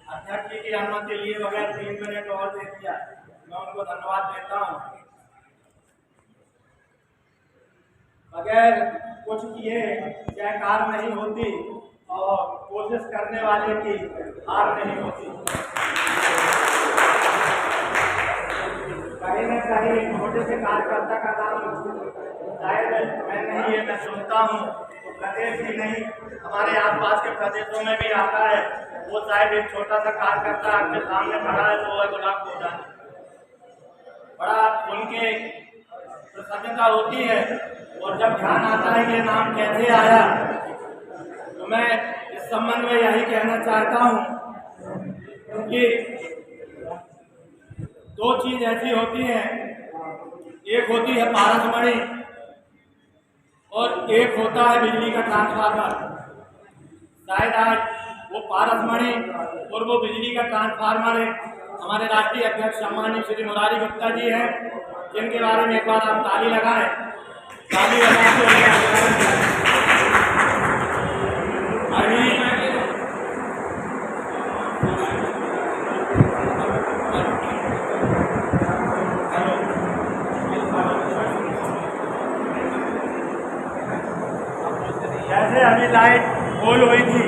अध्यक्ष जी की अनुमति लिए बगैर 3 मिनट और दे दिया, मैं उनको धन्यवाद देता हूँ। बगैर कुछ किए जयकार नहीं होती और कोशिश करने वाले की हार नहीं होती। कहीं न कहीं छोटे से कार्यकर्ता का नाम शायद मैं नहीं है, मैं सुनता हूँ तो प्रदेश ही नहीं हमारे आसपास के प्रदेशों में भी आता है। वो शायद एक छोटा सा कार्यकर्ता आपके सामने खड़ा है तो वह गुलाब हो जाए, बड़ा उनके प्रसन्नता होती है। और जब ध्यान आता है कि ये नाम कैसे आया, तो मैं इस संबंध में यही कहना चाहता हूँ कि 2 चीज ऐसी होती हैं, एक होती है पारसमणि और एक होता है बिजली का ट्रांसफार्मर। शायद आज वो पारसमणि और वो बिजली का ट्रांसफार्मर है। हमारे राष्ट्रीय अध्यक्ष सम्मानित श्री मुरारी गुप्ता जी हैं, जिनके बारे में एक बार आप ताली लगाएं। ताली लगाते जैसे अभी लाइट गोल हुई थी,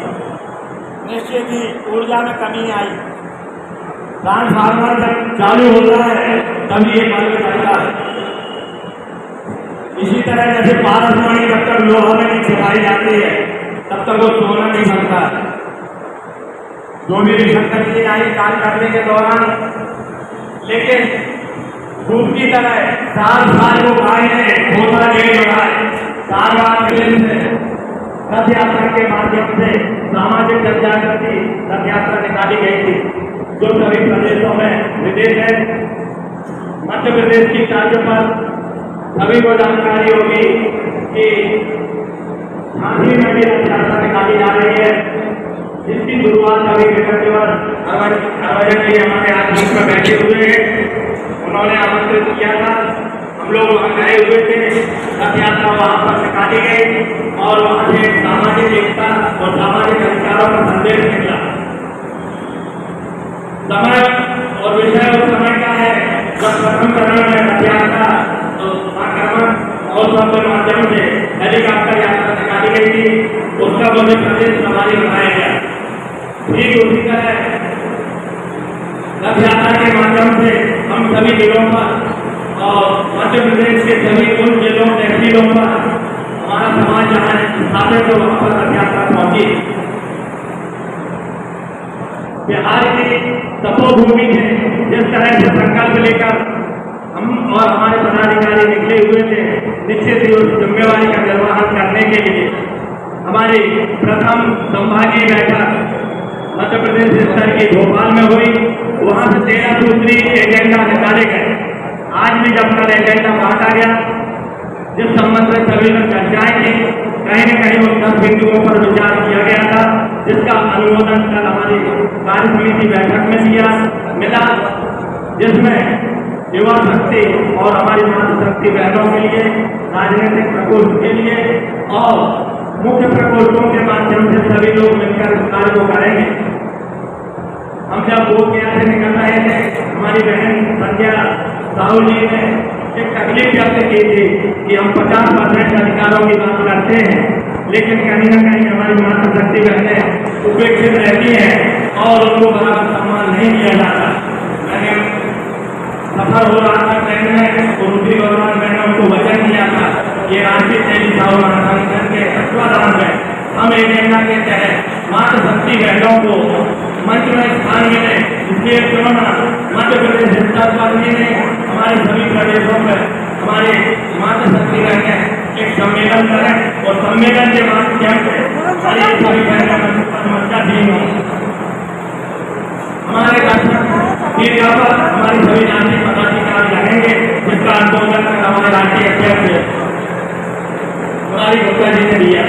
निश्चित ही ऊर्जा में कमी आई। ट्रांसफार्मर जब चालू होता है तभी ये बल्ब जलता है। इसी तरह जैसे पारसमणि जब तक लोहा में नहीं छिपाई जाती है तब तक वो सोना नहीं बनता। जो भी शंकर जी आई कार्य करने के दौरान, लेकिन धूप की तरह साल साल को भाई ने होता नहीं हो रहा है। 4 बार फिल्म से रथ यात्रा के माध्यम से सामाजिक जनजागृति रथ यात्रा निकाली गई थी, जो सभी प्रदेशों में विदेश है। मध्य प्रदेश की तर्ज पर सभी को जानकारी होगी कि झांसी में भी रथ यात्रा निकाली जा रही है, जिसकी शुरुआत अभी विक्रमदेवर हरभजन जी हमारे आज मंच में बैठे हुए हैं, उन्होंने आमंत्रित किया था। हम लोग वहाँ गए हुए थे, रथ यात्रा वहाँ पर निकाली गई और वहाँ से सामाजिक एकता और सामाजिक अधिकारों का संदेश निकला। समय और विषय उस समय का है जब प्रथम चरण में रथ यात्रा आक्रमण और सब माध्यम से हेलीकॉप्टर यात्रा निकाली गई थी, उसका मध्य प्रदेश हमारी बनाया गया। ठीक उसी तरह रथ यात्रा के माध्यम से हम सभी जिलों पर और मध्य प्रदेश के सभी उन जिलों तहसीलों पर हमारा समाज जहाँ स्थापित हो वहाँ पर रथ यात्रा पहुंची। बिहार की तपोभूमि है, जिस तरह से संकल्प लेकर हम और हमारे पदाधिकारी निकले हुए थे, निश्चित ही उस जिम्मेवारी का निर्वहन करने के लिए हमारी प्रथम संभागीय बैठक मध्य प्रदेश स्तर की भोपाल में हुई। वहाँ से 13 सूत्री एजेंडा निकाले गए। आज भी जब कल एजेंडा बांटा गया, जिस संबंध में सभी लोग चर्चाएं की, कहीं न कहीं उन 10 बिंदुओं पर विचार किया गया था, जिसका अनुमोदन कल हमारी कार्य समिति बैठक में मिला, जिसमें युवा शक्ति और हमारी मातृशक्ति बहनों के लिए, राजनीतिक प्रकोष्ठ के लिए और मुख्य प्रकोष्ठों के माध्यम से सभी लोग मिलकर इस कार्य को करेंगे। हम जब वोट के यहाँ से निकल रहे थे, हमारी बहन संध्या साहू जी ने एक तकलीफ व्यक्त की थी कि हम 50% अधिकारों की बात करते हैं, लेकिन कहीं न कहीं हमारी मातृशक्ति बहनें उपेक्षित रहती हैं और उनको बराबर सम्मान नहीं दिया जाता। मैंने सफर हो रहा था ट्रेन में, तो दूसरी गौरवान मैंने उनको वचन दिया था कि राष्ट्रीय तेजी साहू महासंगठन के तत्वाधान में हम एजेंडा के तहत मातृशक्ति बहनों को मंच में स्थान मिले, इसलिए क्यों न मध्य प्रदेश स्तर पर भी हमारे सभी प्रदेशों में हमारे मातृशक्ति बहनें एक सम्मेलन करें और सम्मेलन के माध्यम से हमारी सभी बहनों में समस्या भी हो। हमारे पर हमारी सभी राष्ट्रीय पदाधिकारी रहेंगे, जिसका अनुमोदन हमारे राष्ट्रीय अध्यक्ष मुरारी गुप्ता जी ने दिया।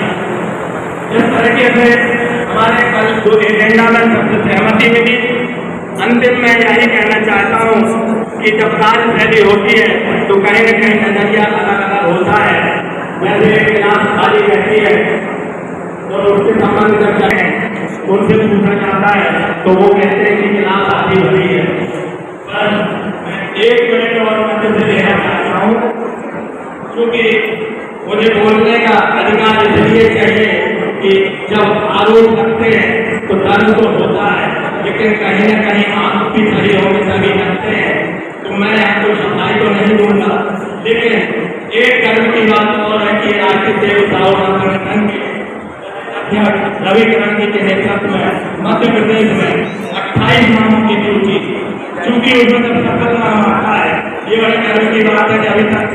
इस तरीके से हमारे कल जो एजेंडा में सबसे सहमति मिली। अंतिम में यही कहना चाहता हूँ कि जब कार्यशैली होती है तो कहीं न कहीं नजरिया अलग अलग होता है। जैसे एक क्लास खाली रहती है आता है तो वो कहते हैं कि क्लास आधी भरी है। पर मैं 1 मिनट और मध्य से लेना चाहता हूँ, क्योंकि मुझे बोलने का अधिकार इसलिए चाहिए कि जब आरोप लगते हैं तो दर्द तो होता है, लेकिन कहीं न कहीं आंख भी खड़ी होगी तभी लगते हैं। तो मैं आपको सफाई तो नहीं दूंगा, लेकिन एक गर्व की बात और है कि राष्ट्रीय सेवक संगठन के अध्यक्ष रवि करण के नेतृत्व में मध्य प्रदेश में 28 नामों की सूची, चूंकि उसमें जब सफल नाम आता है, ये बड़े गर्व की बात है कि अभी तक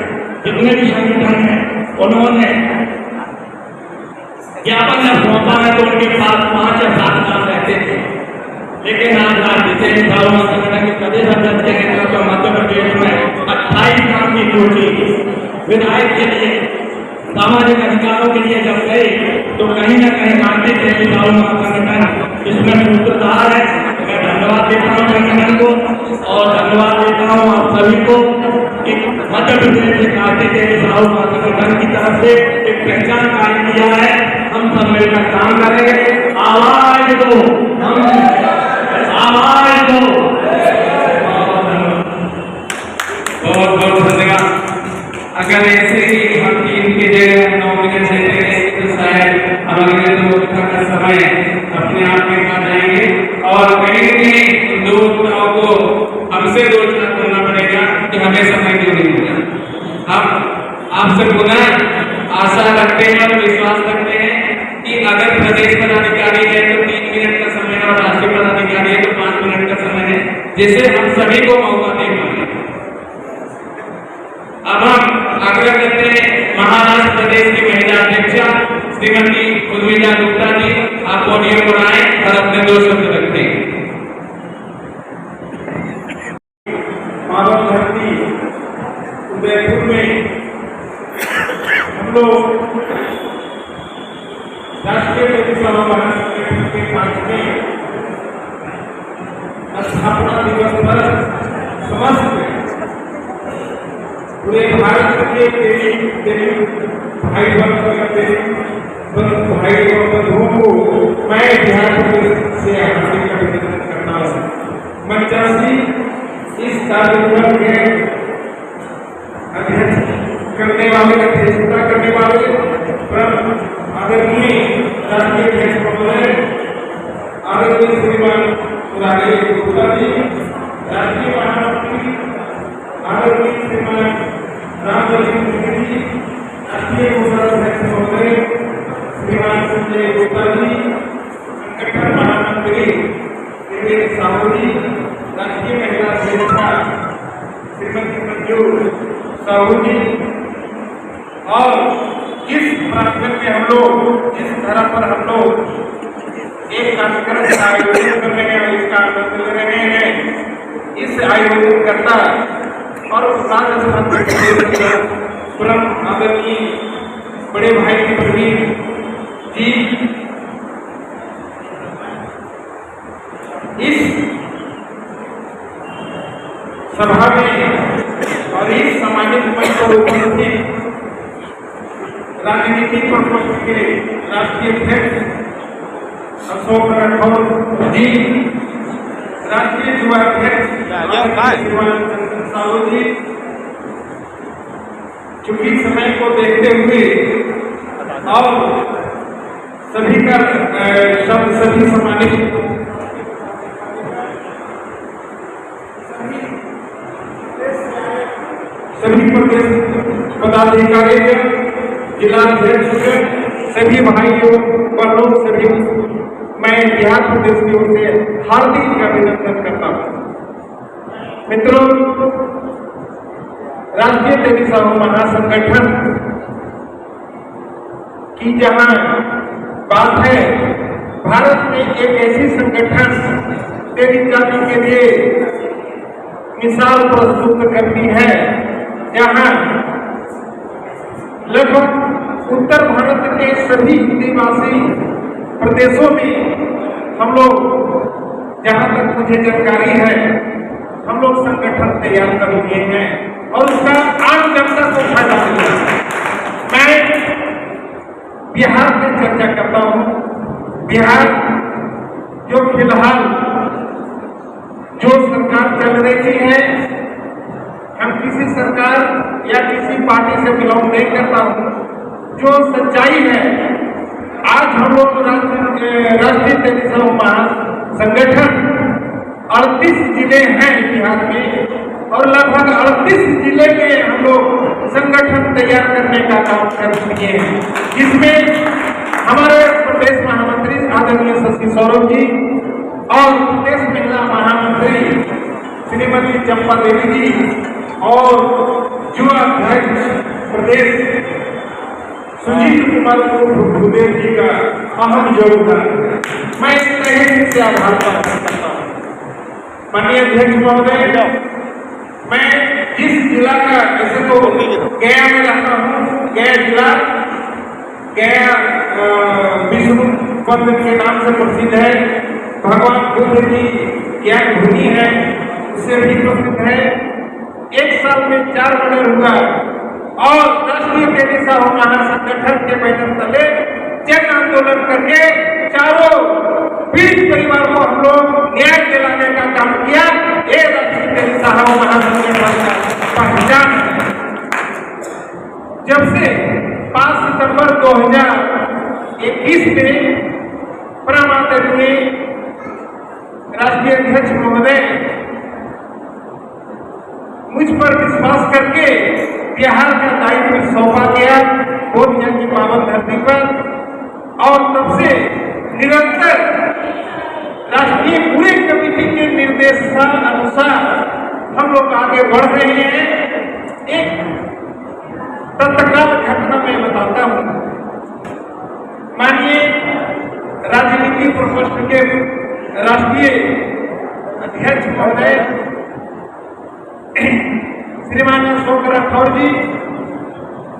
जितने भी संगठन हैं उन्होंने ज्ञापन जब सौंपा है तो उनके पास 5 या 7 नाम रहते थे, लेकिन आज राष्ट्रीय संगठन के प्रदेश अध्यक्ष के नेतृत्व मध्य प्रदेश में 28 नाम की सूची विधायक के लिए, सामाजिक अधिकारों के लिए जब गए तो कहीं न कहीं राष्ट्रीय संगठन इसमें सूत्रधार है। मैं धन्यवाद देता हूँ संगठन को और धन्यवाद देता हूँ आप सभी को कि मध्य प्रदेश के राष्ट्रीय संगठन की तरफ से एक पहचान कायम किया है। हम सब मिलकर काम करेंगे। आवाज दो, हम आवाज दो। बहुत बहुत धन्यवाद। अगर ऐसे ही हम टीम की जगह 9 मिनट देते तो शायद हम अगले 2 घंटे का समय अपने आप में पा जाएंगे और कहीं न कहीं दोस्तों को हमसे 2 चार करना पड़ेगा कि हमें समय क्यों नहीं मिला। हम आपसे पुनः आशा रखते हैं और विश्वास रखते हैं कि अगर प्रदेश पदाधिकारी है तो 3 मिनट का समय है और राष्ट्रीय पदाधिकारी है तो 5 मिनट का समय है, जिससे हम सभी को मौका दे पाए। अब हम आग्रह करते हैं महाराष्ट्र प्रदेश की महिला अध्यक्षा श्रीमती उर्मिला गुप्ता जी, आप पोडियम पर आए और अपने 2 शब्द रखें। मानव धरती उदयपुर में हम लोग राष्ट्रीय प्रतिष्ठा महासंगठन के 5वें स्थापना दिवस पर समस्त पूरे भारत के भाई बंधुओं को मैं बिहार प्रदेश से हार्दिक अभिनंदन करता हूँ। मंचासी इस कार्यक्रम के अध्यक्ष करने वाले अध्यक्षता करने वाले आदरणीय राष्ट्रीय अध्यक्ष महोदय आदरणीय श्रीमान मुरारी गुप्ता जी, राष्ट्रीय महामंत्री आदरणीय श्रीमान रामचंद्र जी, राष्ट्रीय कोषाध्यक्ष महोदय श्रीमान संजय गुप्ता जी, संगठन महामंत्री विवेक साहू जी, राष्ट्रीय महिला अध्यक्षा श्रीमती मंजू साहू जी, और इस प्रांगण में हम लोग इस धरा पर हम लोग एक कार्यक्रम का आयोजन कर रहे हैं, इसका आनंद ले रहे हैं। इस आयोजन करता और परम आदरणीय बड़े भाई प्रवीण जी इस सभा में और इस सामाजिक मंच पर उपस्थित राजनीतिक प्रकोष्ठ के राष्ट्रीय अध्यक्ष अशोक राठौर जी, राष्ट्रीय युवा अध्यक्ष चंद्र साहू जी, चूंकि समय को देखते हुए और सभी का शब्द सभी सम्मानित सभी प्रदेश पदाधिकारी जिलाध्यक्ष सभी भाइयों बहनों सभी मैं बिहार प्रदेश की ओर से हार्दिक अभिनंदन करता हूँ। मित्रों, राष्ट्रीय प्रतिष्ठा महासंगठन की जहां बात है, भारत में एक ऐसी संगठन तेरी जाति के लिए मिसाल प्रस्तुत करती है जहां लगभग उत्तर भारत के सभी निवासी प्रदेशों में हम लोग, जहां तक मुझे जानकारी है, हम लोग संगठन तैयार कर लिए हैं और उसका आम जनता को फायदा मिल रहा है। मैं बिहार में चर्चा करता हूं। बिहार जो फिलहाल जो सरकार चल रही है, हम किसी सरकार या किसी पार्टी से बिलोंग नहीं करता हूँ। जो सच्चाई है, आज हम लोग राष्ट्रीय तेलीसरा महासंगठन 38 जिले हैं बिहार में और लगभग 38 जिले के हम लोग संगठन तैयार करने का काम कर चुके हैं, जिसमें हमारे प्रदेश महामंत्री आदरणीय शशि सौरभ जी और प्रदेश महिला महामंत्री श्रीमती चंपा देवी जी और युवा अध्यक्ष प्रदेश सुजीत कुमार भूदेव जी का अहम योगदान मैं तहे से आभार करता हूँ। माननीय अध्यक्ष महोदय, मैं जिस जिला का, ऐसे तो गया में रहता हूँ, गया जिला गया विष्णु पद के नाम से प्रसिद्ध है, भगवान बुद्ध की ज्ञान भूमि है, उससे भी प्रसिद्ध है। 1 साल में 4 मेडल हुआ और राष्ट्रीय तेलीसरा महासंगठन के बैनर तले जन आंदोलन करके चारों पीड़ित परिवार को हम लोग न्याय दिलाने का काम किया। ये राष्ट्रीय तेलीसरा महासंगठन का पहचान है। जब से 5 सितंबर 2021 में परम आदरणीय राष्ट्रीय अध्यक्ष महोदय मुझ पर विश्वास करके बिहार का दायित्व सौंपा गया बोधगया की पावन धरती पर, और तब से निरंतर राष्ट्रीय पूरे कमेटी के निर्देशानुसार हम लोग आगे बढ़ रहे हैं। एक तत्काल घटना मैं बताता हूँ। माननीय राजनीति प्रकोष्ठ के राष्ट्रीय अध्यक्ष महोदय श्रीमान अशोक राठौर जी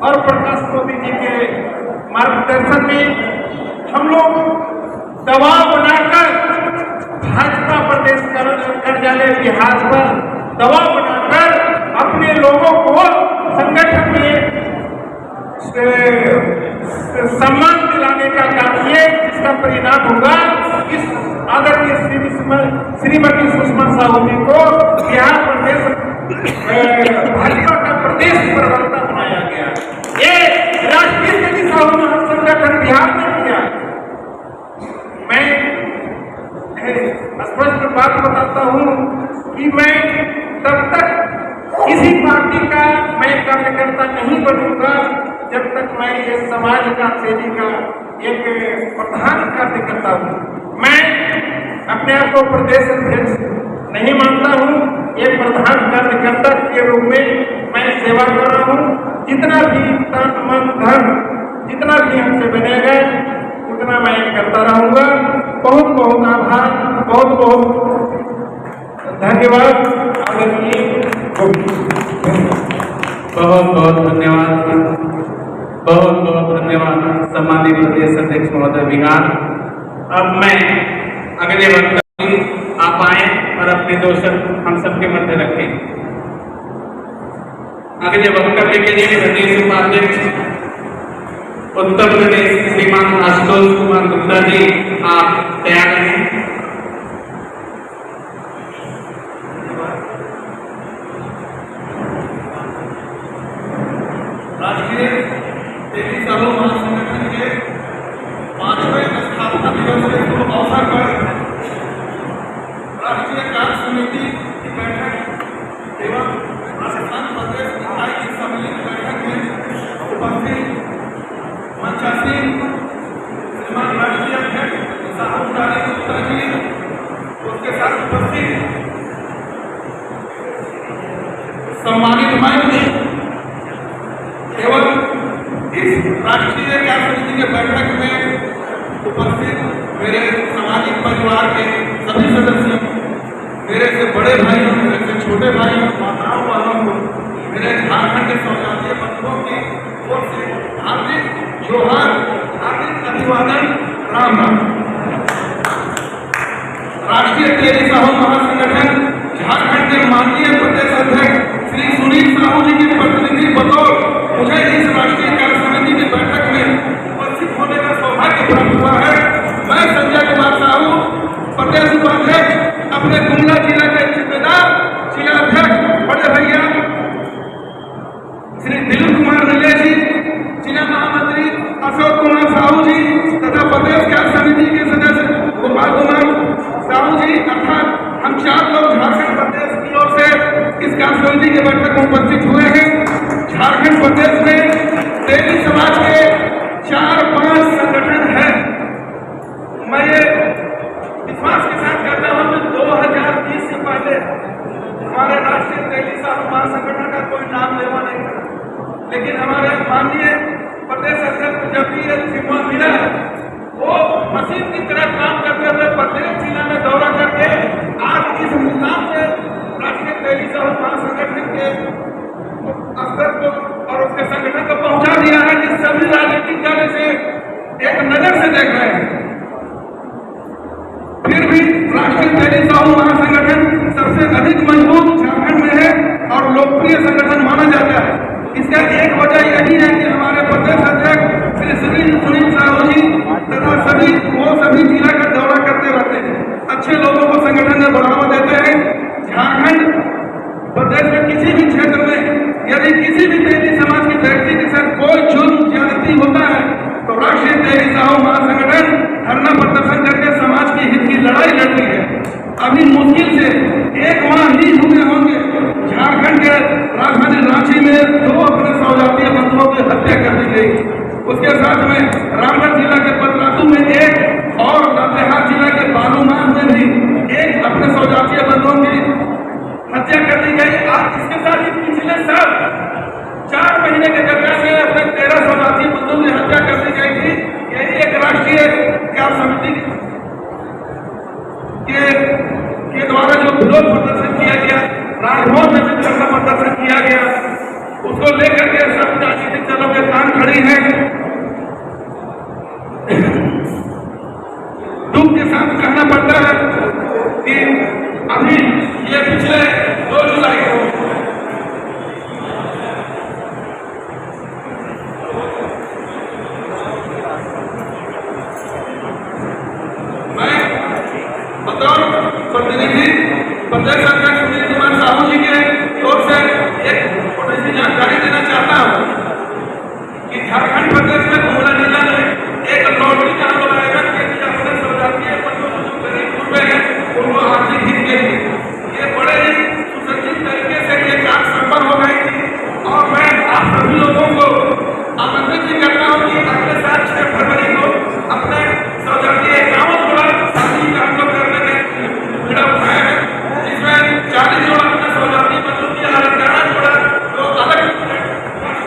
और प्रकाश मोदी जी के मार्गदर्शन में हम लोग दबाव बनाकर भाजपा प्रदेश कार्यालय बिहार पर दबाव बनाकर अपने लोगों को संगठन में सम्मान दिलाने का काम किए, जिसका परिणाम होगा इस आदरणीय श्रीमती सुषमा साहू जी को बिहार प्रदेश भाजपा का प्रदेश प्रवक्ता बनाया गया। ये राष्ट्रीय तेलीसरा महासंगठन बिहार ने किया। मैं स्पष्ट बात बताता हूँ कि मैं तब तक किसी पार्टी का मैं कार्यकर्ता नहीं बनूंगा जब तक मैं इस समाज का सेवी का एक प्रधान कार्यकर्ता हूँ। मैं अपने आप को प्रदेश अध्यक्ष नहीं मानता हूँ, एक प्रधान कार्यकर्ता के रूप में मैं सेवा कर रहा हूँ। जितना भी तन मन धन जितना भी हमसे बनेगा उतना मैं करता रहूँगा। बहुत बहुत आभार, बहुत बहुत धन्यवाद। बहुत बहुत धन्यवाद, बहुत बहुत धन्यवाद सम्मानित प्रदेश अध्यक्ष महोदय बिहार। अब मैं अगले वक्तव्य आप आए और अपने 2 शब्द हम सबके मध्य रखें। अगले वक्तव्य के लिए प्रदेश उपाध्यक्ष उत्तर प्रदेश श्रीमान आशुतोष कुमार गुप्ता जी, आप तैयार हैं। राष्ट्रीय तेलीसरा महासंगठन के 5वें स्थापना दिवस के शुभ अवसर पर राष्ट्रीय कार्य समिति की बैठक एवं राजस्थान प्रदेश इकाई की सम्मिलित बैठक में उपस्थित मंचासीन श्रीमान राष्ट्रीय अध्यक्ष साहू गुप्ता जी, उसके साथ उपस्थित सम्मानित मंच एवं इस राष्ट्रीय कार्य समिति के बैठक में उपस्थित मेरे सामाजिक परिवार के सभी सदस्यों, मेरे से बड़े भाइयों, मेरे से छोटे भाइयों, माताओं वालों को, मेरे झारखंड के सौजातीय बंधुओं की ओर से हार्दिक जोहार, हार्दिक अभिवादन, राम राम। राष्ट्रीय तेलीसरा महासंगठन झारखंड के माननीय प्रदेश अध्यक्ष श्री सुनील साहू जी के प्रतिनिधि बतौर मुझे इस राष्ट्रीय कार्य समिति की बैठक में उपस्थित होने का सौभाग्य प्राप्त हुआ है। मैं संजय कुमार साहू लोकप्रिय संगठन माना जाता है। इसका एक वजह यही है कि हमारे प्रदेश अध्यक्ष श्री सुनील साहू जी तथा सभी जिला का दौरा करते रहते हैं, अच्छे लोगों को संगठन में बढ़ावा देते हैं। झारखंड प्रदेश में किसी भी क्षेत्र में यदि किसी भी तेली समाज के व्यक्ति के साथ कोई जुर्म ज्यादती होता है तो राष्ट्रीय तेली साहू महासंगठन धरना प्रदर्शन करके समाज के हित की लड़ाई लड़ती है। अभी मुश्किल से 1 माह ही हुए होंगे झारखंड के राजधानी रांची में 2 अपने सौजातीय बंधुओं की हत्या कर दी गई। उसके साथ में रामगढ़ जिला के पतरातू में 1 और लातेहार जिला के बालूमाथ में भी 1 अपने सौजातीय बंधुओं की हत्या कर दी गई। आज इसके साथ ही पिछले साल 4 महीने के दरमियान में अपने 13 सौजातीय बंधुओं की हत्या कर दी गई थी। यही एक राष्ट्रीय कार्य समिति के द्वारा जो विरोध प्रदर्शन किया गया, राजभवन में भी धरना प्रदर्शन किया गया, उसको लेकर के सब राजनीतिक दलों के कान खड़ी है। दुख के साथ कहना पड़ता है कि अभी ये पिछले 2 जुलाई को मैं बतौर प्रतिनिधि प्रदेश अध्यक्ष सुनील कुमार साहू जी के ओर से एक छोटी सी जानकारी देना चाहता हूँ कि झारखंड प्रदेश में गुमला जिला में एक लॉटरी का आयोजन किया गया अपने सौजातीय बंधुओं जो गरीब हुए हैं उनको आर्थिक हित के लिए। ये बड़े ही सुसज्जित तरीके से ये कार्य संपन्न हो गई थी और मैं आप सभी लोगों को आमंत्रित भी करता हूँ कि अगले साल 6 फरवरी को अपने सौजातीय 51 जोड़ा शादी का हम लोग करने के भिड़ा उठाया है, जिसमें 40 जोड़ा अपने सौजातीय बंधुओं की और 11 जोड़ा जो अलग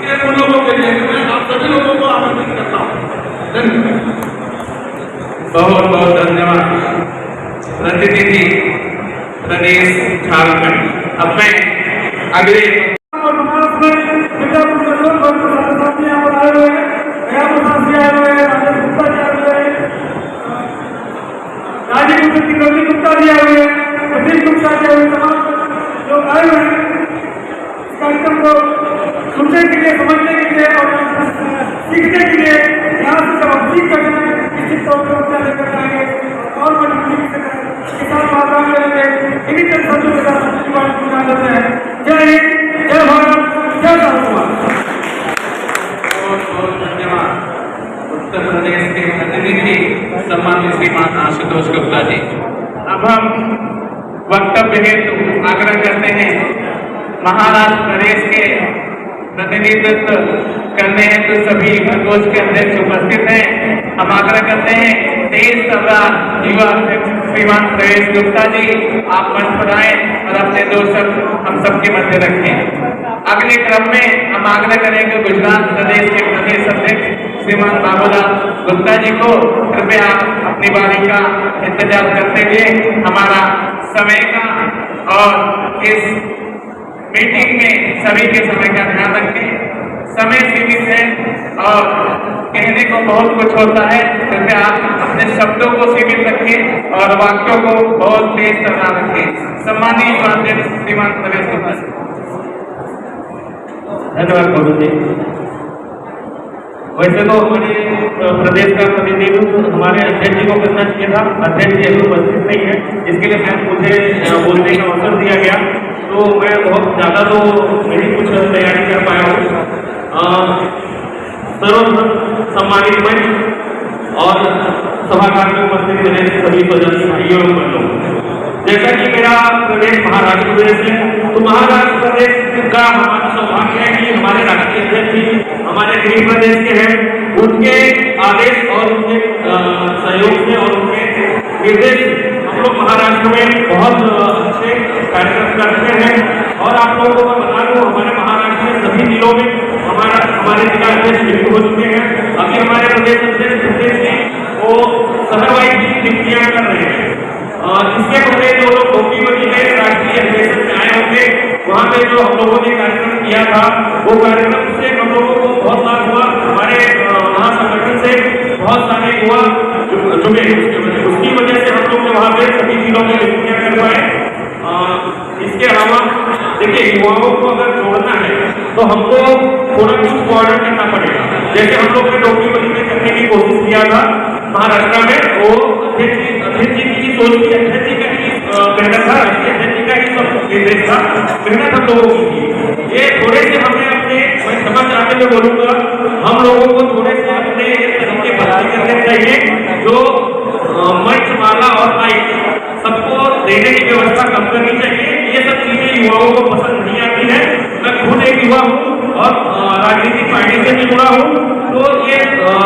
के उन लोगों के लिए मैं आप सभी लोगों को आमंत्रित करता हूँ। धन्यवाद। बहुत बहुत धन्यवाद प्रतिनिधि प्रदेश झारखंड। अब मैं अगले गुप्ता जी आए हुए हैं, प्रदीप गुप्ता जी आए हुए, तमाम लोग आए हुए हैं इस कार्यक्रम को सुनने के लिए, समझने के लिए और सीखने के लिए। यहाँ से जब हम सीख करते हैं निश्चित तौर पर उपचार लेकर जाएंगे और मजबूती से किसान बाजार करेंगे। इन्हीं जनसंघों के साथ पूजा करते हैं। जय हिंद, जय भारत, जय भारत। बहुत बहुत धन्यवाद उत्तर प्रदेश के प्रतिनिधि सम्मानित श्रीमान आशुतोष गुप्ता जी। अब हम वक्तव्य हेतु आग्रह करते हैं महाराष्ट्र प्रदेश के प्रतिनिधित्व करने हेतु सभी प्रकोष्ठ के अध्यक्ष उपस्थित हैं। हम आग्रह करते हैं देश सभा युवा अध्यक्ष श्रीमान प्रवेश गुप्ता जी, आप मंच पर आए और अपने 2 शब्द हम सबके मध्य रखें। अगले क्रम में हम आग्रह करेंगे गुजरात प्रदेश के प्रदेश अध्यक्ष श्रीमान बाबूलाल गुप्ता जी को कृपया अपनी बारी का इंतजार करते हुए हमारा समय का और इस मीटिंग में सभी के समय का ध्यान रखें। समय सीमित है और कहने को बहुत कुछ होता है, कृपया आप अपने शब्दों को सीमित रखें और वाक्यों को बहुत तेज करना रखें। सम्मानित अध्यक्ष श्रीमान प्रवेश गुप्ता। धन्यवाद बाबू जी। वैसे तो हमारे प्रदेश का प्रतिनिधित्व हमारे अध्यक्ष जी को करना चाहिए था, अध्यक्ष जी अभी उपस्थित नहीं है, इसके लिए मुझे बोलने का अवसर दिया गया, तो मैं बहुत ज़्यादा तो नहीं कुछ तैयारी कर पाया हूँ। सर्वप्रथम सम्मानित मंच और सभागार में उपस्थित रहे सभी सदस्य भाइयों और बहनों, जैसा कि मेरा प्रदेश महाराष्ट्र प्रदेश है, तो महाराष्ट्र प्रदेश का हमारा सौभाग्य है कि हमारे राष्ट्रीय अध्यक्ष जी हमारे गृह प्रदेश के हैं, उनके आदेश और उनके सहयोग से और उनके निर्देश हम लोग महाराष्ट्र में बहुत अच्छे कार्यक्रम करते हैं। और आप लोगों को मैं बता दूं, हमारे महाराष्ट्र में सभी जिलों में हमारे जिला अध्यक्ष नियुक्त हो चुके हैं। अभी हमारे प्रदेश अध्यक्ष वो सहवाई की नियुक्तियां कर रहे हैं। इससे पहले जो लोग गोपीवती में राष्ट्रीय अधिवेशन में आए होंगे, वहाँ पे जो हम लोगों ने कार्यक्रम किया था, वो कार्यक्रम से हम लोगों को बहुत लाभ हुआ। हमारे महासंगठन से बहुत सारे युवा जुड़े, उसकी वजह से हम लोग वहाँ पे सभी जिलों में नियुक्तियां कर पाए। इसके अलावा देखिए युवाओं को अगर जोड़ना है तो हमको थोड़ा कुछ कोऑर्डिनेट करना पड़ेगा। जैसे हम लोग ने डॉक्यूमेंट में करने की कोशिश किया था महाराष्ट्र में, वो अध्यक्ष जी की सोच की, अध्यक्ष जी का ही मेहनत था, अध्यक्ष जी का ही सब निर्देश था, मेहनत हम लोगों की थी। ये थोड़े से हमें अपने, मैं क्षमा चाहते हुए बोलूंगा, हम लोगों को थोड़े से अपने तरीके बदलाव करने चाहिए। जो मंच माला और माइक सबको देने की व्यवस्था कम करनी चाहिए। ये सब चीजें युवाओं को पसंद नहीं आती है। मैं खुद एक युवा हूँ और राजनीतिक पार्टी से भी जुड़ा हूँ, तो ये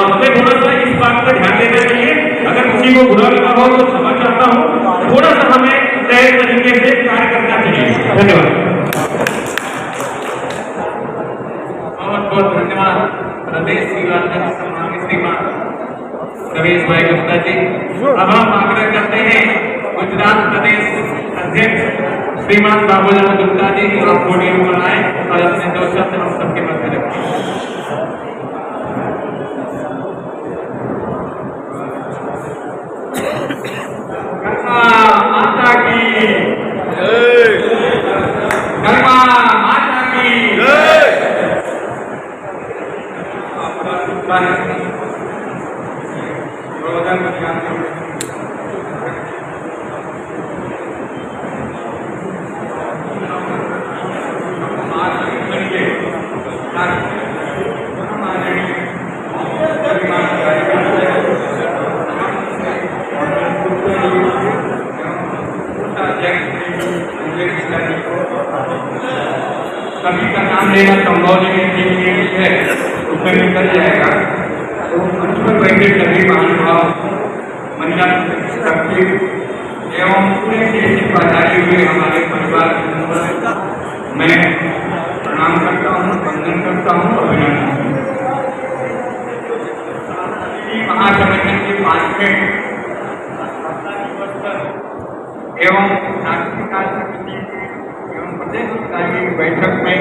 हमें थोड़ा सा इस बात पर ध्यान देना चाहिए। अगर किसी को बुरा लगा हो तो क्षमा चाहता हूँ, थोड़ा सा हमें तय तरीके से कार्य करना चाहिए। धन्यवाद। बहुत बहुत धन्यवाद प्रदेश युवा सम्मानित श्रीमान रमेश भाई गुप्ता जी। अब हम आग्रह करते हैं गुजरात प्रदेश अध्यक्ष श्रीमान बाबूलाल गुप्ता जी आप पोडियम पर आए और अपने दो शब्द हम सबके मध्य रखें। माता की गंगा माता की सभी का नाम लेना संभव नहीं है, उसमें निकल जाएगा। तो मंच पर बैठे सभी महानुभाव, महिला शक्ति एवं पूरे देश की आजादी हुए हमारे परिवार मैं प्रणाम करता हूँ, वंदन करता हूँ, अभिनंदन। महासंगठन के 5वें एवं राष्ट्रीय कार्य समिति एवं प्रदेश इकाई की बैठक में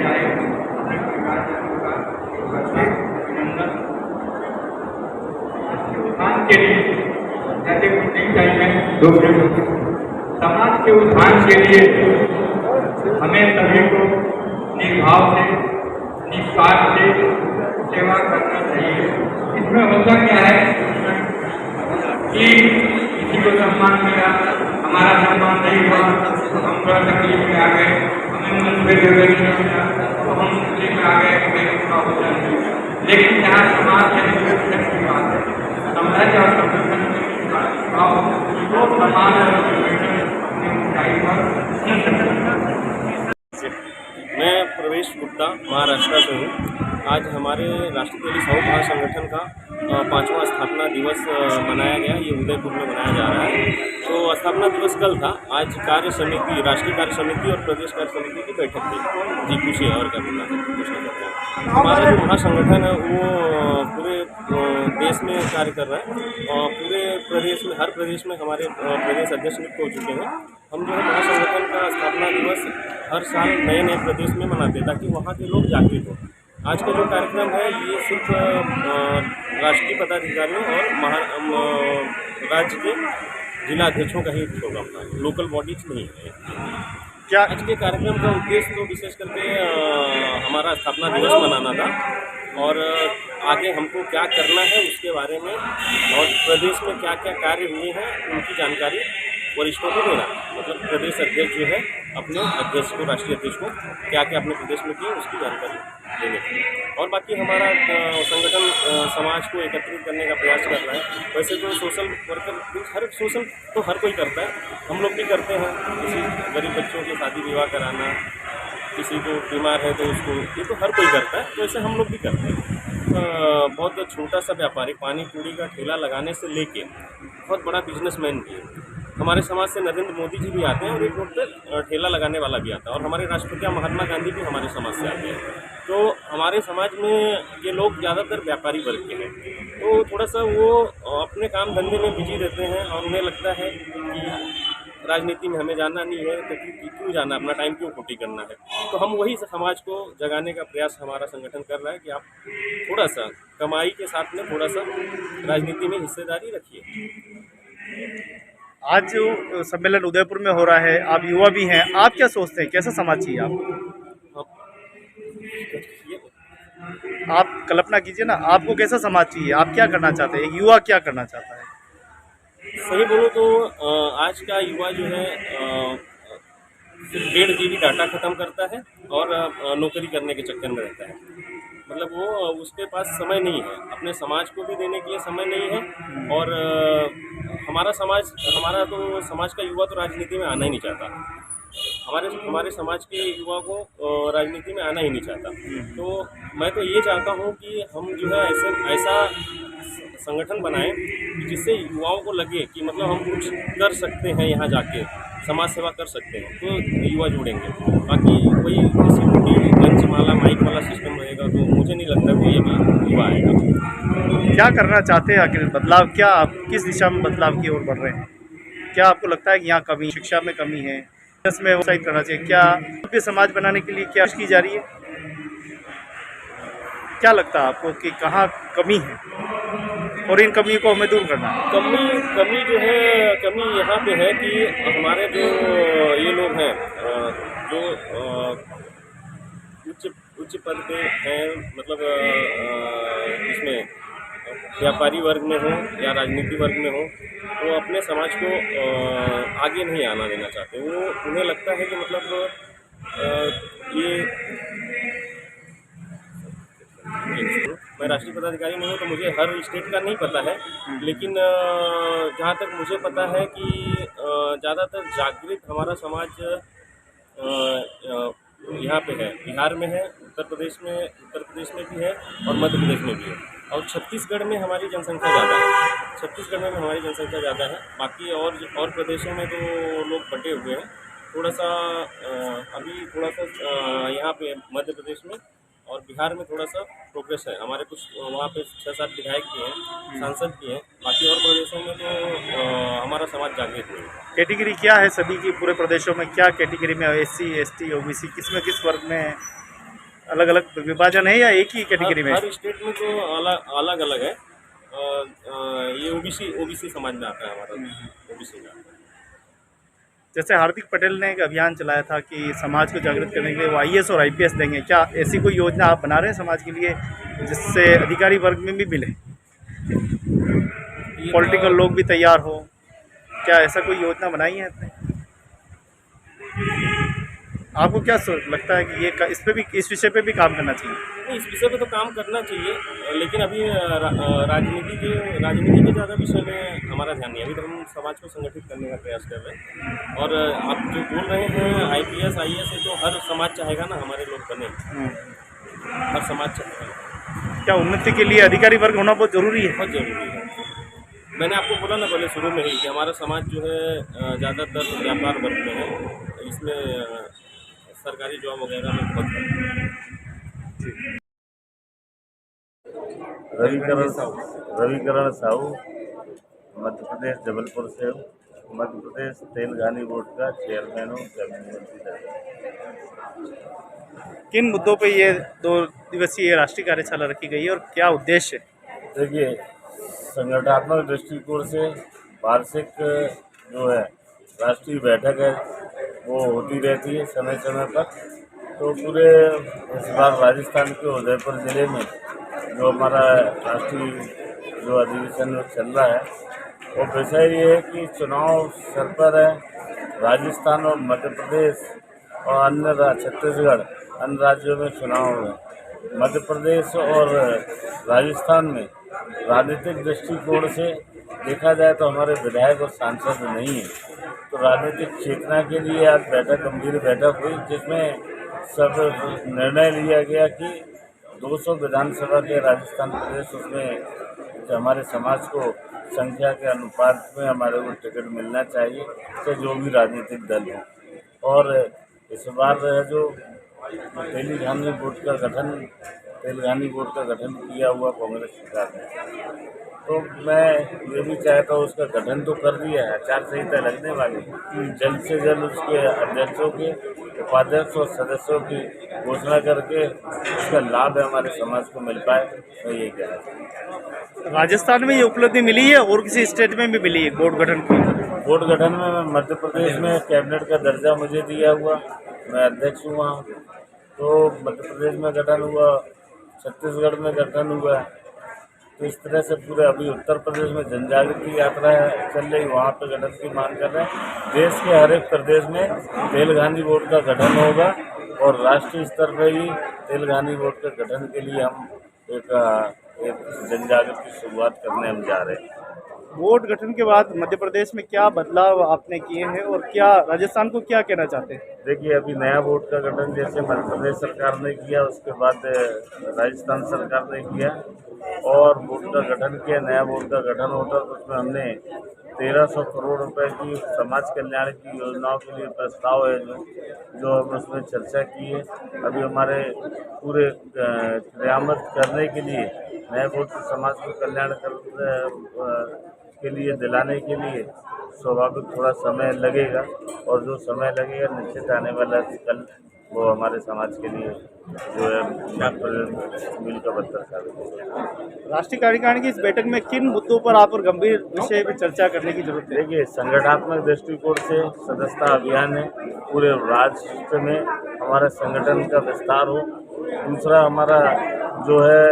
आए अभिनंदन उत्थान के लिए जैसे नहीं चाहिए समाज के उत्थान के लिए हमें सभी को निर्भाव से निस्वार्थ से सेवा करना चाहिए। इसमें होता क्या है कि किसी को सम्मान मिला, हमारा सम्मान नहीं हुआ तो हम थोड़ा तकलीफ में आ गए, हमें मंच पे जगह नहीं मिला तो हम तकलीफ में आ गए, हमें उसका होता नहीं। लेकिन यहाँ समाज की बात है, समाज और संगठन तो समाज अपनी ऊंचाई पर। मैं प्रवेश गुप्ता महाराष्ट्र से हूँ। आज हमारे राष्ट्रीय सौ महासंगठन का 5वां स्थापना दिवस मनाया गया। ये उदयपुर में मनाया जा रहा है। तो स्थापना दिवस कल था। आज कार्य समिति, राष्ट्रीय कार्य समिति और प्रदेश कार्य समिति की बैठक थी। जी कुछ और करना है। हमारा जो महासंगठन है वो पूरे देश में कार्य कर रहा है और पूरे प्रदेश में, हर प्रदेश में हमारे प्रदेश अध्यक्ष नियुक्त हो चुके हैं। हम जो है महासंगठन का स्थापना दिवस हर साल नए नए प्रदेश में मनाते हैं ताकि वहाँ के लोग जागृत हों। आज का जो कार्यक्रम है ये सिर्फ राष्ट्रीय पदाधिकारियों और राज्य के जिला अध्यक्षों का ही प्रोग्राम था, लोकल बॉडीज नहीं है। क्या आज के कार्यक्रम का उद्देश्य तो विशेष करके हमारा स्थापना दिवस मनाना था और आगे हमको क्या करना है उसके बारे में और प्रदेश में क्या क्या कार्य हुए हैं उनकी जानकारी वरिष्ठों को देना। मतलब प्रदेश अध्यक्ष जो है अपने अध्यक्ष को, राष्ट्रीय अध्यक्ष को क्या क्या अपने प्रदेश में किए उसकी जानकारी देने की। और बाकी हमारा संगठन समाज को एकत्रित करने का प्रयास कर रहा है। वैसे तो सोशल वर्कर हर सोशल तो हर कोई करता है, हम लोग भी करते हैं। किसी गरीब बच्चों की शादी विवाह कराना, किसी को बीमार है तो उसको, ये तो हर कोई करता है, तो ऐसे हम लोग भी करते हैं। बहुत छोटा सा व्यापारी पानी पूरी का ठेला लगाने से लेके बहुत बड़ा बिजनेसमैन भी है। हमारे समाज से नरेंद्र मोदी जी भी आते हैं और एक रोड पर ठेला लगाने वाला भी आता है और हमारे राष्ट्रपिता महात्मा गांधी भी हमारे समाज से आते हैं। तो हमारे समाज में ये लोग ज़्यादातर व्यापारी वर्ग के हैं, तो थोड़ा सा वो अपने काम धंधे में बिजी रहते हैं और उन्हें लगता है कि राजनीति में हमें जाना नहीं है तो क्यों जाना, अपना टाइम क्यों खोटी करना है। तो हम वही समाज को जगाने का प्रयास हमारा संगठन कर रहा है कि आप थोड़ा सा कमाई के साथ में थोड़ा सा राजनीति में हिस्सेदारी रखिए। आज जो सम्मेलन उदयपुर में हो रहा है, आप युवा भी हैं, आप क्या सोचते हैं, कैसा समाज चाहिए आपको? आप कल्पना कीजिए ना, आपको कैसा समाज चाहिए, आप क्या करना चाहते हैं, एक युवा क्या करना चाहता है? सही बोलो तो आज का युवा जो है सिर्फ 1.5 GB डाटा ख़त्म करता है और नौकरी करने के चक्कर में रहता है। मतलब वो उसके पास समय नहीं है, अपने समाज को भी देने के लिए समय नहीं है। और हमारा तो समाज का युवा तो राजनीति में आना ही नहीं चाहता। हमारे समाज के युवा को राजनीति में आना ही नहीं चाहता। तो मैं तो ये चाहता हूँ कि हम जो है ऐसा संगठन बनाएं कि जिससे युवाओं को लगे कि मतलब हम कुछ कर सकते हैं, यहाँ जाके समाज सेवा कर सकते हैं, तो युवा जुड़ेंगे। बाकी वही किसी भी मंच माला माइक वाला सिस्टम रहेगा तो मुझे नहीं लगता कोई अभी युवा आएगा। क्या करना चाहते हैं आखिर, बदलाव क्या, आप किस दिशा में बदलाव की ओर बढ़ रहे हैं? क्या आपको लगता है कि यहाँ कमी, शिक्षा में कमी है, बिजनेस में उत्साहित करना चाहिए? क्या भव्य समाज बनाने के लिए क्या की जा रही है? क्या लगता है आपको कि कहाँ कमी है और इन कमियों को हमें दूर करना है? कमी जो है, कमी यहाँ पे है कि हमारे जो ये लोग हैं जो उच्च पद पे हैं, मतलब इसमें व्यापारी वर्ग में हो या राजनीति वर्ग में हो, वो अपने समाज को आगे नहीं आना देना चाहते। उन्हें लगता है कि मतलब मैं राष्ट्रीय पदाधिकारी नहीं हूँ तो मुझे हर स्टेट का नहीं पता है, लेकिन जहाँ तक मुझे पता है कि ज़्यादातर जागृत हमारा समाज यहाँ पे है, बिहार में है, उत्तर प्रदेश में भी है और मध्य प्रदेश में भी है। और छत्तीसगढ़ में हमारी जनसंख्या ज़्यादा है। बाकी और प्रदेशों में तो लोग बटे हुए हैं। थोड़ा सा यहाँ पे मध्य प्रदेश में और बिहार में थोड़ा सा प्रोग्रेस है। हमारे कुछ वहाँ पे 6-7 विधायक भी हैं, सांसद भी हैं। बाकी और प्रदेशों में तो हमारा समाज जागृत नहीं है। कैटेगरी क्या है सभी की, पूरे प्रदेशों में क्या कैटेगरी में, SC ST OBC किस में किस वर्ग में अलग अलग विभाजन है या एक ही कैटेगरी में? हर स्टेट में तो अलग अलग है। ये ओबीसी समाज में आता है हमारा, ओबीसी में। जैसे हार्दिक पटेल ने एक अभियान चलाया था कि समाज को जागृत करने के लिए वो IAS और IPS देंगे, क्या ऐसी कोई योजना आप बना रहे हैं समाज के लिए जिससे अधिकारी वर्ग में भी मिले, पॉलिटिकल लोग भी तैयार हो? क्या ऐसा कोई योजना बनाई है आपने? आपको क्या लगता है कि इस विषय पे भी काम करना चाहिए? नहीं, इस विषय पे तो काम करना चाहिए, लेकिन अभी राजनीति के ज़्यादा विषय में हमारा ध्यान नहीं है। अभी तो हम समाज को संगठित करने का प्रयास कर रहे हैं। और आप जो बोल रहे हैं IPS IAS है, तो हर समाज चाहेगा ना हमारे लोग बने, हर समाज चाहेगा। क्या उन्नति के लिए अधिकारी वर्ग होना बहुत ज़रूरी है? बहुत ज़रूरी है। मैंने आपको बोला ना पहले शुरू में ही कि हमारा समाज जो है ज़्यादातर व्यापार वर्ग में है, इसमें सरकारी जॉब वगैरह में बहुत रविकरण साहू मध्य प्रदेश जबलपुर से हूँ। मध्य प्रदेश तेलंगानी बोर्ड का चेयरमैन हूँ। किन मुद्दों पे ये 2 दिवसीय राष्ट्रीय कार्यशाला रखी गई है और क्या उद्देश्य है? देखिए, संगठनात्मक दृष्टिकोण से वार्षिक जो है राष्ट्रीय बैठक है वो होती रहती है समय समय पर। तो पूरे इस बार राजस्थान के उदयपुर ज़िले में जो हमारा राष्ट्रीय जो अधिवेशन चल रहा है, वो विषय ये है कि चुनाव सर पर है। राजस्थान और मध्य प्रदेश और अन्य छत्तीसगढ़ अन्य राज्यों में चुनाव है। मध्य प्रदेश और राजस्थान में राजनीतिक दृष्टिकोण से देखा जाए तो हमारे विधायक और सांसद नहीं है। तो राजनीतिक चेतना के लिए आज गंभीर बैठक हुई, जिसमें सब निर्णय लिया गया कि 200 विधानसभा के राजस्थान प्रदेश, उसमें हमारे समाज को संख्या के अनुपात में हमारे को टिकट मिलना चाहिए, चाहे जो भी राजनीतिक दल हो। और इस बार जो तेलंगानी बोर्ड का गठन किया हुआ कांग्रेस सरकार ने, तो मैं ये भी चाहता हूँ उसका गठन तो कर दिया है, आचार संहिता लगने वाली, जल्द से जल्द उसके अध्यक्षों के, उपाध्यक्ष और सदस्यों की घोषणा करके उसका लाभ हमारे समाज को मिल पाए। मैं ये कहना चाहता हूँ। राजस्थान में ये उपलब्धि मिली है और किसी स्टेट में भी मिली है बोर्ड गठन की? बोर्ड गठन में मध्य प्रदेश में कैबिनेट का दर्जा मुझे दिया हुआ, मैं अध्यक्ष हुआ हूँ। तो मध्य प्रदेश में गठन हुआ, छत्तीसगढ़ में गठन हुआ, तो इस तरह से पूरे अभी उत्तर प्रदेश में जन जागृति यात्रा चल रही, वहाँ पे गठन की मांग कर रहे हैं। देश के हर एक प्रदेश में तेलघानी बोर्ड का गठन होगा और राष्ट्रीय स्तर पर ही तेलघानी बोर्ड के गठन के लिए हम एक जन जागृति की शुरुआत करने हम जा रहे हैं। बोर्ड गठन के बाद मध्य प्रदेश में क्या बदलाव आपने किए हैं और क्या राजस्थान को क्या कहना चाहते हैं? देखिए, अभी नया बोर्ड का गठन जैसे मध्य प्रदेश सरकार ने किया, उसके बाद राजस्थान सरकार ने किया और बोर्ड का गठन किया। नया बोर्ड का गठन होता तो उसमें हमने 1300 करोड़ रुपए की समाज कल्याण की योजनाओं के लिए प्रस्ताव है जो हम उसमें चर्चा की है। अभी हमारे पूरे क्रियान्वित करने के लिए नए बोर्ड से समाज को कल्याण के लिए दिलाने के लिए स्वाभाविक थोड़ा समय लगेगा और जो समय लगेगा निश्चित आने वाला कल वो हमारे समाज के लिए जो है मिल का बदतर साबित होगा। राष्ट्रीय कार्यकारिणी की इस बैठक में किन मुद्दों पर आप और गंभीर विषय पर चर्चा करने की जरूरत है? देखिए, संगठनात्मक दृष्टिकोण से सदस्यता अभियान है, पूरे राज्य में हमारा संगठन का विस्तार हो। दूसरा, हमारा जो है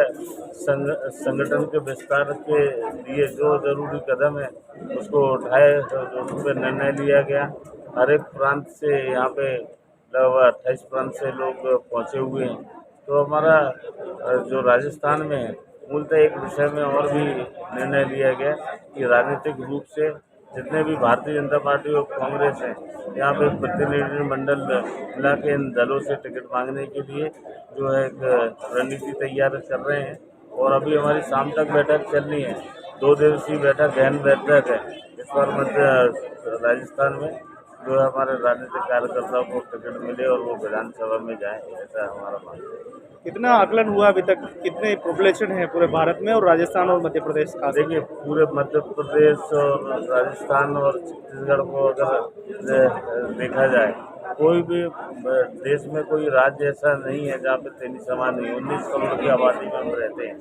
संगठन के विस्तार के लिए जो जरूरी कदम है उसको उठाए, जो उस पर निर्णय लिया गया। हर एक प्रांत से यहाँ पे लगभग 28 प्रांत से लोग पहुँचे हुए हैं। तो हमारा जो राजस्थान में है, मूलतः एक विषय में और भी निर्णय लिया गया कि राजनीतिक रूप से जितने भी भारतीय जनता पार्टी और कांग्रेस हैं, यहाँ पे प्रतिनिधिमंडल मिला के इन दलों से टिकट मांगने के लिए जो है एक रणनीति तैयार कर रहे हैं। और अभी हमारी शाम तक बैठक चलनी है, 2 दिवसीय बैठक, गहन बैठक है इस बार मध्य राजस्थान में, जो है हमारे राजनीतिक कार्यकर्ताओं को टिकट मिले और वो विधानसभा में जाएं, ऐसा हमारा मानना है। कितना आकलन हुआ अभी तक, कितने पॉपुलेशन है पूरे भारत में और राजस्थान और मध्य प्रदेश का? देखिए, पूरे मध्य प्रदेश और राजस्थान और छत्तीसगढ़ को अगर देखा जाए, कोई भी देश में कोई राज्य ऐसा नहीं है जहाँ पे तेली समाज नहीं। 19 करोड़ की आबादी में हम रहते हैं।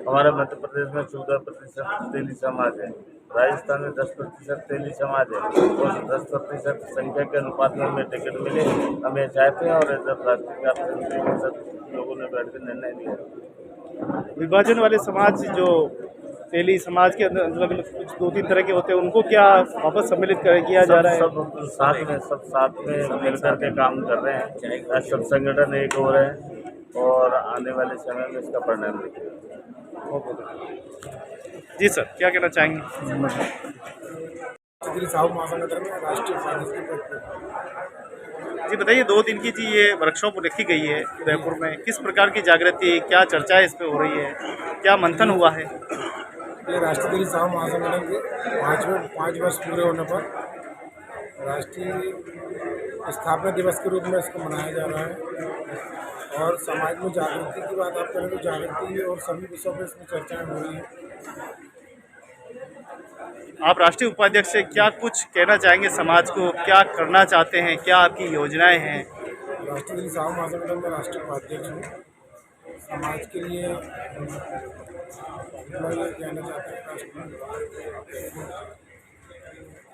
हमारे मध्य प्रदेश में 14% तेली समाज है, राजस्थान में 10% तेली समाज है और 10% संख्या के अनुपात में हमें टिकट मिले, हम ये चाहते हैं। और जब राष्ट्रीय लोगों ने बैठ कर निर्णय लिया, विभाजन वाले समाज जो तेली समाज के अंदर कुछ 2-3 तरह के होते हैं, उनको क्या वापस सम्मिलित किया जा रहा है? सब साथ में मिलकर के काम कर रहे हैं, सब संगठन एक हो रहे हैं और आने वाले समय में इसका परिणाम दिखेगा। जी सर, क्या कहना चाहेंगे? साहू महासंगठन में राष्ट्रीय जी बताइए, 2 दिन की जी ये वर्कशॉप रखी गई है उदयपुर में, किस प्रकार की जागृति, क्या चर्चा इस पे हो रही है, क्या मंथन हुआ है? ये राष्ट्रीय साहू महासंगठन के 5 वर्ष पूरे होने पर राष्ट्रीय स्थापना दिवस के रूप में इसको मनाया जा रहा है। और समाज में जागृति की बात आप करें तो जागृति और सभी विषयों पर इसमें चर्चाएँ हो रही हैं। आप राष्ट्रीय उपाध्यक्ष से क्या कुछ कहना चाहेंगे समाज को, क्या करना चाहते हैं, क्या आपकी योजनाएं हैं? राष्ट्रीय साहू महासंगठन में राष्ट्रीय उपाध्यक्ष हूँ। समाज के लिए मैं ये कहना चाहता हूँ,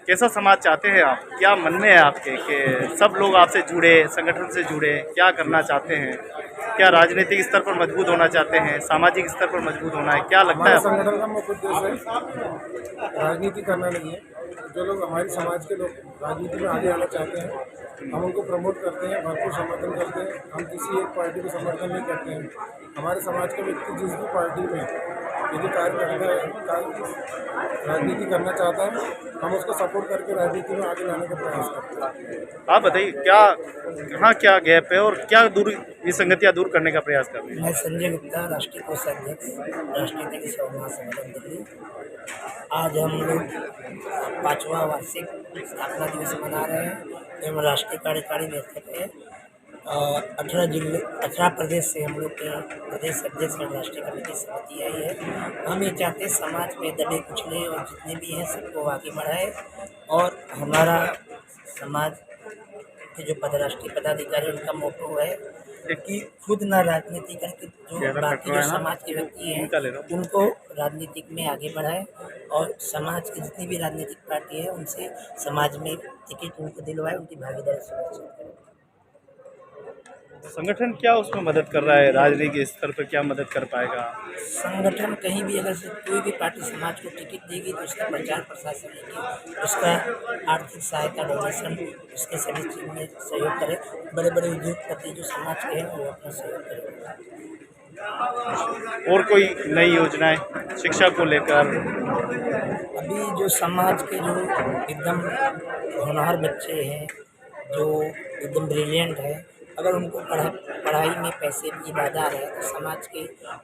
कैसा समाज चाहते हैं आप, क्या मन में है आपके कि सब लोग आपसे जुड़े, संगठन से जुड़े, क्या करना चाहते हैं? क्या राजनीतिक स्तर पर मजबूत होना चाहते हैं, सामाजिक स्तर पर मजबूत होना है, क्या लगता है? संगठन का मुख्य उद्देश्य राजनीति करना नहीं है। जो लोग हमारे समाज के लोग राजनीति में आगे आना चाहते हैं, हम उनको प्रमोट करते हैं, भरपूर समर्थन करते हैं। हम किसी एक पार्टी को समर्थन नहीं करते हैं। हमारे समाज का व्यक्ति जिस भी पार्टी में यदि कार्य करता है, राजनीति करना चाहता है, हम उसको सपोर्ट करके राजनीति में आगे लाने का प्रयास करते हैं। आप बताइए, कहाँ क्या गैप है और क्या विसंगतियाँ दूर करने का प्रयास कर रहे हैं? मैं संजय गुप्ता, राष्ट्रीय कोषाध्यक्ष, राष्ट्रीय तेली साहू महासंगठन दिल्ली। आज हम लोग 5वां वार्षिक स्थापना दिवस मना रहे हैं एवं राष्ट्रीय कार्यकारिणी बैठक है। 18 प्रदेश से हम लोग के प्रदेश अध्यक्ष और राष्ट्रीय कमेटी समिति आई है। हम ये चाहते हैं समाज में दबे कुचले और जितने भी हैं सबको आगे बढ़ाए और हमारा समाज के जो राष्ट्रीय पदाधिकारी उनका मोटो है कि खुद न राजनीति करके जो बाकी जो समाज के व्यक्ति हैं उनको राजनीतिक में आगे बढ़ाए और समाज की जितनी भी राजनीतिक पार्टी है उनसे समाज में टिकट उनको दिलवाए, उनकी भागीदारी सुनिश्चित करें। संगठन क्या उसमें मदद कर रहा है, राजनीतिक स्तर पर क्या मदद कर पाएगा? संगठन कहीं भी अगर से कोई भी पार्टी समाज को टिकट देगी तो उसका प्रचार प्रसार से लेके उसका आर्थिक सहायता डोनेशन उसके सभी चीज में सहयोग करे। बड़े बड़े उद्योगपति जो समाज के हैं वो अपना सहयोग करें। और कोई नई योजनाएं शिक्षा को लेकर? अभी जो समाज के जो एकदम होनहार बच्चे हैं जो एकदम ब्रिलियंट है, अगर उनको पढ़ाई में पैसे की बाधा है तो समाज के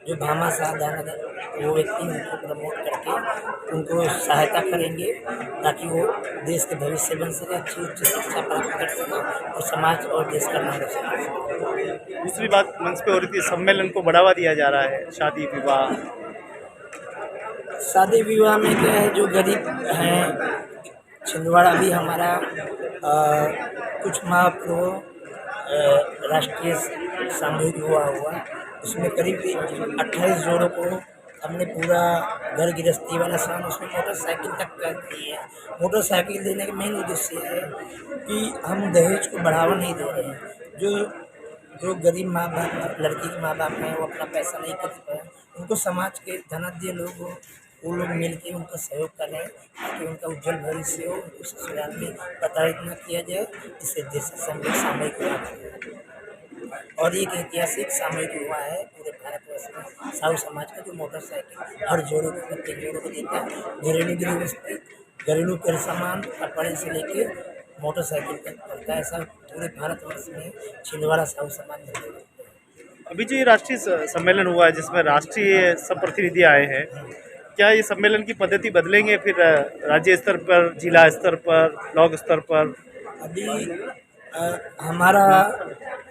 जो भामाशाह वो व्यक्ति उनको प्रमोट करके उनको सहायता करेंगे ताकि वो देश के भविष्य बन सके, अच्छी उच्च शिक्षा प्राप्त कर सके और समाज और देश का नाम रोशन कर सके। दूसरी बात मंच पे हो रही थी, सम्मेलन को बढ़ावा दिया जा रहा है, शादी विवाह। शादी विवाह में क्या है, जो गरीब हैं, छिंदवाड़ा भी हमारा कुछ माह पूर्व राष्ट्रीय सामूहिक विवाह हुआ, उसमें करीब 28 जोड़ों को हमने पूरा घर गृहस्थी वाला सामान उसमें मोटरसाइकिल तक कर दी है। मोटरसाइकिल देने का मेन उद्देश्य है कि हम दहेज को बढ़ावा नहीं दे रहे हैं। जो गरीब माँ बाप लड़की के माँ बाप हैं वो अपना पैसा नहीं कर पाए, उनको समाज के धनाढ्य लोग वो लोग मिल के उनका सहयोग कर रहे हैं ताकि उनका उज्जवल भविष्य हो, उनको ससुराल में प्रताड़ित न किया जाए। इससे देश सामूहिक विवाह और एक ऐतिहासिक सामूहिक विवाह है पूरे भारतवर्ष में। साहू समाज का जो मोटरसाइकिल हर जोड़ों को प्रत्येक जोड़ों को देता है, घरेलू गृहस्थी घरेलू कर सामान कपड़े से लेके मोटरसाइकिल तक पड़ता है। ऐसा पूरे भारतवर्ष में छिंदवाड़ा साहू समाज में। अभी जो ये राष्ट्रीय सम्मेलन हुआ है जिसमें राष्ट्रीय सब प्रतिनिधि आए हैं, क्या ये सम्मेलन की पद्धति बदलेंगे फिर राज्य स्तर पर, जिला स्तर पर, ब्लॉक स्तर पर? अभी हमारा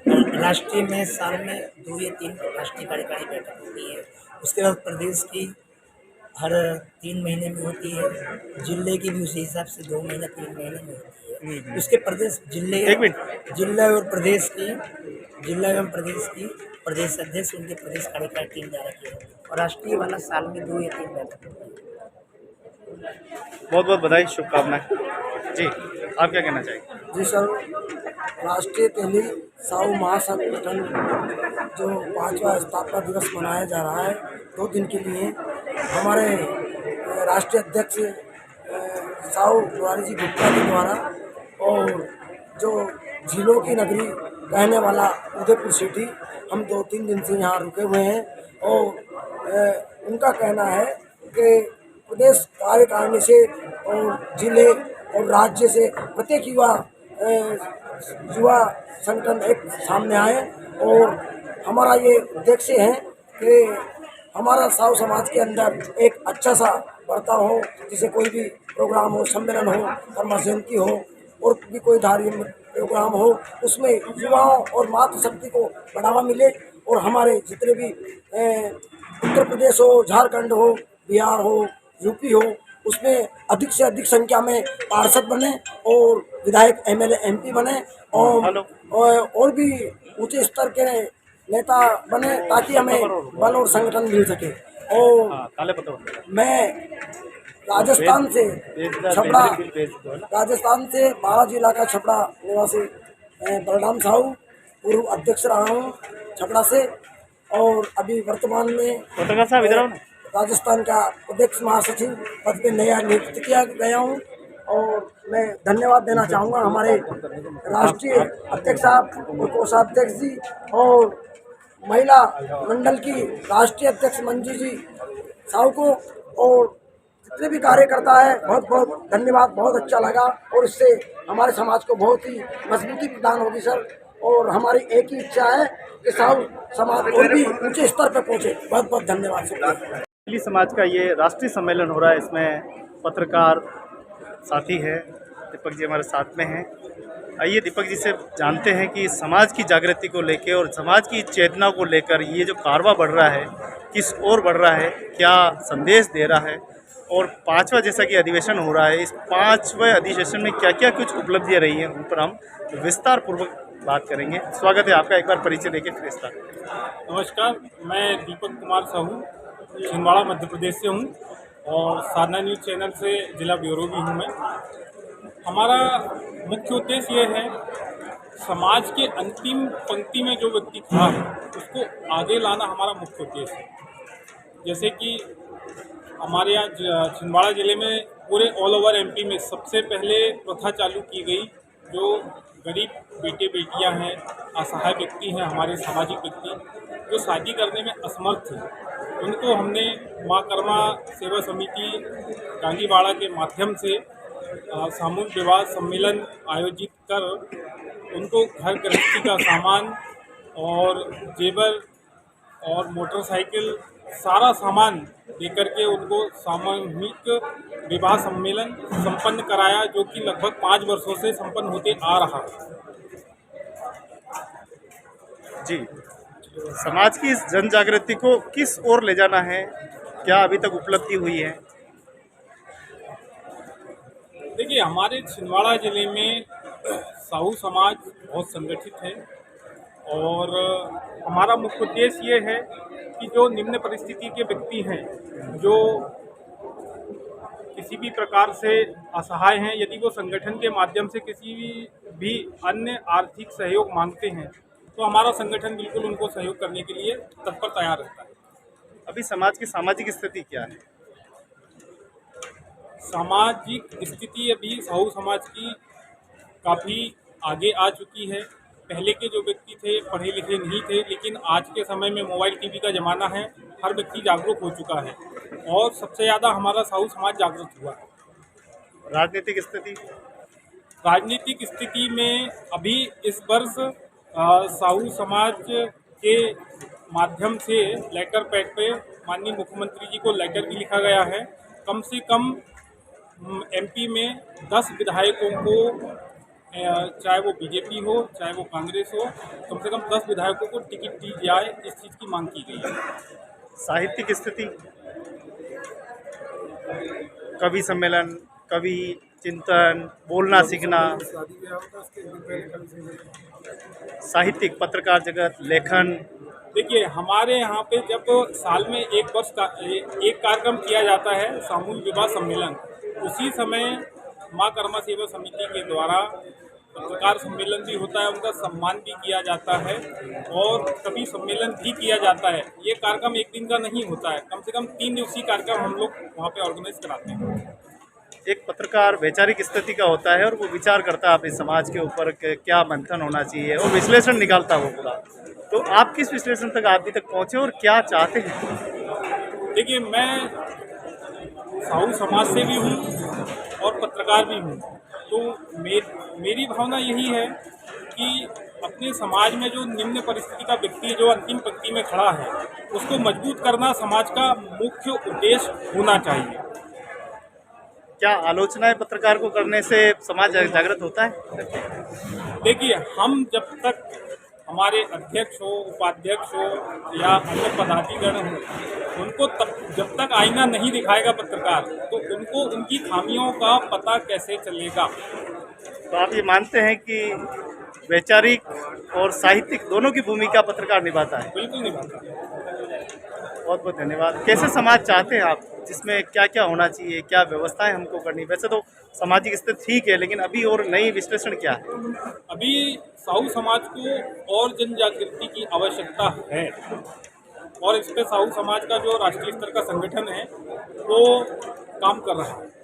राष्ट्रीय में साल में 2 या 3 राष्ट्रीय कार्यकारी बैठक होती है। उसके बाद प्रदेश की हर 3 महीने में होती है, जिले की भी उसी हिसाब से 2 महीने 3 महीने में होती है। उसके प्रदेश जिला और प्रदेश की प्रदेश अध्यक्ष उनके प्रदेश कार्यकारी टीम जा रही है और राष्ट्रीय वाला साल में 2 या 3 बैठक होती है। बहुत बहुत बधाई, शुभकामनाएं। जी, आप क्या कहना चाहेंगे? जी सर, राष्ट्रीय तेली साहू महासंगठन जो 5वां स्थापना दिवस मनाया जा रहा है 2 दिन के लिए, हमारे राष्ट्रीय अध्यक्ष साहू मुरारी जी गुप्ता के द्वारा और जो झीलों की नगरी कहने वाला उदयपुर सिटी, हम 2-3 दिन से यहाँ रुके हुए हैं और उनका कहना है कि प्रदेश कार्यकारिणी से और जिले और राज्य से प्रत्येक युवा संगठन एक सामने आए और हमारा ये उद्देश्य है कि हमारा साहू समाज के अंदर एक अच्छा सा बर्ताव हो, जिसे कोई भी प्रोग्राम हो, सम्मेलन हो, कर्म जयंती हो और भी कोई धार्मिक प्रोग्राम हो, उसमें युवाओं और मातृशक्ति को बढ़ावा मिले और हमारे जितने भी उत्तर प्रदेश हो, झारखंड हो, बिहार हो, यूपी हो, उसमें अधिक से अधिक संख्या में पार्षद बने और विधायक एमएलए एमपी बने और भी ऊंचे स्तर के नेता बने ताकि हमें बल और संगठन मिल सके। और मैं राजस्थान से बारा जिला का छपड़ा निवासी बलराम साहू पूर्व अध्यक्ष रहा हूँ छपड़ा से और अभी वर्तमान में राजस्थान का अध्यक्ष महासचिव पद पे नया नियुक्त किया गया हूँ। और मैं धन्यवाद देना चाहूँगा हमारे राष्ट्रीय अध्यक्ष साहब और कोषाध्यक्ष जी और महिला मंडल की राष्ट्रीय अध्यक्ष मंजू जी साहू को और जितने भी कार्यकर्ता है बहुत बहुत धन्यवाद। बहुत अच्छा लगा और इससे हमारे समाज को बहुत ही मजबूती प्रदान होगी सर। और हमारी एक ही इच्छा है कि साहू समाज और भी ऊंचे स्तर पर पहुँचे। बहुत बहुत धन्यवाद सर। समाज का ये राष्ट्रीय सम्मेलन हो रहा है, इसमें पत्रकार साथी है दीपक जी हमारे साथ में हैं। आइए दीपक जी से जानते हैं कि समाज की जागृति को लेकर और समाज की चेतना को लेकर ये जो कारवां बढ़ रहा है किस ओर बढ़ रहा है, क्या संदेश दे रहा है और 5वां जैसा कि अधिवेशन हो रहा है, इस 5वें अधिवेशन में क्या क्या कुछ उपलब्धियाँ रही हैं उन पर हम विस्तार पूर्वक बात करेंगे। स्वागत है आपका, एक बार परिचय देके फिर स्टार्ट। नमस्कार, मैं दीपक कुमार साहू छिंदवाड़ा मध्य प्रदेश से हूँ और साधना न्यूज़ चैनल से जिला ब्यूरो भी हूँ मैं। हमारा मुख्य उद्देश्य ये है, समाज के अंतिम पंक्ति में जो व्यक्ति खड़ा है उसको आगे लाना हमारा मुख्य उद्देश्य है। जैसे कि हमारे यहाँ छिंदवाड़ा ज़िले में पूरे ऑल ओवर एमपी में सबसे पहले प्रथा चालू की गई, जो गरीब बेटे बेटियां हैं, असहाय व्यक्ति हैं, हमारे सामाजिक व्यक्ति जो शादी करने में असमर्थ थे, उनको हमने माँ कर्मा सेवा समिति गांधीवाड़ा के माध्यम से सामूहिक विवाह सम्मेलन आयोजित कर उनको घर गृहस्थी का सामान और जेवर और मोटरसाइकिल सारा सामान देकर के उनको सामूहिक विवाह सम्मेलन संपन्न कराया, जो कि लगभग 5 वर्षों से संपन्न होते आ रहा है। जी, समाज की इस जन जागृति को किस ओर ले जाना है, क्या अभी तक उपलब्धि हुई है? देखिए, हमारे छिंदवाड़ा ज़िले में साहू समाज बहुत संगठित है और हमारा मुख्य उद्देश्य ये है कि जो निम्न परिस्थिति के व्यक्ति हैं, जो किसी भी प्रकार से असहाय हैं, यदि वो संगठन के माध्यम से किसी भी अन्य आर्थिक सहयोग मांगते हैं तो हमारा संगठन बिल्कुल उनको सहयोग करने के लिए तत्पर तैयार रहता है। अभी समाज की सामाजिक स्थिति क्या है? सामाजिक स्थिति अभी साहू समाज की काफ़ी आगे आ चुकी है। पहले के जो व्यक्ति थे पढ़े लिखे नहीं थे, लेकिन आज के समय में मोबाइल टीवी का ज़माना है, हर व्यक्ति जागरूक हो चुका है और सबसे ज़्यादा हमारा साहू समाज जागरूक हुआ है। राजनीतिक स्थिति? राजनीतिक स्थिति में अभी इस वर्ष साहू समाज के माध्यम से लेटर पैड पे माननीय मुख्यमंत्री जी को लेटर भी लिखा गया है। कम से कम एमपी में 10 विधायकों को, चाहे वो बीजेपी हो चाहे वो कांग्रेस हो, कम से कम 10 विधायकों को टिकट दी जाए, इस चीज़ की मांग की गई है। साहित्यिक स्थिति? कवि सम्मेलन, कवि चिंतन, बोलना सीखना, साहित्यिक पत्रकार जगत, लेखन। देखिए, हमारे यहाँ पे जब साल में एक वर्ष का एक कार्यक्रम किया जाता है सामूहिक विवाह सम्मेलन, उसी समय माँ कर्मा सेवा समिति के द्वारा पत्रकार सम्मेलन भी होता है, उनका सम्मान भी किया जाता है और कभी सम्मेलन भी किया जाता है। ये कार्यक्रम एक दिन का नहीं होता है, कम से कम 3 दिवसीय कार्यक्रम हम लोग वहाँ पे ऑर्गेनाइज कराते हैं। एक पत्रकार वैचारिक स्थिति का होता है और वो विचार करता है अपने समाज के ऊपर क्या मंथन होना चाहिए और विश्लेषण निकालता है वो पूरा। तो आप किस विश्लेषण तक अभी तक पहुँचे और क्या चाहते हैं? देखिए, मैं साहू समाज से भी हूँ और पत्रकार भी हूँ, तो मेरी भावना यही है कि अपने समाज में जो निम्न परिस्थिति का व्यक्ति जो अंतिम पंक्ति में खड़ा है, उसको मजबूत करना समाज का मुख्य उद्देश्य होना चाहिए। क्या आलोचनाएं पत्रकार को करने से समाज जागृत होता है? देखिए, हम जब तक हमारे अध्यक्ष हो, उपाध्यक्ष हो या अन्य पदाधिकारी हो, उनको जब तक आईना नहीं दिखाएगा पत्रकार, तो उनको उनकी खामियों का पता कैसे चलेगा? तो आप ये मानते हैं कि वैचारिक और साहित्यिक दोनों की भूमिका पत्रकार निभाता है? बिल्कुल निभाता है। बहुत बहुत धन्यवाद। कैसे समाज चाहते हैं आप, जिसमें क्या क्या होना चाहिए, क्या व्यवस्थाएं हमको करनी? वैसे तो सामाजिक स्थिति ठीक है, लेकिन अभी और नई विश्लेषण क्या है? अभी साहू समाज को और जन जागृति की आवश्यकता है और इस पे साहू समाज का जो राष्ट्रीय स्तर का संगठन है वो काम कर रहा है।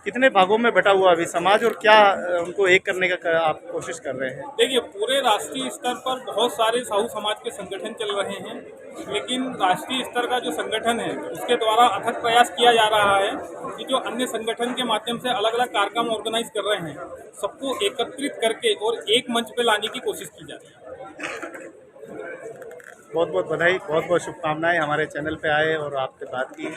कितने भागों में बटा हुआ अभी समाज और क्या उनको एक करने का आप कोशिश कर रहे हैं? देखिए, पूरे राष्ट्रीय स्तर पर बहुत सारे साहू समाज के संगठन चल रहे हैं, लेकिन राष्ट्रीय स्तर का जो संगठन है उसके द्वारा अथक प्रयास किया जा रहा है कि जो अन्य संगठन के माध्यम से अलग अलग कार्यक्रम ऑर्गेनाइज कर रहे हैं, सबको एकत्रित करके और एक मंच पे लाने की कोशिश की जा रही है। बहुत बहुत बधाई, बहुत बहुत शुभकामनाएं। हमारे चैनल पे आए और आपसे बात की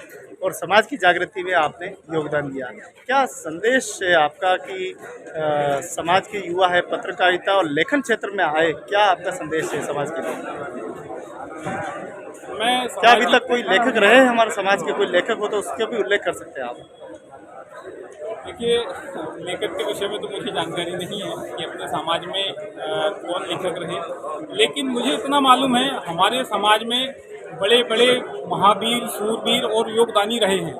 और समाज की जागृति में आपने योगदान दिया। क्या संदेश है आपका कि समाज के युवा है, पत्रकारिता और लेखन क्षेत्र में आए, क्या आपका संदेश है समाज के लिए? क्या अभी तक कोई लेखक रहे हमारे समाज के? कोई लेखक हो तो उसका भी उल्लेख कर सकते हैं आप। देखिए, लेखक के विषय में तो मुझे जानकारी नहीं है कि अपने समाज में कौन लेखक रहे, लेकिन मुझे इतना मालूम है हमारे समाज में बड़े बड़े महावीर, शूरवीर और योगदानी रहे हैं।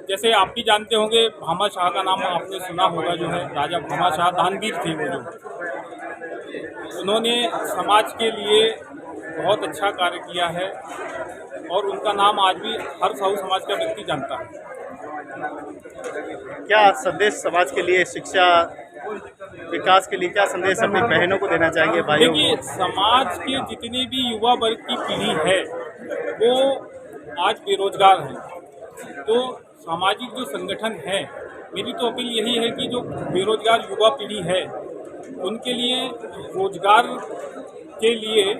जैसे आप भी जानते होंगे, भामा शाह का नाम आपने सुना होगा, जो है राजा भामा शाह दानवीर थे वो जो। उन्होंने समाज के लिए बहुत अच्छा कार्य किया है और उनका नाम आज भी हर साहू समाज का व्यक्ति जानता है। क्या संदेश समाज के लिए, शिक्षा विकास के लिए क्या संदेश अपनी बहनों को देना चाहेंगे, भाइयों देखिए, को? समाज के जितने भी युवा वर्ग की पीढ़ी है वो आज बेरोजगार हैं, तो सामाजिक जो संगठन है, मेरी तो अपील यही है कि जो बेरोजगार युवा पीढ़ी है उनके लिए रोजगार के लिए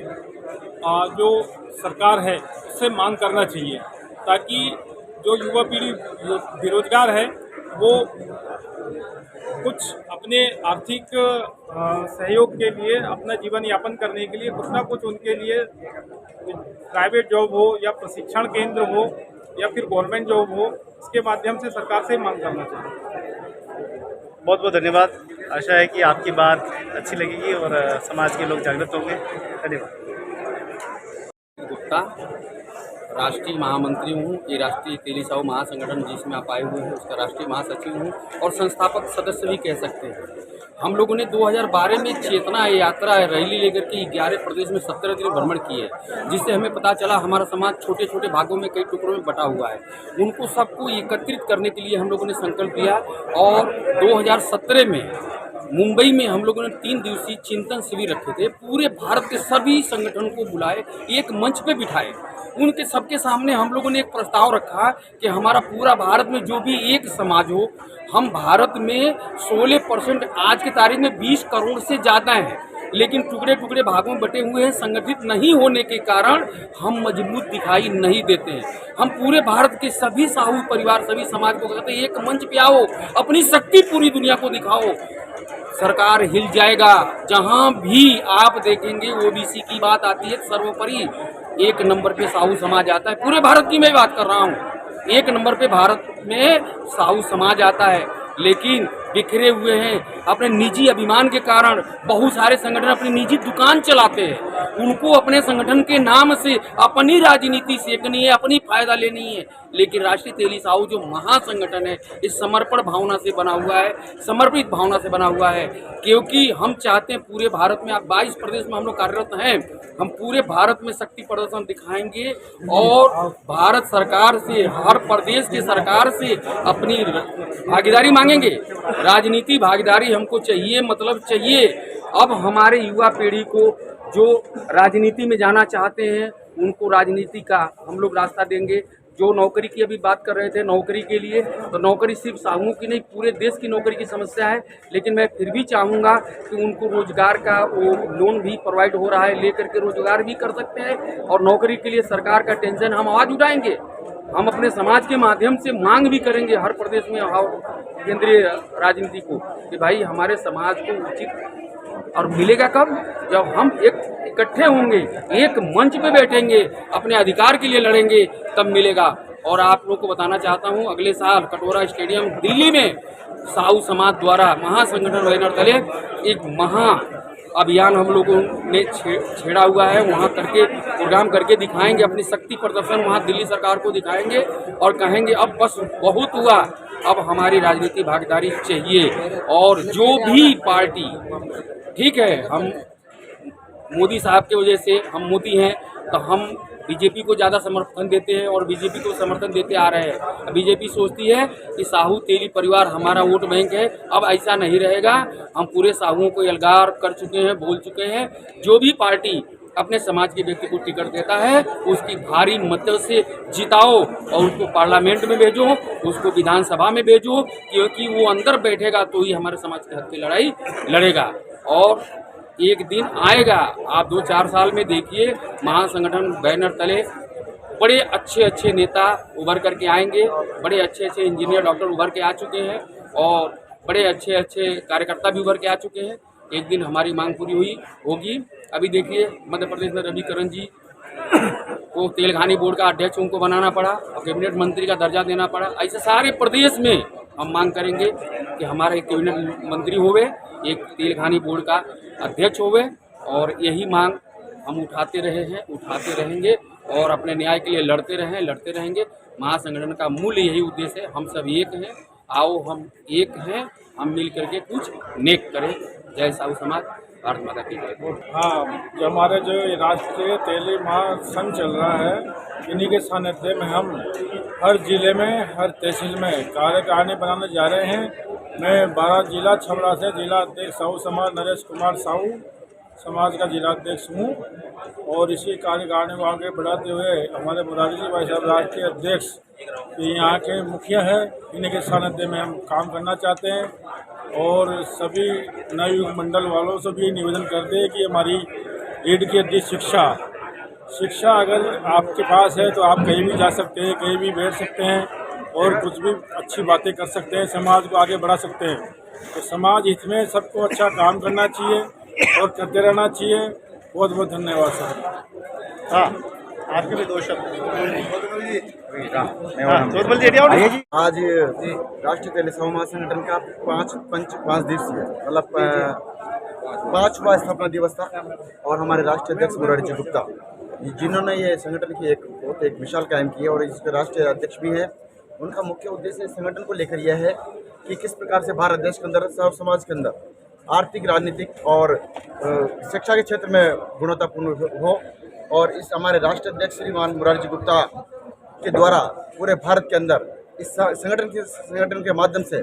जो सरकार है उससे मांग करना चाहिए, ताकि जो युवा पीढ़ी बेरोजगार है वो कुछ अपने आर्थिक सहयोग के लिए, अपना जीवन यापन करने के लिए कुछ ना कुछ उनके लिए प्राइवेट जॉब हो या प्रशिक्षण केंद्र हो या फिर गवर्नमेंट जॉब हो, इसके माध्यम से सरकार से मांग करना चाहिए। बहुत बहुत धन्यवाद। आशा है कि आपकी बात अच्छी लगेगी और समाज के लोग जागृत होंगे। धन्यवाद। गुप्ता, राष्ट्रीय महामंत्री हूँ। ये राष्ट्रीय तेली साहू महासंगठन जिसमें आप आए हुए हैं उसका राष्ट्रीय महासचिव हूँ और संस्थापक सदस्य भी कह सकते हैं। हम लोगों ने 2012 में चेतना यात्रा रैली लेकर के 11 प्रदेश में 17 दिन भ्रमण किए, जिससे हमें पता चला हमारा समाज छोटे छोटे भागों में, कई टुकड़ों में बटा हुआ है। उनको सबको एकत्रित करने के लिए हम लोगों ने संकल्प लिया और 2017 में मुंबई में हम लोगों ने 3 दिवसीय चिंतन शिविर रखे थे। पूरे भारत के सभी संगठन को बुलाए, एक मंच पे बिठाए, उनके सबके सामने हम लोगों ने एक प्रस्ताव रखा कि हमारा पूरा भारत में जो भी एक समाज हो, हम भारत में 16% आज की तारीख में 20 करोड़ से ज़्यादा हैं, लेकिन टुकड़े टुकड़े भागों में बटे हुए हैं। संगठित नहीं होने के कारण हम मजबूत दिखाई नहीं देते हैं। हम पूरे भारत के सभी साहू परिवार, सभी समाज को कहते हैं एक मंच पे आओ, अपनी शक्ति पूरी दुनिया को दिखाओ, सरकार हिल जाएगा। जहां भी आप देखेंगे ओबीसी की बात आती है, सर्वोपरि 1 नंबर पे साहू समाज आता है। पूरे भारत की मैं बात कर रहा हूँ, 1 नंबर पे भारत में साहू समाज आता है, लेकिन बिखरे हुए हैं। अपने निजी अभिमान के कारण बहुत सारे संगठन अपनी निजी दुकान चलाते हैं, उनको अपने संगठन के नाम से अपनी राजनीति सेकनी है, अपनी फायदा लेनी है। लेकिन राष्ट्रीय तेली साहू जो महासंगठन है, इस समर्पण भावना से बना हुआ है, समर्पित भावना से बना हुआ है, क्योंकि हम चाहते हैं पूरे भारत में, आप 22 प्रदेश में हम लोग कार्यरत हैं, हम पूरे भारत में शक्ति प्रदर्शन दिखाएंगे और भारत सरकार से, हर प्रदेश की सरकार से अपनी भागीदारी मांगेंगे। राजनीति भागीदारी हमको चाहिए, मतलब चाहिए। अब हमारे युवा पीढ़ी को जो राजनीति में जाना चाहते हैं उनको राजनीति का हम लोग रास्ता देंगे। जो नौकरी की अभी बात कर रहे थे, नौकरी के लिए, तो नौकरी सिर्फ साहुओं की नहीं, पूरे देश की नौकरी की समस्या है, लेकिन मैं फिर भी चाहूँगा कि उनको रोजगार का वो लोन भी प्रोवाइड हो रहा है, लेकर के रोजगार भी कर सकते हैं। और नौकरी के लिए सरकार का टेंशन हम आवाज़ उठाएंगे, हम अपने समाज के माध्यम से मांग भी करेंगे हर प्रदेश में और केंद्रीय राजनीति को कि भाई हमारे समाज को उचित, और मिलेगा कब? जब हम एक इकट्ठे होंगे, एक मंच पे बैठेंगे, अपने अधिकार के लिए लड़ेंगे, तब मिलेगा। और आप लोग को बताना चाहता हूँ, अगले साल कटोरा स्टेडियम दिल्ली में साहू समाज द्वारा महासंगठन बैनर तले एक महा अभियान हम लोगों ने छेड़ा हुआ है। वहाँ करके प्रोग्राम करके दिखाएंगे, अपनी शक्ति प्रदर्शन वहाँ दिल्ली सरकार को दिखाएंगे और कहेंगे अब बस बहुत हुआ, अब हमारी राजनीतिक भागीदारी चाहिए। और जो भी पार्टी, ठीक है, हम मोदी साहब के वजह से हम मोदी हैं, तो हम बीजेपी को ज़्यादा समर्थन देते हैं और बीजेपी को समर्थन देते आ रहे हैं। बीजेपी सोचती है कि साहू तेली परिवार हमारा वोट बैंक है, अब ऐसा नहीं रहेगा। हम पूरे साहुओं को एल्गार कर चुके हैं, बोल चुके हैं। जो भी पार्टी अपने समाज के व्यक्ति को टिकट देता है उसकी भारी मतों से जिताओ और उसको पार्लियामेंट में भेजो, उसको विधानसभा में भेजो, क्योंकि वो अंदर बैठेगा तो ही हमारे समाज के हक की लड़ाई लड़ेगा। और एक दिन आएगा, आप 2-4 साल में देखिए, महासंगठन बैनर तले बड़े अच्छे अच्छे नेता उभर करके आएंगे, बड़े अच्छे अच्छे इंजीनियर, डॉक्टर उभर के आ चुके हैं और बड़े अच्छे अच्छे कार्यकर्ता भी उभर के आ चुके हैं। एक दिन हमारी मांग पूरी होगी। अभी देखिए मध्य प्रदेश में रविकरण जी को तेलघानी बोर्ड का अध्यक्ष उनको बनाना पड़ा और कैबिनेट मंत्री का दर्जा देना पड़ा। ऐसे सारे प्रदेश में हम मांग करेंगे कि हमारे एक कैबिनेट मंत्री होवे, एक तेल खानी बोर्ड का अध्यक्ष होवे, और यही मांग हम उठाते रहे हैं, उठाते रहेंगे और अपने न्याय के लिए लड़ते रहेंगे। महासंगठन का मूल यही उद्देश्य है, हम सब एक हैं, आओ हम एक हैं, हम मिल करके कुछ नेक करें। जय साहू समाज, भारत माता की जय। हाँ, जो हमारे जो राष्ट्रीय तेली महासंघ चल रहा है, इन्हीं के सानिध्य में हम हर जिले में, हर तहसील में कार्यकारिणी बनाने जा रहे हैं। मैं 12 जिला छबड़ा से जिला अध्यक्ष साहू समाज नरेश कुमार साहू समाज का जिला अध्यक्ष हूँ, और इसी कार्यकारिणी को आगे बढ़ाते हुए हमारे मुरारी जी भाई साहब राष्ट्रीय अध्यक्ष यहाँ के मुखिया है, इन्हीं के सानिध्य में हम काम करना चाहते हैं। और सभी नवयुग मंडल वालों से भी निवेदन करते हैं कि हमारी रीढ़ की हड्डी शिक्षा अगर आपके पास है तो आप कहीं भी जा सकते हैं, कहीं भी बैठ सकते हैं और कुछ भी अच्छी बातें कर सकते हैं, समाज को आगे बढ़ा सकते हैं। तो समाज हित में सबको अच्छा काम करना चाहिए और करते रहना चाहिए। बहुत बहुत धन्यवाद सर। हाँ, आपके भी 2 शब्द। आज राष्ट्रीय तेली साहू महासंगठन का 5 दिवसीय मतलब 5वां स्थापना दिवस था, और हमारे राष्ट्रीय अध्यक्ष मुरारी जी गुप्ता जिन्होंने ये संगठन की एक विशाल कायम की है और इसके राष्ट्रीय अध्यक्ष भी हैं। उनका मुख्य उद्देश्य संगठन को लेकर यह है कि किस प्रकार से भारत देश के अंदर, सब समाज के अंदर आर्थिक, राजनीतिक और शिक्षा के क्षेत्र में गुणवत्तापूर्ण हो। और इस हमारे राष्ट्रीय अध्यक्ष श्रीमान मुरारी जी गुप्ता के द्वारा पूरे भारत के अंदर इस संगठन के माध्यम से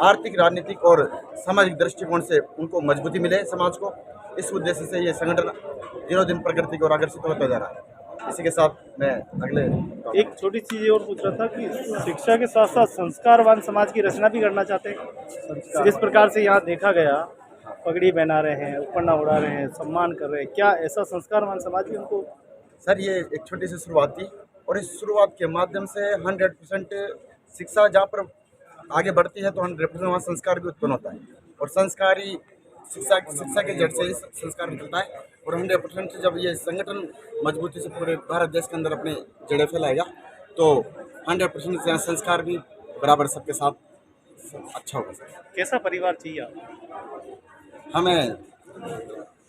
आर्थिक, राजनीतिक और सामाजिक दृष्टिकोण से उनको मजबूती मिले समाज को। इस उद्देश्य से ये संगठन दिनों दिन प्रगति की ओर अग्रसर होता जा रहा है। इसी के साथ मैं अगले एक छोटी चीज़ और पूछ रहा था कि शिक्षा के साथ साथ संस्कारवान समाज की रचना भी करना चाहते हैं। जिस प्रकार से यहाँ देखा गया, पगड़ी पहना रहे हैं, उपरना उड़ा रहे हैं, सम्मान कर रहे हैं, क्या ऐसा संस्कारवान समाज भी उनको? सर, ये एक छोटी सी शुरुआत थी और इस शुरुआत के माध्यम से 100% शिक्षा जहाँ पर आगे बढ़ती है तो 100% वहाँ संस्कार भी उत्पन्न होता है, और संस्कारी शिक्षा के जड़ से ही संस्कार निकलता है। और 100% जब ये संगठन मजबूती से पूरे भारत देश के अंदर अपने जड़ें फैलाएगा तो 100% संस्कार भी बराबर सबके साथ अच्छा होगा। सर, कैसा परिवार चाहिए आपको? हमें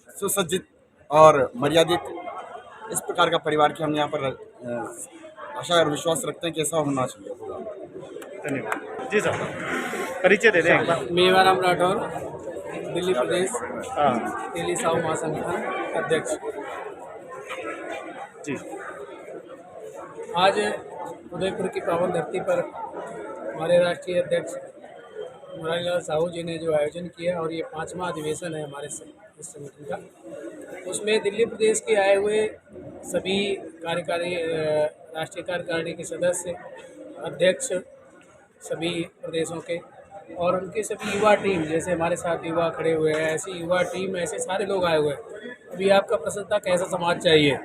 सुसज्जित और मर्यादित इस प्रकार का परिवार की हम यहाँ पर आशा और विश्वास रखते हैं कि ऐसा होना चाहिए। धन्यवाद जी सर। परिचय दे दें एक बार। मेरा नाम राठौर, दिल्ली प्रदेश तेली साहू महासंगठन अध्यक्ष जी। आज उदयपुर की पावन धरती पर हमारे राष्ट्रीय अध्यक्ष मुरारी लाल साहू जी ने जो आयोजन किया, और ये 5वां अधिवेशन है हमारे इस संगठन का। उसमें दिल्ली प्रदेश के आए हुए सभी राष्ट्रीय कार्यकारिणी के सदस्य, अध्यक्ष सभी प्रदेशों के, और उनके सभी युवा टीम, जैसे हमारे साथ युवा खड़े हुए हैं, ऐसी युवा टीम, ऐसे सारे लोग आए हुए हैं। अभी आपका प्रश्न था कैसा समाज चाहिए?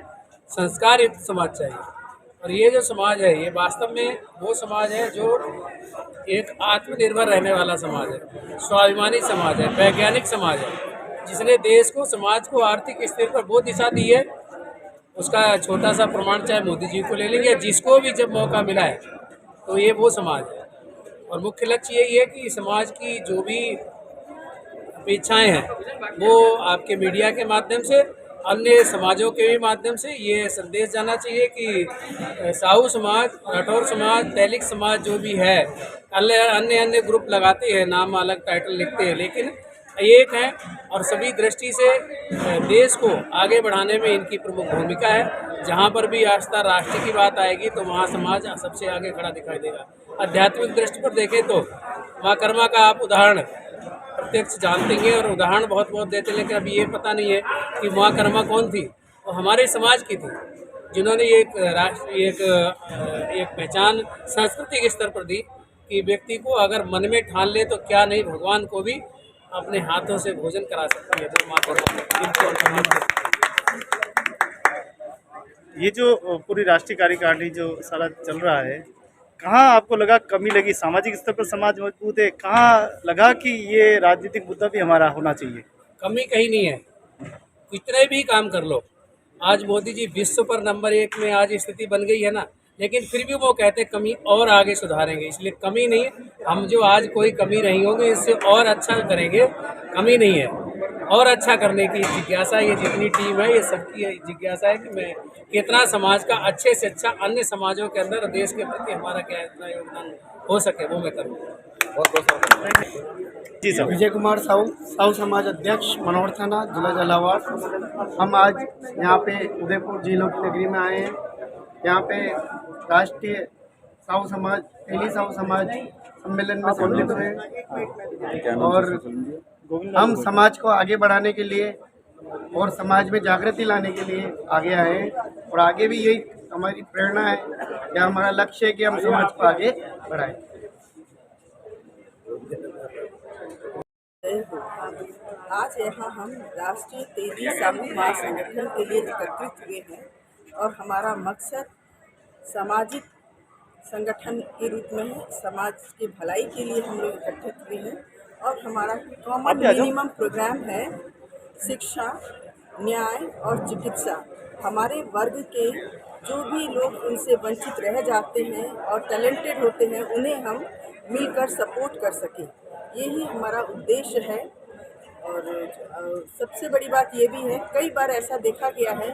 संस्कार युक्त समाज चाहिए। और ये जो समाज है, ये वास्तव में वो समाज है जो एक आत्मनिर्भर रहने वाला समाज है, स्वाभिमानी समाज है, वैज्ञानिक समाज है, जिसने देश को, समाज को आर्थिक स्तर पर वो दिशा दी है। उसका छोटा सा प्रमाण चाहे मोदी जी को ले लेंगे, जिसको भी जब मौका मिला है, तो ये वो समाज है। और मुख्य लक्ष्य यही है कि समाज की जो भी अपेक्षाएं हैं वो आपके मीडिया के माध्यम से, अन्य समाजों के भी माध्यम से ये संदेश जाना चाहिए कि साहू समाज, राठौर समाज, तैलिक समाज जो भी है, अन्य ग्रुप लगाते हैं, नाम अलग टाइटल लिखते हैं, लेकिन एक है और सभी दृष्टि से देश को आगे बढ़ाने में इनकी प्रमुख भूमिका है। जहाँ पर भी आस्था राष्ट्र की बात आएगी तो वहाँ समाज सबसे आगे खड़ा दिखाई देगा। आध्यात्मिक दृष्टि पर देखें तो माँ कर्मा का आप उदाहरण प्रत्यक्ष जानते हैं, और उदाहरण बहुत देते, लेकिन अभी ये पता नहीं है कि माँ कर्मा कौन थी। वो हमारे समाज की थी, जिन्होंने एक पहचान सांस्कृतिक स्तर पर दी कि व्यक्ति को अगर मन में ठान ले तो क्या नहीं, भगवान को भी अपने हाथों से भोजन करा सकती है। तो माँ कर्मा ये जो पूरी राष्ट्रीय कार्यकारिणी जो सारा चल रहा है, कहाँ आपको लगा कमी लगी? सामाजिक स्तर पर समाज मजबूत है, कहाँ लगा कि ये राजनीतिक मुद्दा भी हमारा होना चाहिए? कमी कहीं नहीं है, कितने भी काम कर लो। आज मोदी जी विश्व पर नंबर 1 में आज स्थिति बन गई है ना, लेकिन फिर भी वो कहते कमी और आगे सुधारेंगे। इसलिए कमी नहीं, हम जो आज कोई कमी नहीं होगी इससे और अच्छा करेंगे, कमी नहीं है। और अच्छा करने की जिज्ञासा, ये जितनी टीम है ये सबकी जिज्ञासा है कि मैं कितना समाज का अच्छे से अच्छा अन्य समाजों के अंदर देश के प्रति हमारा क्या इतना योगदान हो सके वो मैं करूँगा। जी सर। विजय कुमार साहू समाज अध्यक्ष मनोहर थाना जिला झालावाड़। हम आज यहाँ पे उदयपुर जिलों की नगरी में आए हैं। यहाँ पे राष्ट्रीय साहू समाज तेली साहू समाज सम्मेलन में सम्मिलित हुए और हम समाज को आगे बढ़ाने के लिए और समाज में जागृति लाने के लिए आगे आए हैं। और आगे भी यही हमारी प्रेरणा है कि हमारा लक्ष्य है कि हम समाज को आगे बढ़ाएं। आज यहाँ हम राष्ट्रीय तेली साहू महासंगठन के लिए एकत्रित हुए हैं और हमारा मकसद सामाजिक संगठन के रूप में है। समाज की भलाई के लिए हम लोग एकत्रित हुए हैं और हमारा कॉमन मिनिमम प्रोग्राम है शिक्षा, न्याय और चिकित्सा। हमारे वर्ग के जो भी लोग उनसे वंचित रह जाते हैं और टैलेंटेड होते हैं उन्हें हम मिलकर सपोर्ट कर सकें, यही हमारा उद्देश्य है। और सबसे बड़ी बात ये भी है, कई बार ऐसा देखा गया है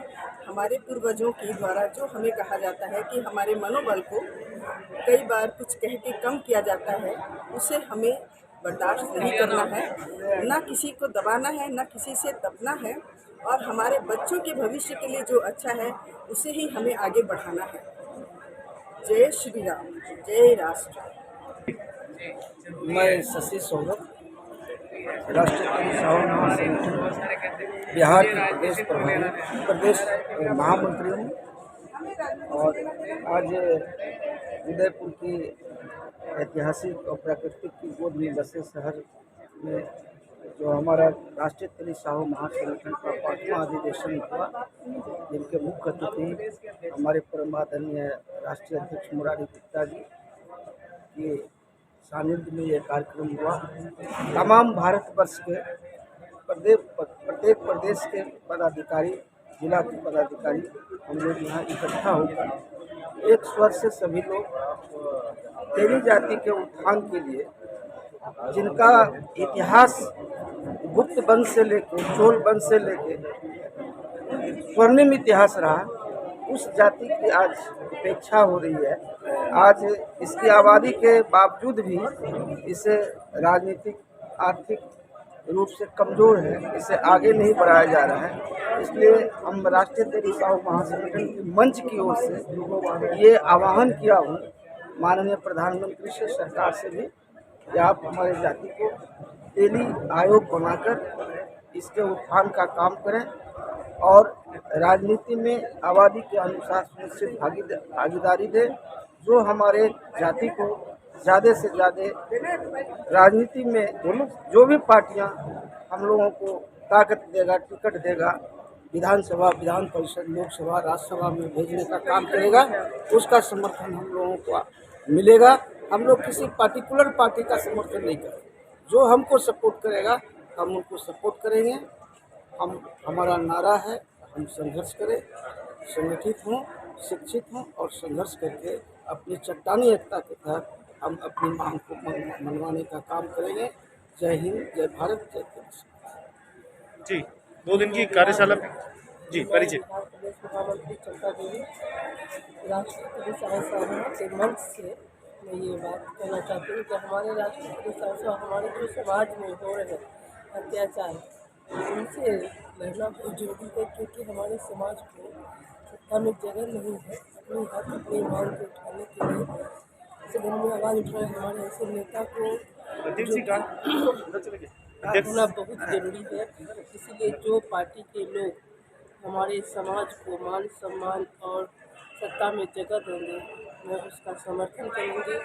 हमारे पूर्वजों के द्वारा जो हमें कहा जाता है कि हमारे मनोबल को कई बार कुछ कह के कम किया जाता है, उसे हमें बर्दाश्त नहीं करना है, ना किसी को दबाना है, ना किसी से दबना है और हमारे बच्चों के भविष्य के लिए जो अच्छा है उसे ही हमें आगे बढ़ाना है। जय श्री राम, जय राष्ट्र। मैं शशि सौरभ, राष्ट्रीय साहू महासंगठन बिहार के प्रदेश महामंत्री हूँ और आज उदयपुर की ऐतिहासिक और प्राकृतिक की गोद में बसे शहर में जो हमारा राष्ट्रीय तेली साहू महासंगठन का 5वां अधिवेशन हुआ, जिनके मुख्य अतिथि हमारे परम आदरणीय राष्ट्रीय अध्यक्ष मुरारी गुप्ता जी के सानिध्य में ये कार्यक्रम हुआ। तमाम भारतवर्ष के प्रत्येक प्रदेश के पदाधिकारी, जिला के पदाधिकारी हम लोग यहाँ इकट्ठा होकर एक स्वर से सभी लोग तेली जाति के उत्थान के लिए, जिनका इतिहास गुप्त वंश से लेकर चोल वंश से लेकर स्वर्णिम इतिहास रहा, उस जाति की आज उपेक्षा हो रही है। आज इसकी आबादी के बावजूद भी इसे राजनीतिक आर्थिक रूप से कमज़ोर है, इसे आगे नहीं बढ़ाया जा रहा है। इसलिए हम राष्ट्रीय तेली साहू महासंगठन के मंच की ओर से ये आह्वान किया हूँ माननीय प्रधानमंत्री से, सरकार से भी, कि आप हमारे जाति को तेली आयोग बनाकर इसके उत्थान का काम करें और राजनीति में आबादी के अनुसार सुनिश्चित भागीदारी दें, जो हमारे जाति को ज़्यादा से ज़्यादा राजनीति में जो भी पार्टियां हम लोगों को ताकत देगा, टिकट देगा, विधानसभा, विधान परिषद, लोकसभा, राज्यसभा में भेजने का काम करेगा, उसका समर्थन हम लोगों को मिलेगा। हम लोग किसी पार्टिकुलर पार्टी का समर्थन नहीं करेंगे, जो हमको सपोर्ट करेगा हम उनको सपोर्ट करेंगे। हमारा नारा है, हम संघर्ष करें, संगठित हों, शिक्षित हों और संघर्ष करके अपनी चट्टानी एकता के तहत हम अपनी मांग को मनवाने का काम करेंगे। जय हिंद, जय भारत, जय देश। जी, 2 दिन की कार्यशाला में जी परिचय। प्रदेश महामंत्री चंपा देवी, राष्ट्रीय साहू के मंच से मैं ये बात कहना चाहती हूँ कि हमारे राष्ट्रीय साहू हमारे जो समाज में हो रहे अत्याचार, उनसे लड़ना बहुत जरूरी है, क्योंकि हमारे समाज को सत्ता में जगह नहीं है अपनी हक, अपनी मांग को उठाने के लिए सदन में आवाज़ उठाए। हमारे ऐसे नेता को होना बहुत जरूरी है। इसलिए जो पार्टी के लोग हमारे समाज को मान सम्मान और सत्ता में जगह देंगे, मैं उसका समर्थन करूँगी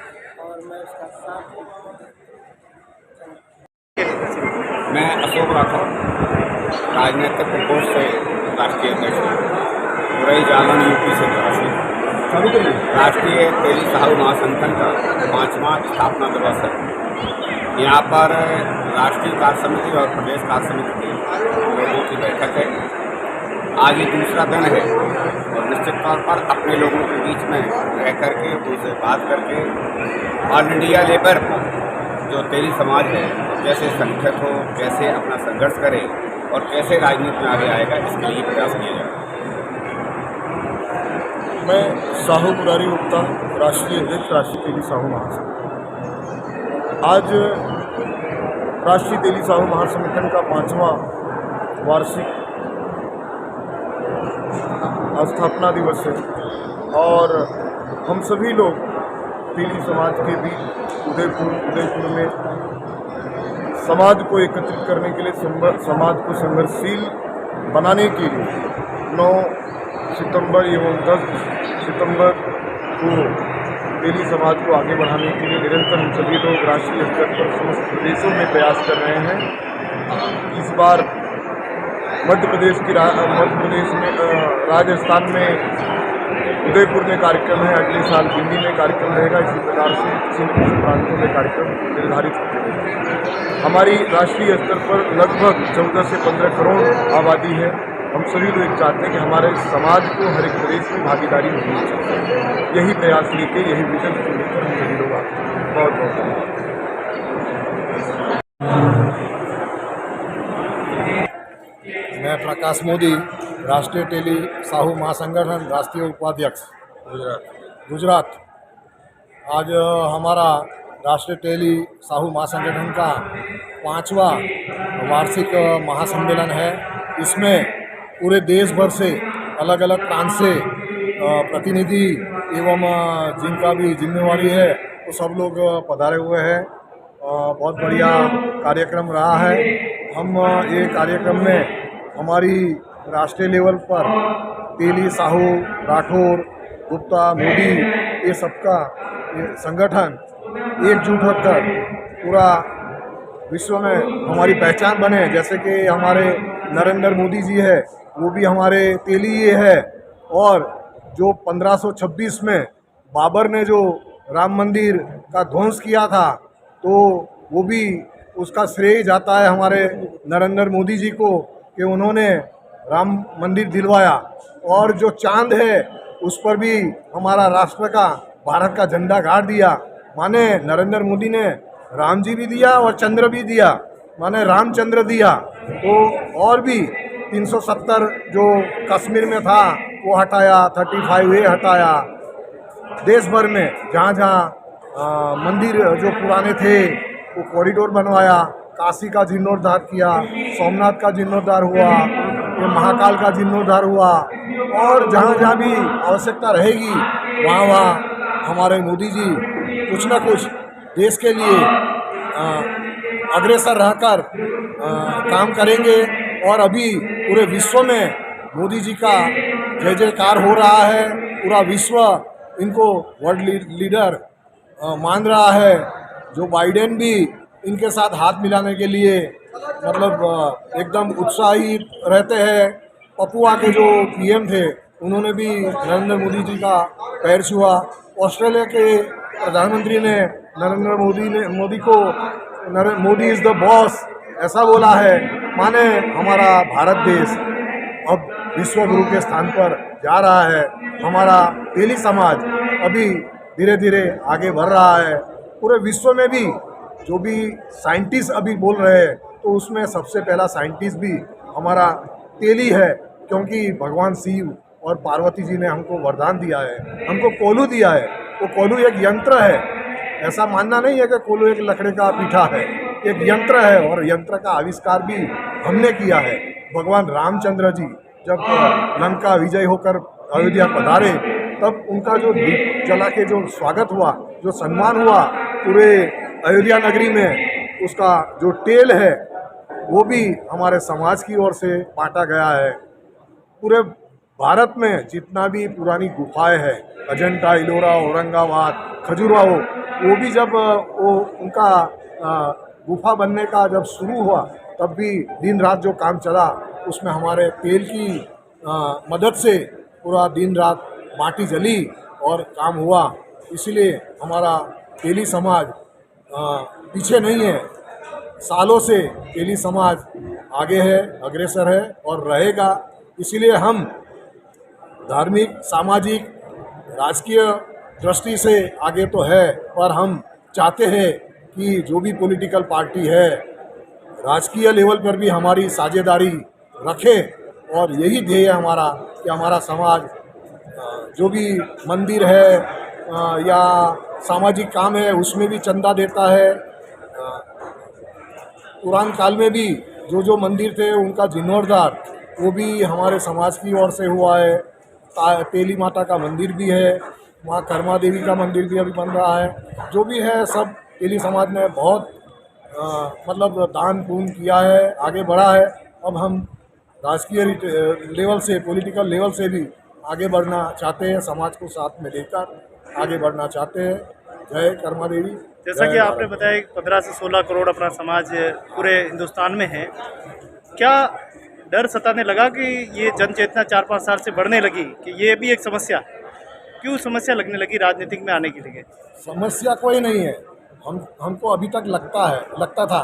और मैं उसका साथ दूँगी। मैं अशोक राठौर, राजनीतिक प्रकोष्ठ से राष्ट्रीय अध्यक्ष, बुरई जालन यूपी से राष्ट्रीय तेली साहू महासंगठन का 5वां स्थापना दिवस है। यहाँ पर राष्ट्रीय कार्य समिति और प्रदेश कार्य समिति के लोगों की बैठक है आज ये दूसरा दिन है और निश्चित तौर पर अपने लोगों के बीच में रह करके उनसे बात करके ऑल इंडिया लेवल पर जो तेली समाज है कैसे संगठित हो, कैसे अपना संघर्ष करे और कैसे राजनीति में आगे आएगा, इसके लिए प्रयास किया जाए। मैं साहू मुरारी गुप्ता, राष्ट्रीय अध्यक्ष राष्ट्रीय तेली साहू महासंघ। आज राष्ट्रीय तेली साहू महासंगठन का 5वां वार्षिक स्थापना दिवस है और हम सभी लोग तेली समाज के बीच उदयपुर में समाज को एकत्रित करने के लिए, समाज को संघर्षशील बनाने के लिए 9 सितंबर एवं 10 सितंबर को तेली समाज को आगे बढ़ाने के लिए निरंतर हम सभी लोग राष्ट्रीय स्तर पर समस्त प्रदेशों में प्रयास कर रहे हैं। इस बार मध्य प्रदेश में राजस्थान में उदयपुर में कार्यक्रम है, अगले साल दिल्ली में कार्यक्रम रहेगा। इसी प्रकार से किसी न किसी प्रांतों में कार्यक्रम निर्धारित होते हैं। हमारी राष्ट्रीय स्तर पर लगभग 14 से 15 करोड़ आबादी है। हम सभी लोग चाहते हैं कि हमारे समाज को हर एक प्रदेश में भागीदारी होनी चाहिए। यही प्रयास लेके, यही विजन को लेकर हम सभी लोग आते हैं। बहुत बहुत धन्यवाद। मैं प्रकाश मोदी, राष्ट्रीय टेली साहू महासंगठन राष्ट्रीय उपाध्यक्ष गुजरात। आज हमारा राष्ट्रीय टेली साहू महासंगठन का 5वां वार्षिक महासम्मेलन है। इसमें पूरे देश भर से, अलग अलग प्रांत से प्रतिनिधि एवं जिनका भी जिम्मेवारी है वो सब लोग पधारे हुए हैं। बहुत बढ़िया कार्यक्रम रहा है। हम ये कार्यक्रम में हमारी राष्ट्रीय लेवल पर तेली, साहू, राठौर, गुप्ता, मोदी, ये सबका संगठन एकजुट होकर पूरा विश्व में हमारी पहचान बने। जैसे कि हमारे नरेंद्र मोदी जी है, वो भी हमारे तेली ये है। और जो 1526 में बाबर ने जो राम मंदिर का ध्वंस किया था, तो वो भी उसका श्रेय जाता है हमारे नरेंद्र मोदी जी को कि उन्होंने राम मंदिर दिलवाया। और जो चांद है उस पर भी हमारा राष्ट्र का, भारत का झंडा गाड़ दिया। माने नरेंद्र मोदी ने राम जी भी दिया और चंद्र भी दिया, माने रामचंद्र दिया। तो और भी 370 जो कश्मीर में था वो हटाया, 35 ये हटाया। देश भर में जहाँ जहाँ मंदिर जो पुराने थे वो कॉरिडोर बनवाया। काशी का जीर्णोद्धार किया, सोमनाथ का जीर्णोद्धार हुआ, ये महाकाल का जीर्णोद्धार हुआ। और जहाँ जहाँ भी आवश्यकता रहेगी वहाँ वहाँ हमारे मोदी जी कुछ ना कुछ देश के लिए अग्रसर रहकर काम करेंगे। और अभी पूरे विश्व में मोदी जी का जय जयकार हो रहा है। पूरा विश्व इनको वर्ल्ड लीडर मान रहा है। जो बाइडेन भी इनके साथ हाथ मिलाने के लिए मतलब एकदम उत्साहित रहते हैं। पपुआ के जो पीएम थे उन्होंने भी नरेंद्र मोदी जी का पैर छुआ। ऑस्ट्रेलिया के प्रधानमंत्री ने नरेंद्र मोदी को मोदी इज़ द बॉस ऐसा बोला है। माने हमारा भारत देश अब विश्व गुरु के स्थान पर जा रहा है। हमारा तेली समाज अभी धीरे धीरे आगे बढ़ रहा है। पूरे विश्व में भी जो भी साइंटिस्ट अभी बोल रहे हैं तो उसमें सबसे पहला साइंटिस्ट भी हमारा तेली है। क्योंकि भगवान शिव और पार्वती जी ने हमको वरदान दिया है, हमको कोलू दिया है। वो कोलू एक यंत्र है। ऐसा मानना नहीं है कि कोलू एक लकड़े का पीठा है, एक यंत्र है। और यंत्र का आविष्कार भी हमने किया है। भगवान रामचंद्र जी जब लंका विजय होकर अयोध्या पधारे तब उनका जो दीप जला के जो स्वागत हुआ, जो सम्मान हुआ पूरे अयोध्या नगरी में, उसका जो टेल है वो भी हमारे समाज की ओर से बांटा गया है। पूरे भारत में जितना भी पुरानी गुफाएं हैं, अजंता, इलोरा, औरंगाबाद, खजुराहो, वो भी जब वो उनका गुफा बनने का जब शुरू हुआ तब भी दिन रात जो काम चला उसमें हमारे तेल की मदद से पूरा दिन रात माटी जली और काम हुआ। इसलिए हमारा तेली समाज पीछे नहीं है। सालों से तेली समाज आगे है, अग्रसर है और रहेगा। इसीलिए हम धार्मिक, सामाजिक, राजकीय दृष्टि से आगे तो है, पर हम चाहते हैं कि जो भी पॉलिटिकल पार्टी है राजकीय लेवल पर भी हमारी साझेदारी रखे, और यही ध्येय है हमारा कि हमारा समाज जो भी मंदिर है या सामाजिक काम है उसमें भी चंदा देता है। पुरान काल में भी जो मंदिर थे उनका जीर्णोद्धार वो भी हमारे समाज की ओर से हुआ है। तेली माता का मंदिर भी है, माँ कर्मा देवी का मंदिर भी अभी बन रहा है। जो भी है सब तेली समाज ने बहुत मतलब दान पुण्य किया है, आगे बढ़ा है। अब हम राजकीय लेवल से, पॉलिटिकल लेवल से भी आगे बढ़ना चाहते हैं, समाज को साथ में लेकर आगे बढ़ना चाहते हैं। जय कर्मा देवी। जैसा कि आपने बताया 15 से 16 करोड़ अपना समाज पूरे हिंदुस्तान में है, क्या डर सताने लगा कि ये जन चेतना 4-5 साल से बढ़ने लगी कि ये भी एक समस्या, क्यों समस्या लगने लगी राजनीतिक में आने के लिए? समस्या कोई नहीं है। हमको अभी तक लगता था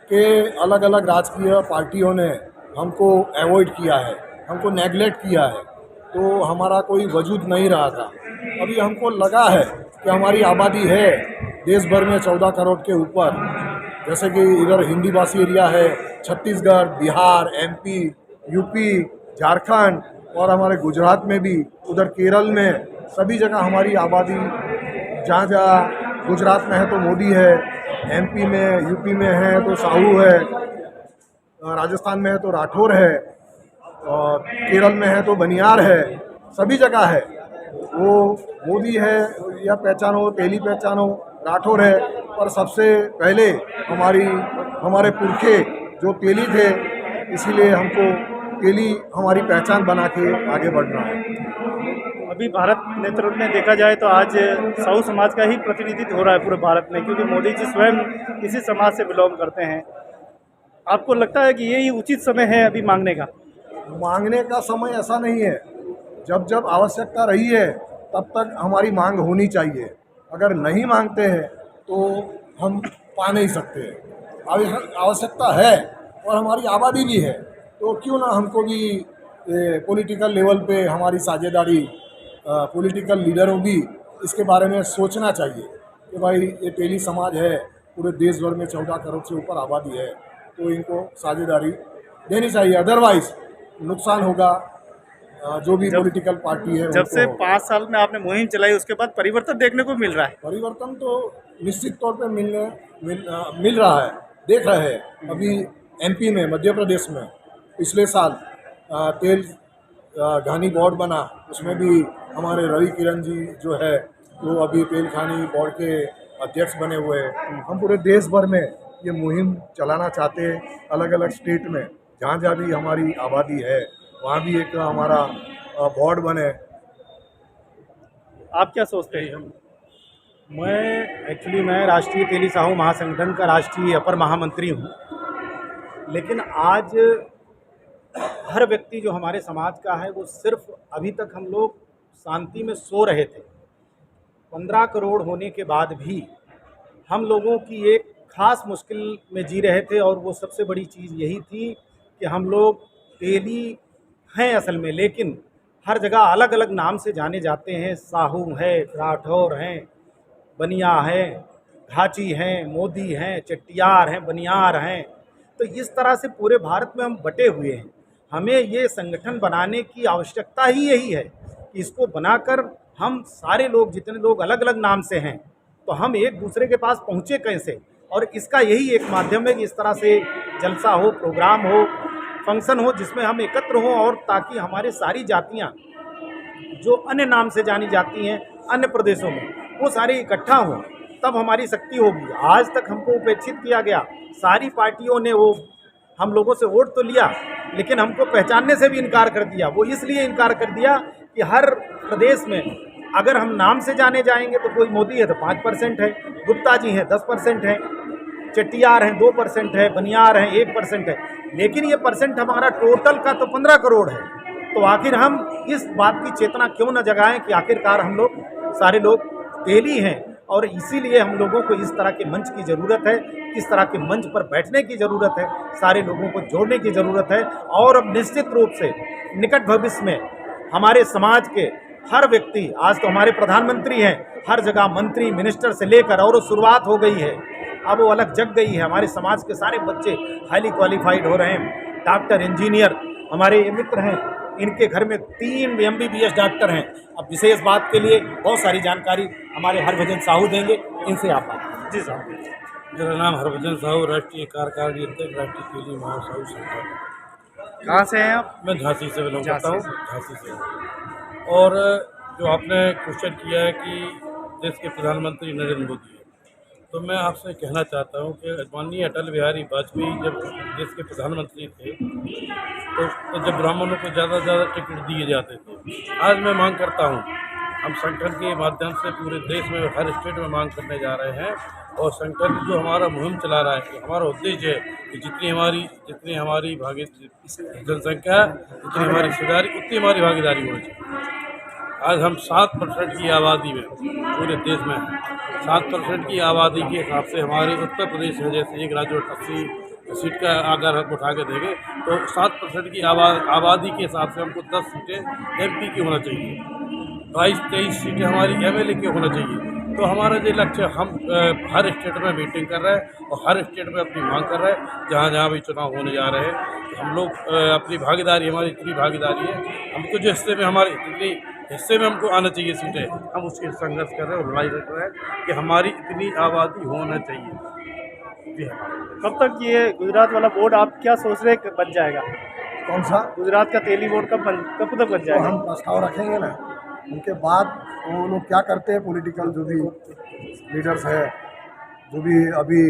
कि अलग अलग राजकीय पार्टियों ने हमको अवॉइड किया है, हमको नेगलेक्ट किया है, तो हमारा कोई वजूद नहीं रहा था। अभी हमको लगा है कि हमारी आबादी है देश भर में 14 करोड़ के ऊपर, जैसे कि इधर हिंदी भाषी एरिया है, छत्तीसगढ़, बिहार, MP, UP, झारखंड और हमारे गुजरात में भी, उधर केरल में, सभी जगह हमारी आबादी, जहाँ गुजरात में है तो मोदी है, MP में, UP में है तो साहू है, राजस्थान में है तो राठौर है, और केरल में है तो बनियार है, सभी जगह है। वो मोदी है या पहचानो, तेली पहचानो, राठौर है, पर सबसे पहले हमारे पुरखे जो तेली थे, इसीलिए हमको तेली हमारी पहचान बना के आगे बढ़ना है। अभी भारत नेतृत्व में देखा जाए तो आज साहू समाज का ही प्रतिनिधित्व हो रहा है पूरे भारत में, क्योंकि मोदी जी स्वयं इसी समाज से बिलोंग करते हैं। आपको लगता है कि यही उचित समय है अभी मांगने का? मांगने का समय ऐसा नहीं है। जब जब आवश्यकता रही है तब तक हमारी मांग होनी चाहिए। अगर नहीं मांगते हैं तो हम पा नहीं सकते। आवश्यकता है और हमारी आबादी भी है, तो क्यों ना हमको भी पॉलिटिकल लेवल पे हमारी साझेदारी, पॉलिटिकल लीडरों भी इसके बारे में सोचना चाहिए कि भाई ये तेली समाज है, पूरे देश भर में 14 करोड़ से ऊपर आबादी है, तो इनको साझेदारी देनी चाहिए, अदरवाइज नुकसान होगा जो भी पॉलिटिकल पार्टी है। जब से 5 साल में आपने मुहिम चलाई उसके बाद परिवर्तन देखने को मिल रहा है? परिवर्तन तो निश्चित तौर पे मिल रहा है, देख रहे हैं। अभी MP में, मध्य प्रदेश में पिछले साल तेल घानी बोर्ड बना, उसमें भी हमारे रवि किरण जी जो है वो अभी तेल घानी बोर्ड के अध्यक्ष बने हुए हैं। हम पूरे देश भर में ये मुहिम चलाना चाहते हैं, अलग अलग स्टेट में जहाँ जहाँ भी हमारी आबादी है वहाँ भी एक हमारा बोर्ड बने। आप क्या सोचते हैं? मैं राष्ट्रीय तेली साहू महासंगठन का राष्ट्रीय अपर महामंत्री हूँ, लेकिन आज हर व्यक्ति जो हमारे समाज का है वो सिर्फ अभी तक हम लोग शांति में सो रहे थे। 15 करोड़ होने के बाद भी हम लोगों की एक खास मुश्किल में जी रहे थे, और वो सबसे बड़ी चीज़ यही थी कि हम लोग तेली हैं असल में, लेकिन हर जगह अलग अलग नाम से जाने जाते हैं। साहू है, राठौर हैं, बनिया है, घाची हैं, मोदी हैं, चट्टियार हैं, बनियार हैं। तो इस तरह से पूरे भारत में हम बटे हुए हैं। हमें ये संगठन बनाने की आवश्यकता ही यही है कि इसको बनाकर हम सारे लोग, जितने लोग अलग अलग नाम से हैं, तो हम एक दूसरे के पास पहुँचे कैसे। और इसका यही एक माध्यम है कि इस तरह से जलसा हो, प्रोग्राम हो, फंक्शन हो, जिसमें हम एकत्र हों, और ताकि हमारे सारी जातियाँ जो अन्य नाम से जानी जाती हैं अन्य प्रदेशों में, वो सारी इकट्ठा हों, तब हमारी शक्ति होगी। आज तक हमको उपेक्षित किया गया, सारी पार्टियों ने वो हम लोगों से वोट तो लिया, लेकिन हमको पहचानने से भी इनकार कर दिया। वो इसलिए इनकार कर दिया कि हर प्रदेश में अगर हम नाम से जाने जाएंगे तो कोई मोदी है तो 5% है, गुप्ता जी हैं 10% है, चट्टियार हैं 2% है, बनियार हैं 1% है, लेकिन ये परसेंट हमारा टोटल का तो 15 करोड़ है। तो आखिर हम इस बात की चेतना क्यों न जगाएं कि आखिरकार हम लोग सारे लोग तेली हैं, और इसीलिए हम लोगों को इस तरह के मंच की ज़रूरत है, इस तरह के मंच पर बैठने की ज़रूरत है, सारे लोगों को जोड़ने की ज़रूरत है। और अब निश्चित रूप से निकट भविष्य में हमारे समाज के हर व्यक्ति, आज तो हमारे प्रधानमंत्री हैं, हर जगह मंत्री मिनिस्टर से लेकर, और शुरुआत हो गई है, अब वो अलग जग गई है। हमारे समाज के सारे बच्चे हाईली क्वालिफाइड हो रहे हैं, डॉक्टर इंजीनियर। हमारे ये मित्र हैं, इनके घर में 3 MBBS डॉक्टर हैं। अब विशेष बात के लिए बहुत सारी जानकारी हमारे हरभजन साहू देंगे, इनसे आप बात। जी साहब। मेरा नाम हरभजन साहू, राष्ट्रीय कार्यकारिणी अध्यक्ष, राष्ट्रीय तेली महासाहू संगठन। कहाँ से हैं आप? मैं झांसी से बिलोंग करता हूँ, झांसी से। और जो आपने क्वेश्चन किया है कि देश के प्रधानमंत्री नरेंद्र मोदी है, तो मैं आपसे कहना चाहता हूँ कि माननीय अटल बिहारी वाजपेयी जब देश के प्रधानमंत्री थे तो जब ब्राह्मणों को ज़्यादा से ज़्यादा टिकट दिए जाते थे। आज मैं मांग करता हूँ, हम संगठन के माध्यम से पूरे देश में हर स्टेट में मांग करने जा रहे हैं, और संगठन जो हमारा मुहिम चला रहा है कि हमारा उद्देश्य है कि जितनी हमारी जनसंख्या है, जितनी हमारी हिस्सेदारी, उतनी हमारी भागीदारी होनी चाहिए। आज हम 7% की आबादी में पूरे देश में 7% की आबादी के हिसाब से हमारे उत्तर प्रदेश है, जैसे एक राज्य 80 सीट का अगर हम उठा के देंगे तो 7% की आबादी के हिसाब से हमको 10 सीटें MP की होना चाहिए, 22-23 सीटें हमारी MLA की होना चाहिए। तो हमारा जो लक्ष्य, हम हर स्टेट में मीटिंग कर रहे हैं और हर स्टेट में अपनी मांग कर रहे हैं, जहाँ जहाँ भी चुनाव होने जा रहे हैं। हम लोग अपनी भागीदारी, हमारी इतनी भागीदारी है, हमको जो हिस्से में हमारे जितनी हिस्से में हमको आना चाहिए सीटें, हम उसके संघर्ष कर रहे हैं और लड़ाई कर रहे हैं कि हमारी इतनी आबादी होना चाहिए। जी हाँ। कब तक ये गुजरात वाला बोर्ड आप क्या सोच रहे हैं बन जाएगा? कौन सा? गुजरात का तेली बोर्ड कब तक बन जाएगा? तो हम प्रस्ताव रखेंगे ना, उनके बाद वो लोग क्या करते हैं, पॉलिटिकल जो भी लीडर्स है, जो भी अभी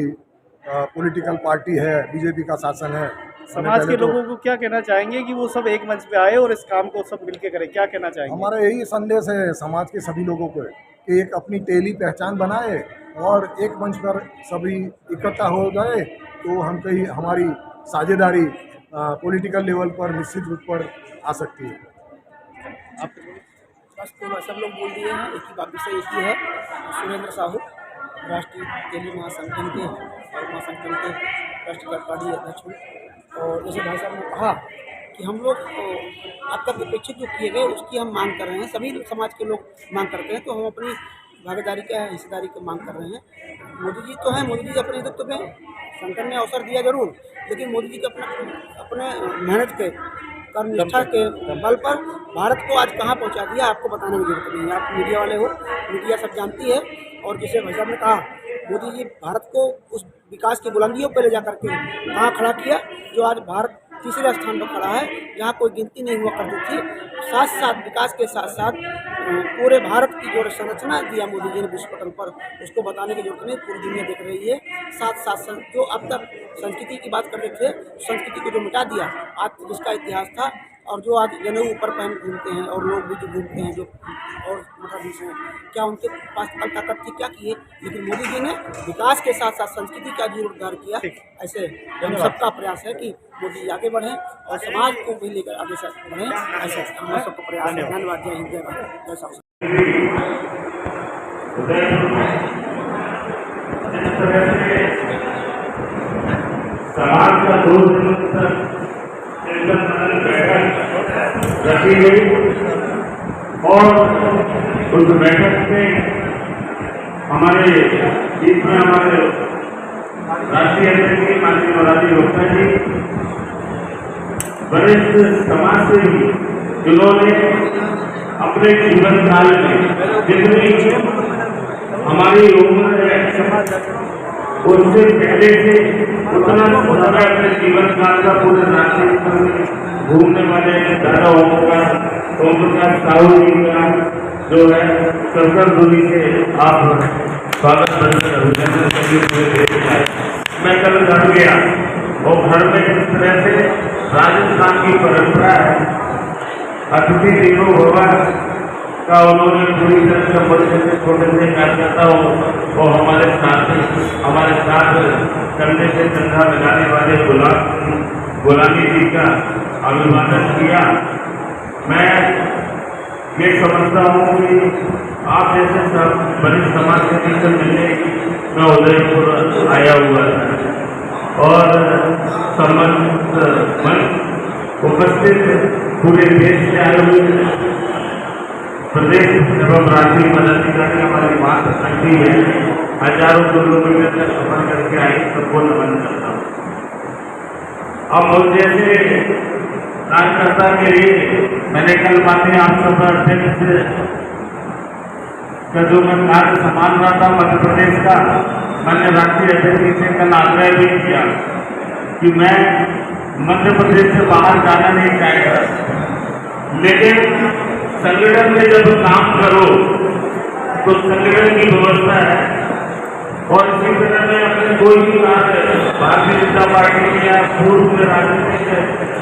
पॉलिटिकल पार्टी है, बीजेपी का शासन है, समाज के लोगों को क्या कहना चाहेंगे कि वो सब एक मंच पे आए और इस काम को सब मिलके करें? क्या कहना चाहेंगे? हमारा यही संदेश है समाज के सभी लोगों को कि एक अपनी टेली पहचान बनाए और एक मंच पर सभी इकट्ठा हो जाए, तो हम कहीं हमारी साझेदारी पॉलिटिकल लेवल पर निश्चित रूप पर आ सकती है। बस तो सब लोग बोल दिए हैं, एक ही बात विषय एक ही है। सुरेंद्र साहू, राष्ट्रीय तेली महासंगठन के राष्ट्रीय कार्यकारिणी अध्यक्ष हूँ। और जैसे भाई साहब ने कहा कि हम लोग अब तक अपेक्षित जो किए गए उसकी हम मांग कर रहे हैं, सभी समाज के लोग मांग करते हैं, तो हम अपनी भागीदारी का, हिस्सेदारी की मांग कर रहे हैं। मोदी जी तो हैं, मोदी जी अपने नेतृत्व में संगठन ने अवसर दिया जरूर, लेकिन मोदी जी के अपने मेहनत के कर्मनिष्ठा के बल पर भारत को आज कहाँ पहुँचा दिया, आपको बताने की जरूरत नहीं है। आप मीडिया वाले हो, मीडिया सब जानती है। और जैसे भाई साहब ने कहा, मोदी जी भारत को उस विकास की बुलंदियों पर ले जा करके कहाँ खड़ा किया, जो आज भारत तीसरे स्थान पर खड़ा है, जहाँ कोई गिनती नहीं हुआ करती थी। साथ साथ विकास के साथ साथ पूरे भारत की जो संरचना दिया मोदी जी ने विश्व पटल पर, उसको बताने की जरूरत नहीं, पूरी दुनिया देख रही है। साथ साथ जो अब तक संस्कृति की बात करते थे, संस्कृति को जो मिटा दिया, आज जिसका इतिहास था, और जो आज जनेऊ ऊपर पहन घूमते हैं और लोग भी जो घूमते हैं, जो और मतलब क्या उनके पास कल ताकत थी, क्या किए, लेकिन मोदी जी ने विकास के साथ साथ संस्कृति का जीर्णोद्धार किया। ऐसे हम सबका प्रयास है कि मोदी जी आगे बढ़ें और समाज को भी लेकर आगे से बढ़ें, ऐसे हम सबका प्रयास है। धन्यवाद। जय हिंद, जय भारत, जय साहू। समाज का रखी गई और उस बैठक में हमारे बीच में हमारे राष्ट्रीय अध्यक्ष माननीय मोरारजी देसाई जी, वरिष्ठ समाज सेवी जिन्होंने अपने जीवन काल में जितनी हमारी उम्र है उससे पहले से उतना समय अपने जीवन काल का पूरे राष्ट्रीय स्तर में घूमने वाले दादा ओमप्रकाश साहू जी का जो है सरकार दूरी से आप स्वागत मैं कल घर गया और घर में जिस तरह से राजस्थान की परंपरा है, अतिथि देवो भव का उन्होंने पूरी तरह से बड़े से छोटे से कार्यकर्ता और हमारे साथ कंधे से कंधा मिलाने वाले गुलामी जी का अभिवादन किया। मैं मैं समझता हूँ कि आप जैसे सब बड़े समाज के बीच में मिलने मैं उदयपुर आया हुआ था और समस्त उपस्थित पूरे देश से आए हुए प्रदेश एवं राज्य पदाधिकारी हमारी मात्र संगठी है, हजारों किलोमीटर तक सफर करके आए, सबको नमन करता हूँ। अब मुझे जैसे कार्यकर्ता के लिए मैंने कल बातें आप सब अध्यक्ष का जो मैं कार्य संभाल रहा था मध्य प्रदेश का, मैंने राष्ट्रीय अध्यक्ष से कल आग्रह भी किया कि मैं मध्य प्रदेश से बाहर जाना नहीं चाहेगा, लेकिन संगठन में जब काम करो तो संगठन की व्यवस्था है और इसी तरह में अपने कोई भी कार्य भारतीय जनता पार्टी में या पूर्व में राजनीतिक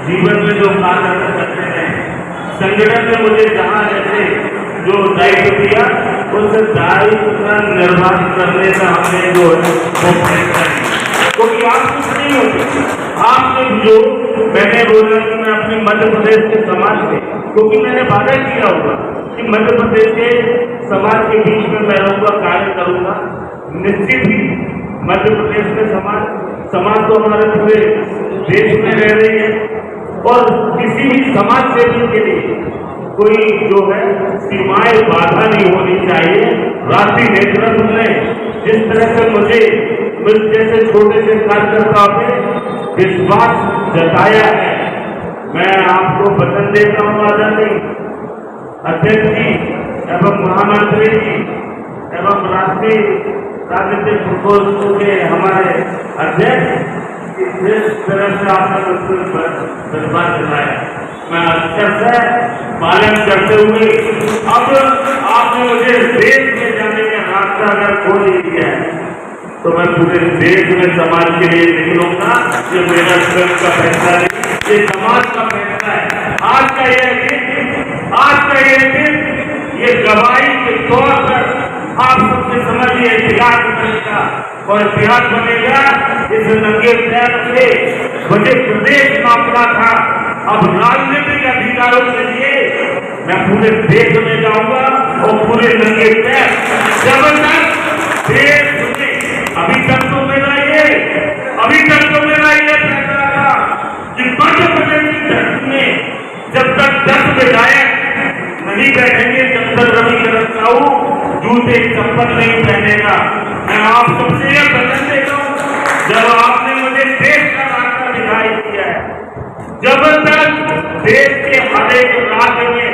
जीवन में जो कार्य करते हैं, संगठन में मुझे जहाँ जैसे जो दायित्व दिया उस दायित्व का निर्वहन करने का हमने जो है वो प्रयत्न किया, क्योंकि आप कुछ नहीं होते। आपने जो मैंने बोला कि मैं अपने मध्य प्रदेश के समाज में, क्योंकि मैंने वादा किया होगा कि मध्य प्रदेश के समाज के बीच में मैं रहूँगा, कार्य करूँगा। निश्चित ही मध्य प्रदेश के समाज तो हमारे पूरे देश में रह रही है और किसी भी समाज सेवी के लिए कोई जो है सीमाएं बाधा नहीं होनी चाहिए। राष्ट्रीय नेतृत्व ने जिस तरह से मुझे जैसे छोटे से कार्यकर्ता पे विश्वास जताया है, मैं आपको वचन देता हूँ आदरणीय अध्यक्ष जी एवं महामंत्री जी एवं राष्ट्रीय राजनीतिक प्रकोष्ठ के हमारे अध्यक्ष जिस तरह से आपने मुझको विश्वास जताया, मैं अक्षर से पालन करते हुए अब आपने मुझे देश में जाने का रास्ता अगर खोल दिया है तो मैं पूरे देश में समाज के लिए निकलूंगा। ये मेरा स्वयं का फैसला नहीं, ये समाज का फैसला है। आज का ये दिन ये गवाही के तौर पर आप सबसे समझिए इतिहास बनेगा और इतिहास बनेगा। इस नंगे पैर से मुझे प्रदेश मामला था, अब राजनीतिक अधिकारों के लिए मैं पूरे देश में जाऊंगा और पूरे नंगे पैर जब तक देश में अभी तक तो मेरा ये फैसला था कि मध्य प्रदेश की धरती में जब तक 10 विधायक नहीं बैठेंगे तब तक रविशंकर साहू जूते चप्पल नहीं पहनेगा। मैं आप सबसे यह वचन देता हूँ, जब आपने मुझे देश का रास्ता दिखाई दिया है, जब तक देश के हर एक राज्य में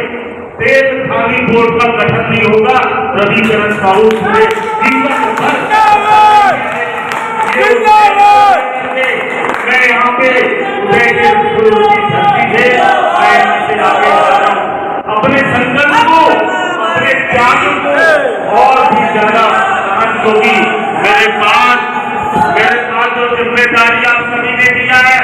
तेल खाली बोर्ड का गठन नहीं होगा, रविशंकर साहू पूरे जीवन भर मैं यहाँ पे अपने संकल्प को, अपने त्याग को और भी ज्यादा सहन होगी। मेरे पास जो जिम्मेदारी आप सभी ने दिया है,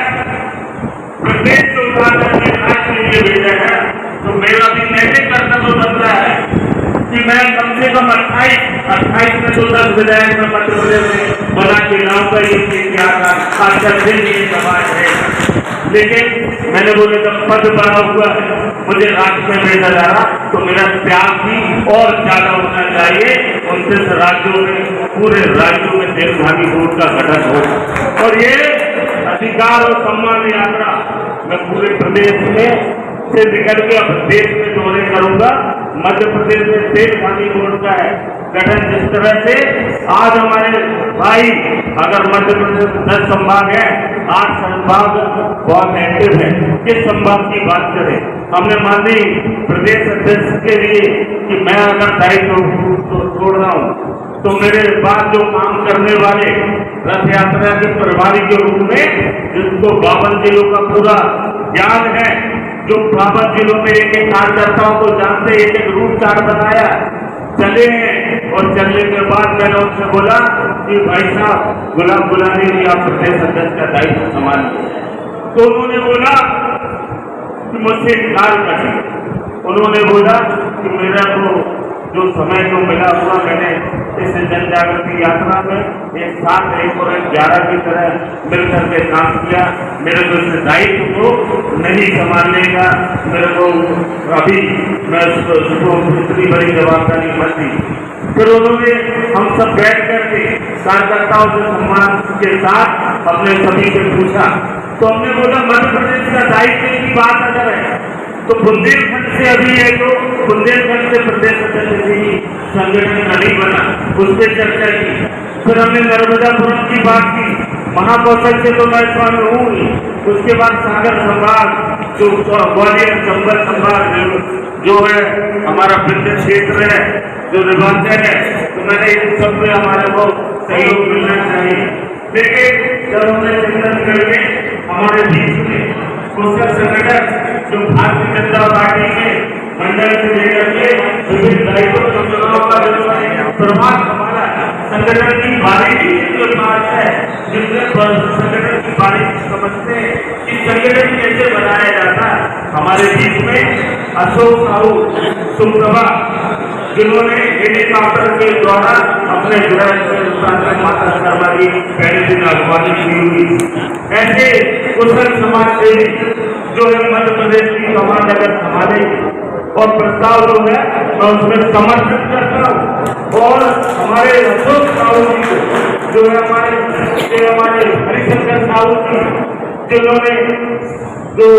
प्रदेश को उठाकर के राज्य के लिए भेजा है, तो मेरा भी नैतिक कर्तव्य बनता है कि मैं कम से कम 28 में तो 10 विधायक में मध्य प्रदेश में बना के लाऊंगा। ये क्या समाज है, लेकिन मैंने बोले जब पद बना हुआ है, मुझे राज्य में भेजा जा रहा तो मेरा त्याग भी और ज्यादा होना चाहिए। 29 राज्यों में, पूरे राज्यों में देशभागी बोर्ड का गठन हो और ये अधिकार और सम्मान यात्रा मैं पूरे प्रदेश में से निकल के अब देश में दौरे करूंगा। मध्य प्रदेश में देशभागी बोर्ड का है गठन, जिस तरह से आज हमारे भाई अगर मध्य प्रदेश में 10 संभाग है, 8 संभाग बहुत एक्टिव है। किस संभाग की बात करें, हमने माननीय प्रदेश अध्यक्ष के लिए कि मैं अगर दायित्व छोड़ रहा हूँ तो मेरे बाद जो काम करने वाले रथ यात्रा के प्रभारी के रूप में, जिसको 52 जिलों का पूरा ज्ञान है, जो 52 जिलों में एक कार्यकर्ताओं को जानते एक रूट चार्ट बनाया, चले हैं और चलने के बाद मैंने उनसे बोला कि भाई साहब गुलाम गुलामी जी आप प्रदेश अध्यक्ष का दायित्व संभालिए, तो उन्होंने बोला कि मुझसे इनकार करें। उन्होंने बोला कि मेरा को जो समय को मिला हुआ मैंने इस जन जागृति यात्रा में एक साथ 1 और 11 की तरह मिलकर के काम किया। मेरे को इस दायित्व को नहीं संभालने का मेरे को अभी मैं उसको इतनी बड़ी जवाबदारी मत दी। फिर उन्होंने हम सब बैठ करके कार्यकर्ताओं से सम्मान के साथ अपने सभी से पूछा, तो हमने बोला मध्य प्रदेश का दायित्व की बात अगर है तो बुंदेलखंड से अभी है जो बुंदेलखंड से प्रदेश अध्यक्ष जी संगठन नहीं बना, उस पर चर्चा की। फिर हमने नर्मदापुरम की बात की, महाकौशल से तो मैं स्वामी हूँ ही। उसके बाद सागर संभाग, जो ग्वालियर चंबल संभाग जो है हमारा विंध्य क्षेत्र है, जो निर्वाचन है, तो मैंने इन सब में हमारे को सहयोग मिलना चाहिए। लेकिन जब हमने छत्तीसगढ़ में हमारे बीच में कुशल संगठन जो भारतीय जनता पार्टी के मंडल से लेकर के विभिन्न दायित्वों का प्रभाव हमारा संगठन की बारीकी जो बात है, जिसमें संगठन की बारीकी समझते हैं कि संगठन कैसे बनाया जाता है। हमारे बीच में अशोक साहू सुप्रभा, जिन्होंने हेलीकॉप्टर के द्वारा अपने माता शर्मा जी पहले दिन अगवानी की हुई। ऐसे कुशल समाज सेवी जो है मध्य प्रदेश की कमान अगर संभालेगी और प्रस्ताव जो है मैं उसमें समर्थन करता हूँ। और हमारे अशोक साहू जी को जो है हमारे हरिशंकर साहू जी, जिन्होंने जो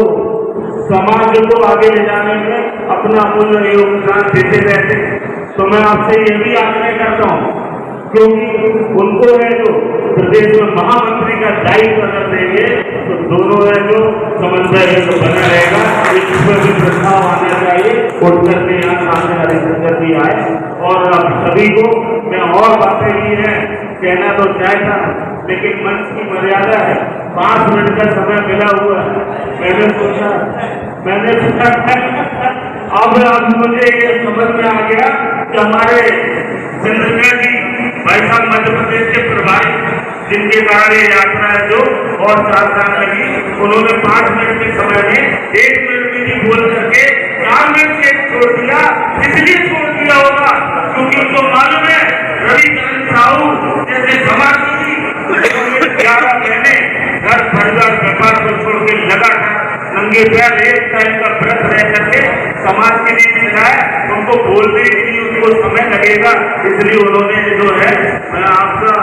समाज को आगे ले जाने में अपना अमूल्य योगदान देते रहते, तो मैं आपसे ये भी आग्रह करता हूँ, क्योंकि उनको है जो प्रदेश में महामंत्री का दायित्व अगर देंगे तो दोनों है जो समन्वय है तो बना रहेगा। इसमें भी प्रस्ताव आना चाहिए। उठकर के यहाँ सामने हरिशंकर भी आए और अब सभी को मैं और बातें ही है कहना तो चाहता, लेकिन मंच की मर्यादा है, 5 मिनट का समय मिला हुआ है। मैंने सोचा अब मुझे ये समझ में आ गया कि हमारे चंद्रकांत जी भाई साहब मध्य प्रदेश के प्रभारी, जिनके कारण ये यात्रा है जो और 4 साल लगी, उन्होंने 5 मिनट के समय में 1 मिनट में भी बोल करके 4 मिनट के छोड़ दिया। इसलिए छोड़ दिया होगा क्योंकि उनको मालूम है रविचंद्र साहू जैसे समाजसेवी 11 महीने घर परिवार व्यापार को छोड़ के लगातार नंगे पैर एक टाइम का व्रत रह करके समाज के लिए चलाए, उनको बोलने के लिए उनको समय लगेगा। इसलिए उन्होंने जो है, मैं आपका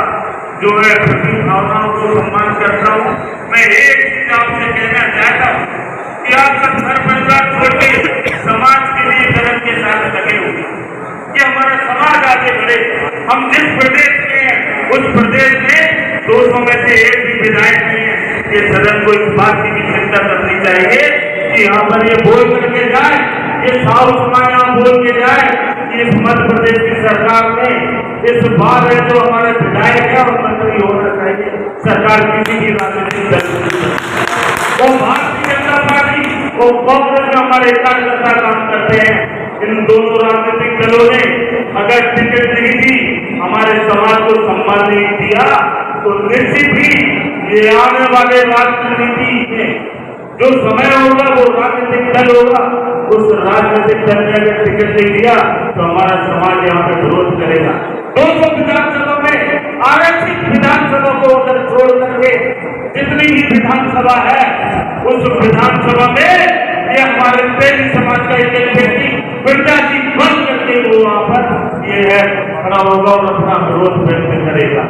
जो है प्रति भावनाओं को सम्मान करता हूँ। मैं एक चीज आपसे कहना चाहता हूँ कि आप सब घर परिवार छोड़ के समाज के लिए धर्म के साथ लगे हुए, कि हमारा समाज आगे बढ़े। हम जिस प्रदेश में हैं उस प्रदेश में 200 में से 1 भी विधायक नहीं है। ये सदन को इस बात की भी चिंता करनी चाहिए कि यहाँ पर ये बोल करके जाए, ये साहू समाज यहाँ बोल के जाए कि इस मध्य प्रदेश की सरकार में इस बार है जो हमारे विधायक है और मंत्री होना चाहिए। सरकार किसी की राजनीतिक दल वो भारतीय जनता पार्टी और कांग्रेस में हमारे कार्यकर्ता काम करते हैं। इन दोनों राजनीतिक दलों ने अगर टिकट नहीं दी, हमारे समाज को सम्मान नहीं दिया, तो निश्चित ही ये आने वाले राजनीति में जो समय होगा वो राजनीतिक दल होगा। उस राजनीतिक दल ने अगर टिकट नहीं दिया तो हमारा समाज यहाँ पे विरोध करेगा। 200 विधानसभा में आरक्षित विधानसभा को अगर छोड़ करके जितनी ही विधानसभा है उस विधानसभा में ये हमारे तेली समाज का एक व्यक्ति बिरजा जी बंद करके वो वहां पर ये है खड़ा होगा और अपना विरोध व्यक्त करेगा।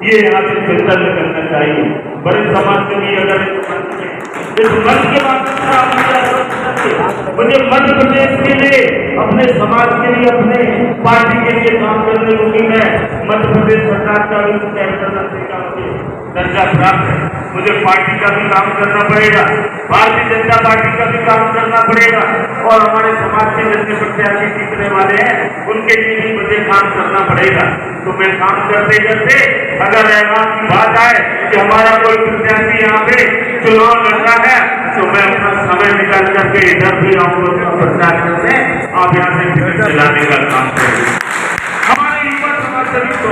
ये यहाँ से चिंतन करना चाहिए। बड़े समाज के लिए अगर इस मंच के माध्यम से मुझे मध्य प्रदेश के लिए, अपने समाज के लिए, अपने पार्टी के लिए काम करने को भी मैं मध्य प्रदेश सरकार का भी कैबिनेट मंत्री का मुझे दर्जा प्राप्त है। मुझे पार्टी का भी काम करना पड़ेगा, भारतीय जनता पार्टी का भी काम करना पड़ेगा और हमारे समाज के जितने प्रत्याशी जीतने वाले हैं उनके लिए भी मुझे काम करना पड़ेगा। तो मैं काम करते करते अगर ऐलान की बात आए कि हमारा कोई प्रत्याशी यहाँ पे चुनाव लड़ना है तो मैं अपना समय निकाल करके इधर भी आऊंगा प्रचार करने, आप यहाँ से टिकट दिलाने का काम करेंगे। हमारे युवा समाज सभी तो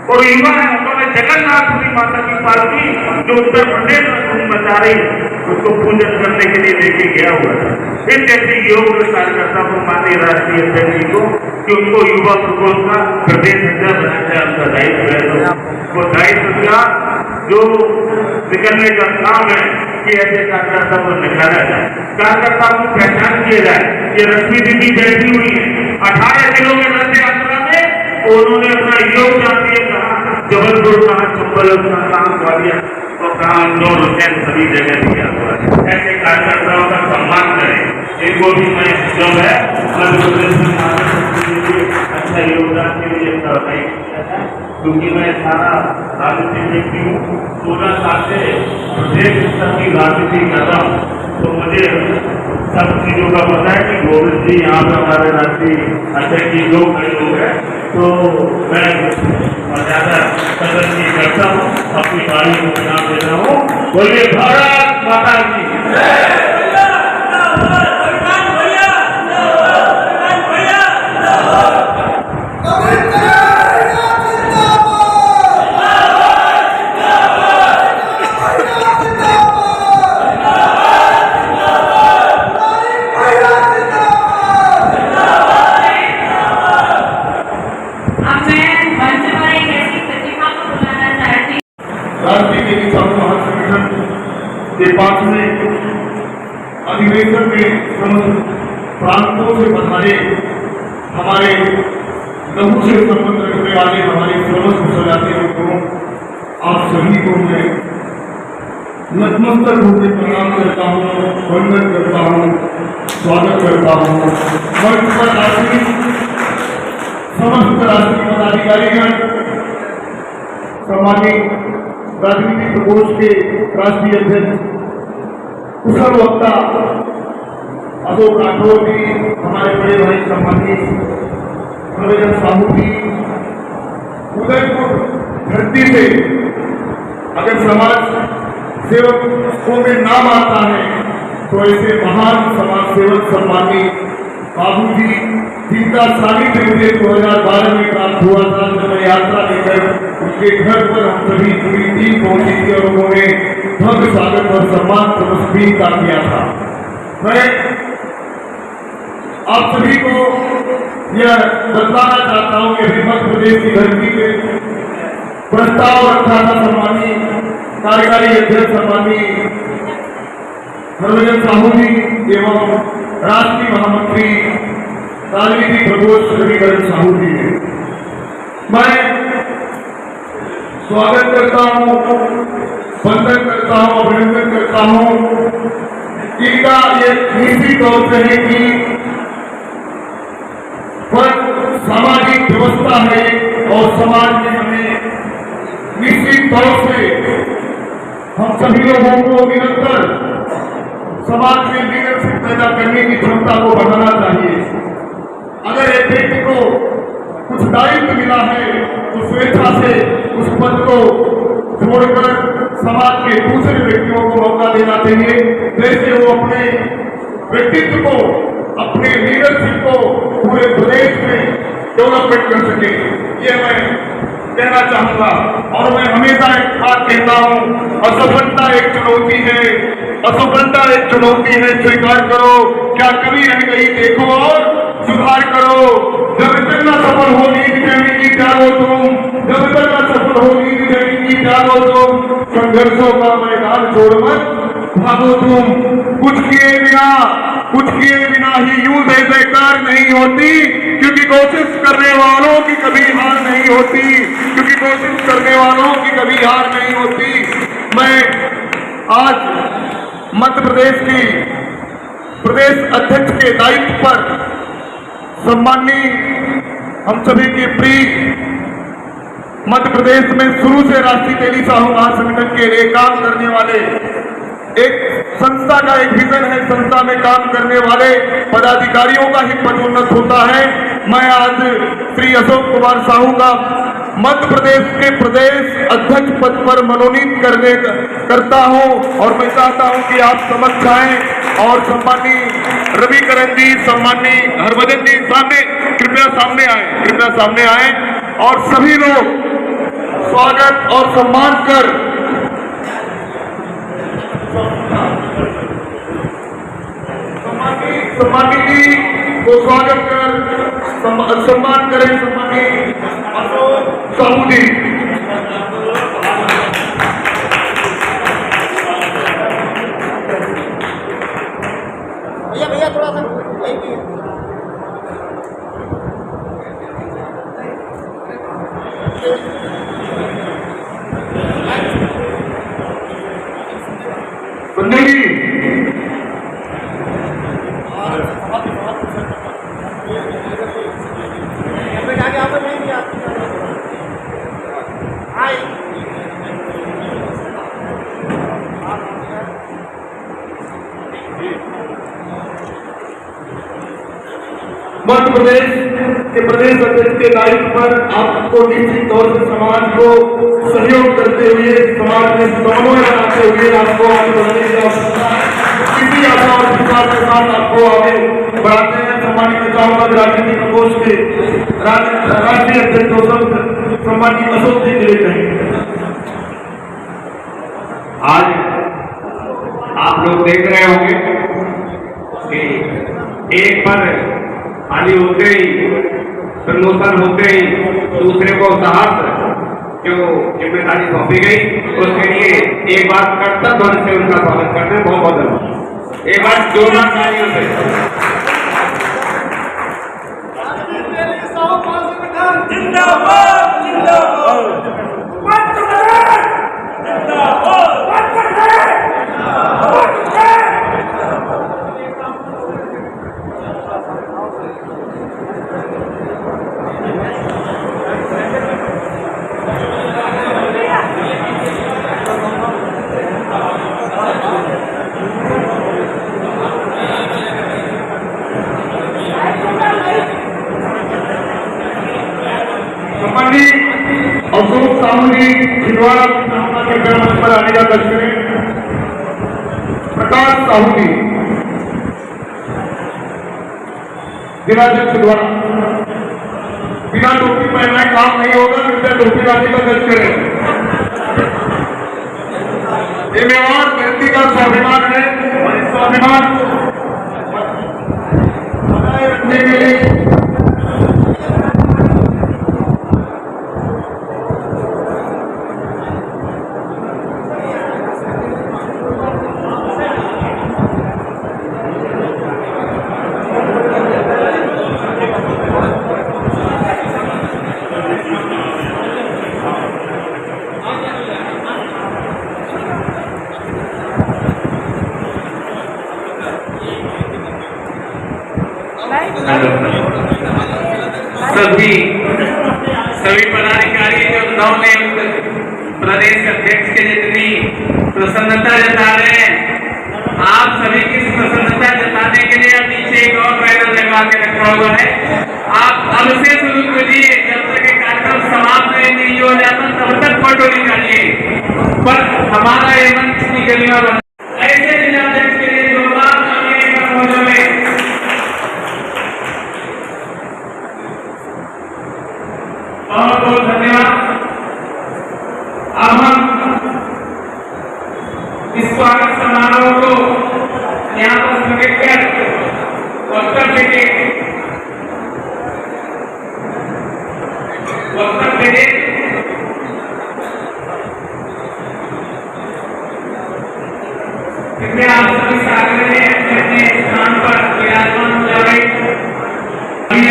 और युवा है, उन्होंने जगन्नाथपुरी माता की पालकी जो उत्तर प्रदेश में धूम मचा रही है, उसको पूजन करने के लिए लेके गया हुआ था। फिर जैसे योग कार्यकर्ता को माननीय राष्ट्रीय अध्यक्ष जी को कि उनको युवा प्रकोष्ठ का प्रदेश अध्यक्ष बनाया उनका दायित्व है, तो वो दायित्व का जो निकलने का काम है कि ऐसे कार्यकर्ता को निकाला जाए, कार्यकर्ता को पहचान किया जाए। ये रश्मि दीदी बैठी हुई है 18 जिलों में रथ यात्रा में, उन्होंने अपना योगदान दिया, कहा जबलपुर, कहा चंबल, कहा ग्वालियर और कहा इंदौर, सभी जगह दिया हुआ है। ऐसे कार्यकर्ताओं का सम्मान करें, इनको भी मैं जो है मध्य प्रदेश में अच्छा योगदान के लिए बधाई किया है, क्योंकि मैं सारा राजनीति व्यक्ति हूँ, 16 साल से प्रदेश स्तर की राजनीति कर रहा हूँ, तो मुझे सब चीज़ों का पता है कि गोविंद जी यहाँ पर हमारे राष्ट्रीय अध्यक्ष जी लोग खड़े हो गए, तो मैं ज़्यादा कदर नहीं करता हूँ, अपनी बारी को नाम देता हूँ। बोलिए भारत माता की। राष्ट्रीय तेली साहू महासंगठन के 5वें अधिवेशन में समस्त प्रांतों से बधाए हमारे लघु से संबंध रखने वाले हमारे समस्त सजाते लोगों, आप सभी को मैं नतमस्तक होकर प्रणाम करता हूँ, वंदन करता हूँ, स्वागत करता हूँ। मंच पर आसीन समस्त राष्ट्रीय पदाधिकारीगण, सम्मानित राजनीतिक प्रकोष्ठ के राष्ट्रीय अध्यक्ष कुशल वक्ता अशोक राठौर जी, हमारे बड़े भाई सम्मानित हरभजन साहू जी, उदयपुर धरती से अगर समाज सेवकों में नाम आता है तो ऐसे महान समाज सेवक सम्मानित बाबू जी, जिनका सानिध्य मुझे 2012 में प्राप्त हुआ था, जब मैं यात्रा लेकर उनके घर पर हम सभी पूरी टीम पहुंची थी और उन्होंने भव्य स्वागत और सम्मान समर्पित किया था। मैं आप सभी को यह बताना चाहता हूं कि मध्य प्रदेश की धरती पे प्रस्ताव रखा था सम्मानित कार्यकारी अध्यक्ष सम्मानित हरभजन साहू जी एवं राष्ट्रीय महामंत्री राजनीतिक प्रकोष्ठ रविकरण साहू जी ने। मैं स्वागत करता हूँ, वंदन करता हूँ, अभिनंदन करता हूँ। इनका ये निश्चित तौर से है कि सामाजिक व्यवस्था है और समाज में हमें निश्चित तौर से हम सभी लोगों को निरंतर समाज में लीडरशिप पैदा करने की क्षमता को बढ़ाना चाहिए। अगर एक व्यक्ति को कुछ दायित्व मिला है तो स्वेच्छा से उस पद को छोड़कर समाज के दूसरे व्यक्तियों को मौका देना चाहिए, जैसे वो अपने व्यक्तित्व को, अपने लीडरशिप को पूरे प्रदेश में डेवलपमेंट कर सके। ये मैं कहना चाहूंगा। और मैं हमेशा एक बात कहता हूँ, असफलता एक चुनौती है, असफलता एक चुनौती है, स्वीकार करो, क्या कभी रह गई देखो और सुधार करो। जब तक न सफल हो नींद चैनी की त्यागो तुम, जब तक न सफल हो नींद चैनी की त्यागो तुम, संघर्षों का मैदान छोड़ मत भागो तुम। कुछ किए बिना ही यूं जयकार नहीं होती, क्योंकि कोशिश करने वालों की कभी हार नहीं होती, क्योंकि कोशिश करने वालों की कभी हार नहीं होती। मैं आज मध्य प्रदेश की प्रदेश अध्यक्ष के दायित्व पर सम्माननीय हम सभी के प्रिय मध्य प्रदेश में शुरू से राष्ट्रीय तेली साहू महासंगठन के लिए काम करने वाले, एक संस्था का एक विजन है, संस्था में काम करने वाले पदाधिकारियों का ही पदोन्नत होता है। मैं आज श्री अशोक कुमार साहू का मध्य प्रदेश के प्रदेश अध्यक्ष पद पर मनोनीत करता हूं और मैं चाहता हूं कि आप समक्ष आएं और सम्मानीय रविकरण जी, सम्मानीय हरभजन जी कृपया सामने आए और सभी लोग स्वागत और सम्मान कर को स्वागत कर सम्मान करें सम्मानित अशोक साहू जी। भैया थोड़ा सा संजय जी मध्य प्रदेश के प्रदेश अध्यक्ष के दायित्व पर आपको निश्चित तौर से समाज को सहयोग करते हुए समाज में समन्वय बनाते हुए आपको आगे बढ़ने की आवश्यकता है। इसी आशा और विश्वास के साथ आपको आगे बढ़ाते हैं। सम्मानित नेताओं का राजनीतिक प्रकोष्ठ के राष्ट्रीय अध्यक्ष सम्मानित अशोक जी के लिए आज आप लोग देख रहे होंगे कि एक पर खाली होते ही प्रमोशन होते ही दूसरे को साहस जो जिम्मेदारी सौंपी गई उसके लिए एक बार कर्तव्य से उनका स्वागत करते हैं। बहुत बहुत धन्यवाद। एक बार जोरदार तालियों से अशोक साहू जी छिंदवाड़ा के मंच पर आने का कष्ट करें। प्रकाश साहू जी जिलाध्यक्ष छिंदवाड़ा, बिना टोपी पहनाए काम नहीं होगा, कृपया टोपी लाने का कष्ट करें। ये व्यवहार व्यक्ति का स्वाभिमान है और इस स्वाभिमान को बनाए रखने के लिए सभी पदाधिकारी जो नवनियुक्त प्रदेश अध्यक्ष के जितनी प्रसन्नता जता रहे हैं, आप सभी की प्रसन्नता जताने के लिए नीचे एक और बैनर लगा के रखा हुआ है। आप अब से शुरू कीजिए, जब तक ये कार्यक्रम समाप्त नहीं हो जाता तब तक फोटो निकालिए। पर हमारा ये मंच की गरिमा ऐसे जिलाध्यक्ष के लिए जोरदार बहुत बहुत धन्यवाद। अब हम इस स्वागत समारोह को यहाँ पर स्थगित कर वक्तव्य दे कृपया आप सभी सागर अपने स्थान पर विराजमान हो जाए।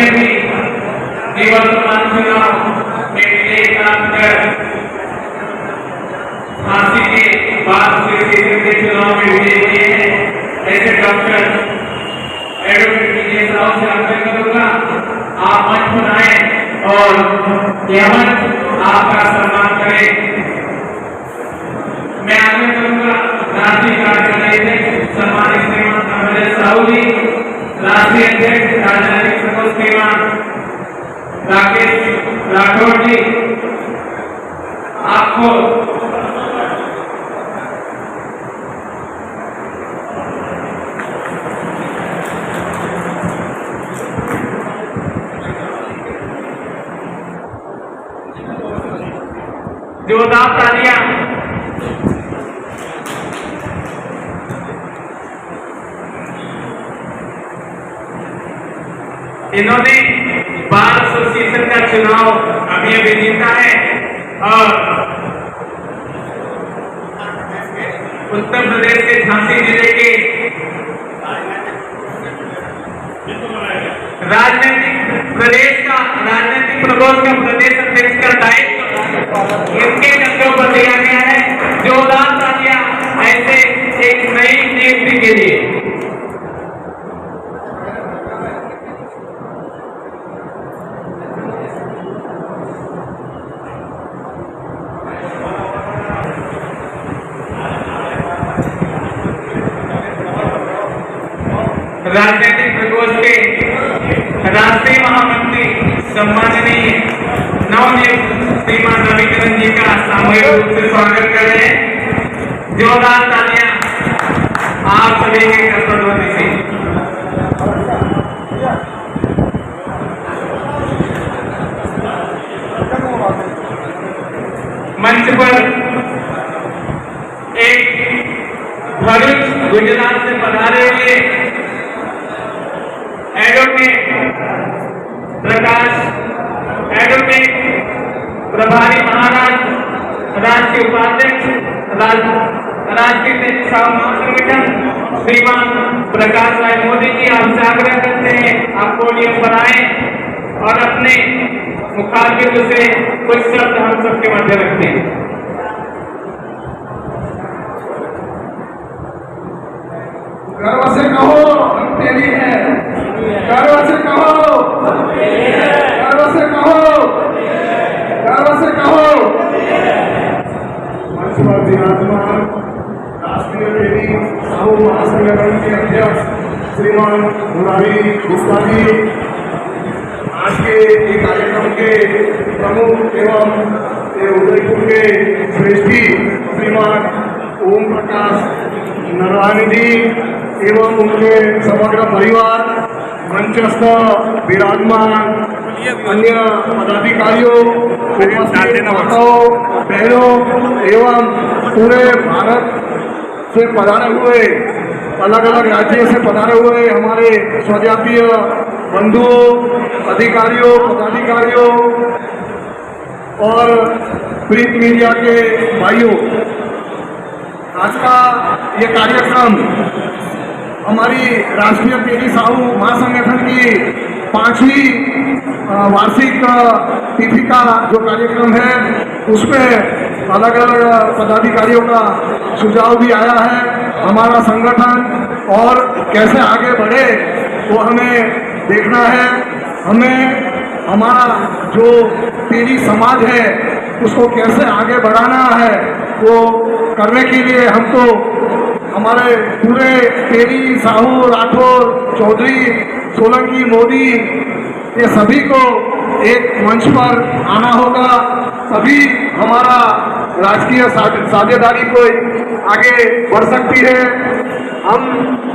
अभी निवर्तमान चुनाव में फांसी के बाद के चुनाव में विजय किए हैं ऐसे डॉक्टर एडवोकेट विजय साहब से आग्रह करूंगा आप मंच पर आए और यह मंच आपका सम्मान करे। मैं आग्रह करूंगा राष्ट्रीय कार्यकारिणी अध्यक्ष सम्मानित श्रीमान अमरेश साहू जी, राष्ट्रीय अध्यक्ष राजनीतिक प्रकोष्ठ श्रीमान राकेश राठौर जी, आपको जो इन्होंने बार एसोसिएशन का चुनाव अभी जीता है और उत्तर प्रदेश के झांसी जिले के राजनीतिक प्रकोष्ठ का प्रदेश अध्यक्ष का दायित्व इनके कंधों पर दिया गया है। जोरदार तालियां ऐसे एक नई नियुक्ति के लिए। राजनीतिक प्रकोष्ठ के राष्ट्रीय महामंत्री सम्माननीय नवनियुक्त श्रीमान रविकिरण जी का सामूहिक रूप से स्वागत कर रहे हैं। जोरदार तालियां आप सभी के कर्तव्य से। मंच पर एक भरूच गुजरात से पधारे हुए एडवोकेट प्रभारी महाराज राष्ट्रीय उपाध्यक्ष राष्ट्रीय तेली साहू महासंगठन श्रीमान प्रकाश राय मोदी जी आपसे आग्रह करते हैं आप पोडियम पर आए और अपने मुखारबिंद से कुछ शब्द हम सबके मध्य रखते हैं। गर्व से कहो हम तेली हैं, गर्व से कहो, गर्व से कहो, गर्व से कहो। मंच पर विराजमान राष्ट्रीय तेली साहू महासंगठन के अध्यक्ष श्रीमान मुरारी गुप्ता जी, आज के ये कार्यक्रम के प्रमुख एवं उदयपुर के श्रेष्ठी श्रीमान ओम प्रकाश नरवानी जी एवं उनके समग्र परिवार, मंचस्थ विराजमान अन्य पदाधिकारियों, माताओं, बहनों एवं पूरे भारत से पधारे हुए, अलग अलग राज्यों से पधारे हुए हमारे स्वजातीय बंधुओं, अधिकारियों, पदाधिकारियों और प्रिंट मीडिया के भाइयों, आज का ये कार्यक्रम हमारी राष्ट्रीय तेली साहू महासंगठन की 5वीं वार्षिक तिथि का जो कार्यक्रम है उसमें अलग अलग पदाधिकारियों का सुझाव भी आया है। हमारा संगठन और कैसे आगे बढ़े वो हमें देखना है। हमें हमारा जो तेली समाज है उसको कैसे आगे बढ़ाना है वो करने के लिए हमको हमारे पूरे तेली, साहू, राठौर, चौधरी, सोलंकी, मोदी ये सभी को एक मंच पर आना होगा, तभी हमारा राजकीय साझेदारी को आगे बढ़ सकती है। हम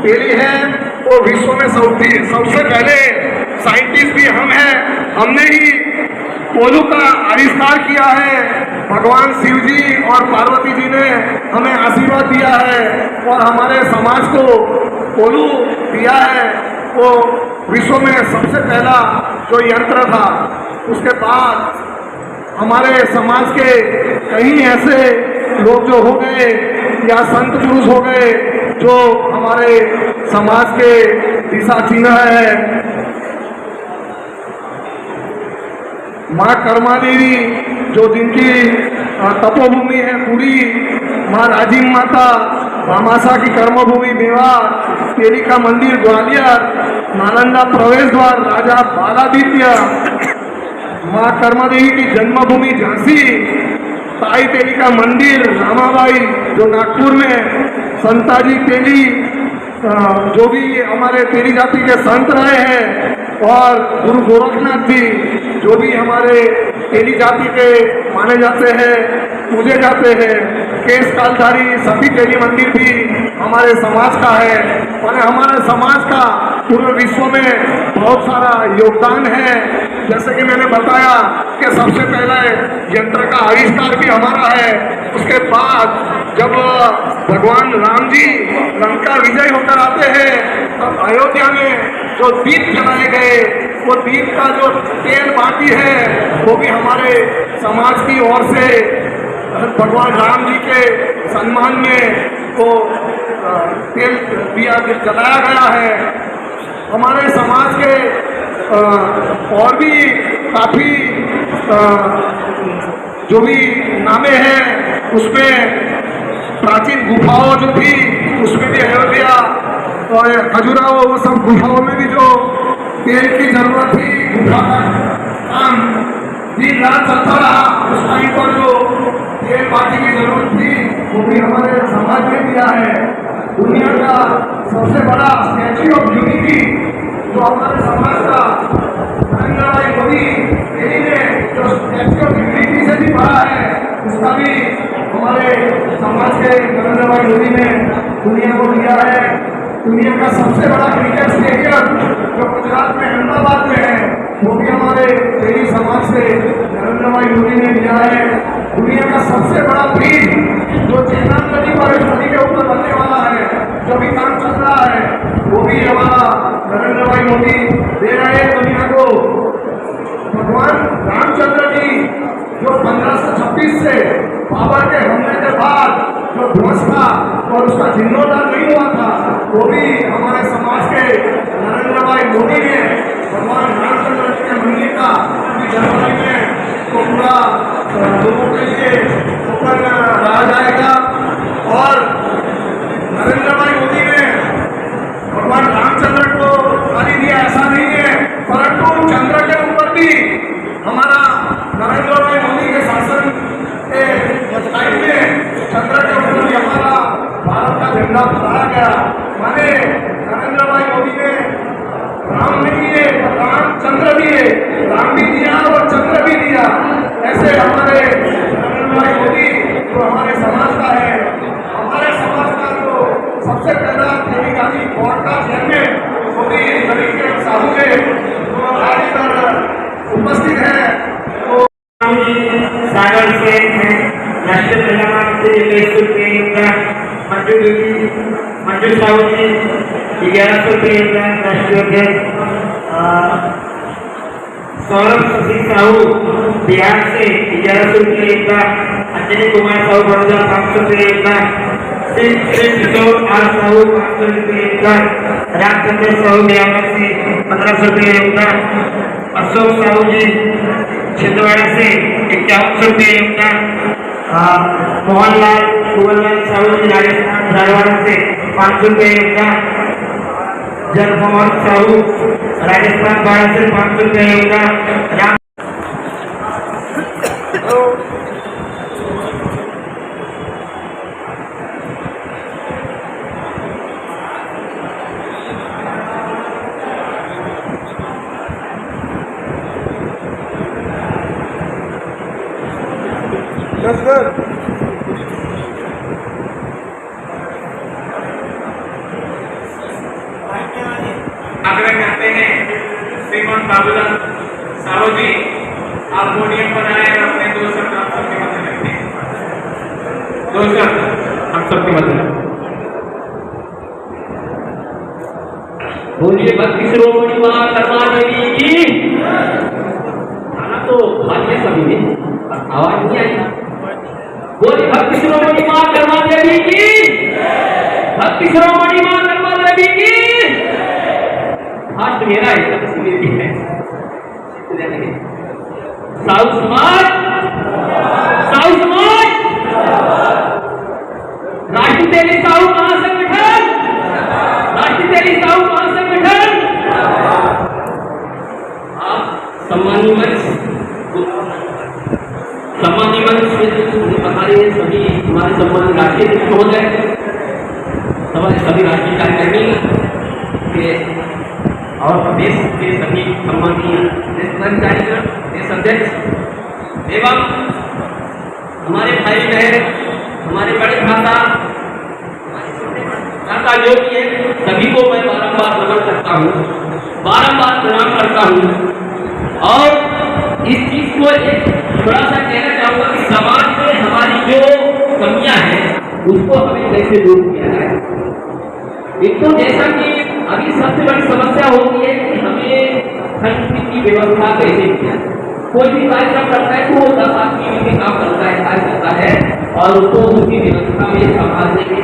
तेली हैं वो विश्व में सबसे पहले साइंटिस्ट भी हम हैं। हमने ही कोलू का आविष्कार किया है। भगवान शिव जी और पार्वती जी ने हमें आशीर्वाद दिया है और हमारे समाज को कोलू दिया है। वो विश्व में सबसे पहला जो यंत्र था। उसके बाद हमारे समाज के कई ऐसे लोग जो हो गए या संत पुरुष हो गए जो हमारे समाज के दिशा चिन्ह है। माँ कर्मा देवी जो जिनकी तपोभूमि है पूरी, माँ राजीव माता, भामासा की कर्मभूमि मेवाड़, तेली का मंदिर ग्वालियर, नालंदा प्रवेश द्वार राजा बालादित्य, माँ कर्मा देवी की जन्मभूमि झांसी, ताई तेली का मंदिर रामाबाई जो नागपुर में, संताजी तेली जो भी हमारे तेली जाति के संत रहे हैं और गुरु गोरखनाथ जी जो भी हमारे तेली जाति के माने जाते हैं, पूजे जाते हैं। केश कालधारी सती तेली मंदिर भी हमारे समाज का है और हमारे समाज का पूरे विश्व में बहुत सारा योगदान है। जैसे कि मैंने बताया कि सबसे पहले यंत्र का आविष्कार भी हमारा है। उसके बाद जब भगवान राम जी लंका विजय होकर आते हैं तब अयोध्या में जो दीप जलाए गए वो दीप का जो तेल बाकी है वो भी हमारे समाज की ओर से भगवान राम जी के सम्मान में वो तेल दिया जलाया गया है। हमारे समाज के और भी काफ़ी जो भी नामे हैं उसमें प्राचीन गुफाओं जो थी उसमें भी अयोध्या और खजुराहो वो सब गुफाओं में भी जो तेल की जरूरत थी गुफा का काम दिन रात चलता रहा। उस टाइम पर जो तेल बाटी की जरूरत थी वो भी हमारे समाज में दिया है। दुनिया का सबसे बड़ा स्टैच्यू ऑफ यूनिटी जो हमारे समाज का नरेंद्र भाई मोदी ने जो स्टैच्यू ऑफ यूनिटी से भी बड़ा है उसका भी हमारे समाज के नरेंद्र भाई मोदी ने दुनिया को दिया है। दुनिया का सबसे बड़ा क्रिकेट स्टेडियम जो गुजरात में अहमदाबाद में है वो भी हमारे तेली समाज से नरेंद्र भाई मोदी ने दिया है। दुनिया का सबसे बड़ा ब्रिज जो चेनाब नदी पर नदी के ऊपर बनने वाला है जो भी काम चल रहा है वो भी हमारा नरेंद्र भाई मोदी दे रहे हैं दुनिया को। भगवान रामचंद्र जी जो 1526 से बाबर के हमले के बाद जो ध्वंस था और उसका जीर्णोद्धार नहीं हुआ था वो भी हमारे समाज के नरेंद्र भाई मोदी ने भगवान रामचंद्र जी के मंदिर का जनवरी में तो पूरा लोगों के लिए ओपन रहा जाएगा। और नरेंद्र भाई मोदी ने भगवान रामचंद्र को खाली दिया ऐसा नहीं है परंतु चंद्र के ऊपर भी हमारा नरेंद्र भाई मोदी के शासन के टाइम में चंद्र के ऊपर भी हमारा भारत का झंडा फहराया गया। माने नरेंद्र भाई मोदी ने राम नहीं दिए रामचंद्र दिए, राम भी दिया और चंद्र भी दिया। ऐसे हमारे नरेंद्र भाई मोदी जो हमारे समाज का है, हमारे समाज का जो सबसे पहला तेली गांधी बोर्ड का चेयरमैन वो भी तरीके साहू के जो आज पर उपस्थित है। तो सागर से राष्ट्रीय मंजूर साहू जी 1100 रुपये योगदान राष्ट्रीय अध्यक्ष। सौरभ सुशील साहू बिहार से 1100 रुपये योगदान। अंजनी कुमार साहू बड़ौदा 500 रुपये योगदान। श्री किशोर आर साहू 500 रुपये योगदान। रामचंद्र साहू बिहार से 1500 रुपये योगदान। अशोक साहू जी छिंदवाड़ा से 5100 रुपये योगदान। मोहनलाल कुंवरलाल साहू जी राजस्थान झारवाड़ा से 500 रुपये योगदान। जगमोहन साहू राजस्थान बाढ़ से 500 रुपये योगदान। आग्रह करते हैं श्रीमान बाबूलाल साहू जी आप पोडियम पर आए और अपने 2 शब्द आप सबके मध्य रखते हैं। 2 शब्द हम सबके मध्य बोलिए भक्ति शिरोमणि मां कर्मा देवी की। खाना तो खाने सभी ने आवाज नहीं आई। बोलिए भक्ति शिरोमणि मां कर्मा देवी की। भक्ति शिरोमणि मां कर्मा देवी की। हाथ मेरा है साहू समाज राष्ट्रीय तेली साहू महासंगठन सम्मानीय मंच हमारे सभी हमारे सम्मानित राष्ट्रीय अध्यक्ष महोदय, हमारे सभी राष्ट्रीय कार्यकर्मी के और प्रदेश के सभी सम्मानीय देश अध्यक्ष एवं हमारे भाई बहन, हमारे बड़े भ्राता जो भी है सभी को मैं बारंबार नमन करता हूँ, बारंबार प्रणाम करता हूँ। और इस चीज को एक थोड़ा सा कहना चाहूँगा कि समाज में हमारी जो कमियां हैं उसको हमें कैसे दूर किया जाए। एक तो जैसा कि अभी सबसे बड़ी समस्या होती है कि हमें खंड की व्यवस्था कैसे की। कोई भी कार्यक्रम करता है तो वो 10 आदमी मिलकर काम करता है, कार्य करता है और उसको उसकी व्यवस्था में संभालने के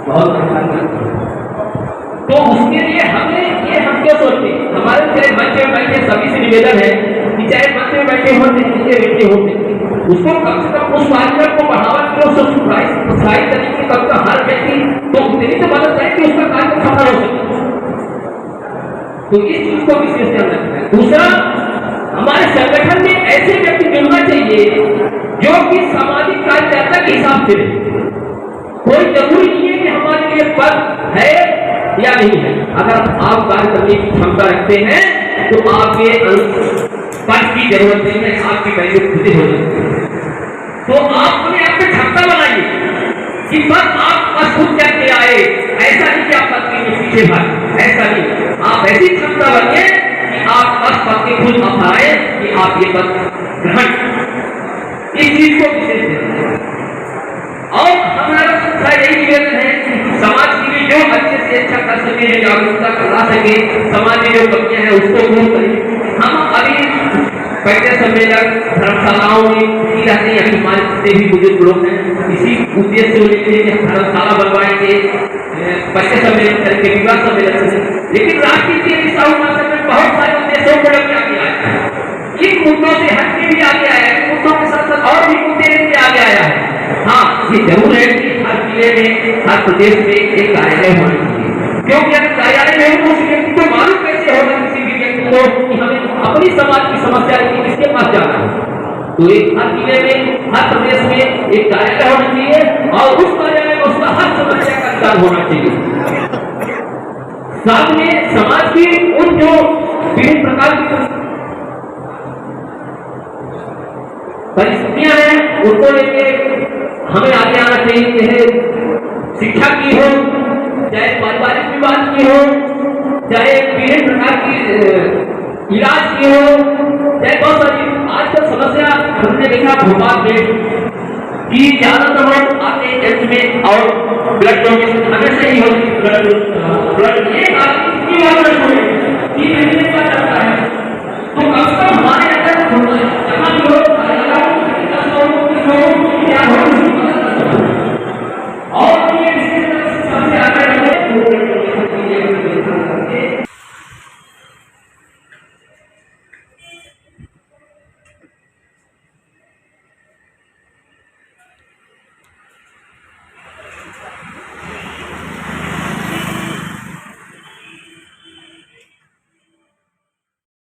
बहुत परेशान करते हैं। तो उसके लिए हमें ये हम क्यों सोचते हैं, हमारे चाहे मंच में बैठे सभी से निवेदन है कि चाहे मंच में बैठे होते नीचे बैठे होते उसको कम से कम उस कार्यक्रम को बढ़ावा दें, उसको प्रोत्साहित तरीके तक हर व्यक्ति तो उतनी तो मदद करें कि उसका कार्य सफल हो सके। तो इस चीज को विशेष ध्यान रखना है। दूसरा, हमारे संगठन में ऐसे व्यक्ति जुड़ना चाहिए जो कि सामाजिक कार्यकर्ता के हिसाब से कोई जरूरी नहीं है कि हमारे लिए पद है या नहीं है। अगर आप कार्य करने की क्षमता रखते हैं तो आपके पद की जरूरत नहीं है, आपकी वैल्यू खुद हो जाती है। तो आप अपने आप में क्षमता बनाइए कि बस आप बस खुद करके आए, ऐसा नहीं कि आप पद के पीछे भागे, ऐसा नहीं। आप ऐसी क्षमता बनिए कि आप बस पद के खुद अपनाए कि आप ये पद ग्रहण, इस चीज को विशेष देते हैं। और हमारा यही निवेदन है कि समाज के लिए जो अच्छे से अच्छा कर सके, जो जागरूकता फैला सके, समाज में जो कमियां हैं उसको दूर करें। हम अभी पहले सम्मेलन धर्मशालाओं में रहते हैं, अभी हमारे जितने भी बुजुर्ग लोग हैं इसी उद्देश्य से लेके कि हम धर्मशाला बनवाएंगे, पहले सम्मेलन करेंगे, विवाह सम्मेलन करेंगे। लेकिन राष्ट्रीय तेली साहू महासंघ में बहुत सारे उद्देश्यों को लेकर आगे आया है, इन मुद्दों से हटके भी आगे आया है, मुद्दों के साथ साथ और भी मुद्दे लेके आगे आया है। हाँ, ये जरूर है कि हर जिले में, हर प्रदेश में एक कार्यालय होना चाहिए, क्योंकि अगर कार्यालय में हो तो उस व्यक्ति को मालूम कैसे होगा किसी भी व्यक्ति को कि हमें अपनी समाज की समस्या है किसके पास जाना है। तो एक हर जिले में, हर प्रदेश में एक कार्यालय होना चाहिए और उस कार्यालय में उसका हर समस्या का निदान होना चाहिए। साथ में समाज की उन जो विभिन्न प्रकार की परिस्थितियां हैं उनको लेके हमें आगे आना चाहिए, चाहे शिक्षा की हो, चाहे पारिवारिक विवाद की हो, चाहे विभिन्न प्रकार की इलाज की हो, चाहे बहुत सारी आजकल समस्या हमने देखा भोपाल में कि ज्यादातर लोग आते हैं चर्च में और ब्लड डोनेशन हमेशा ही होती है। ब्लड ये बात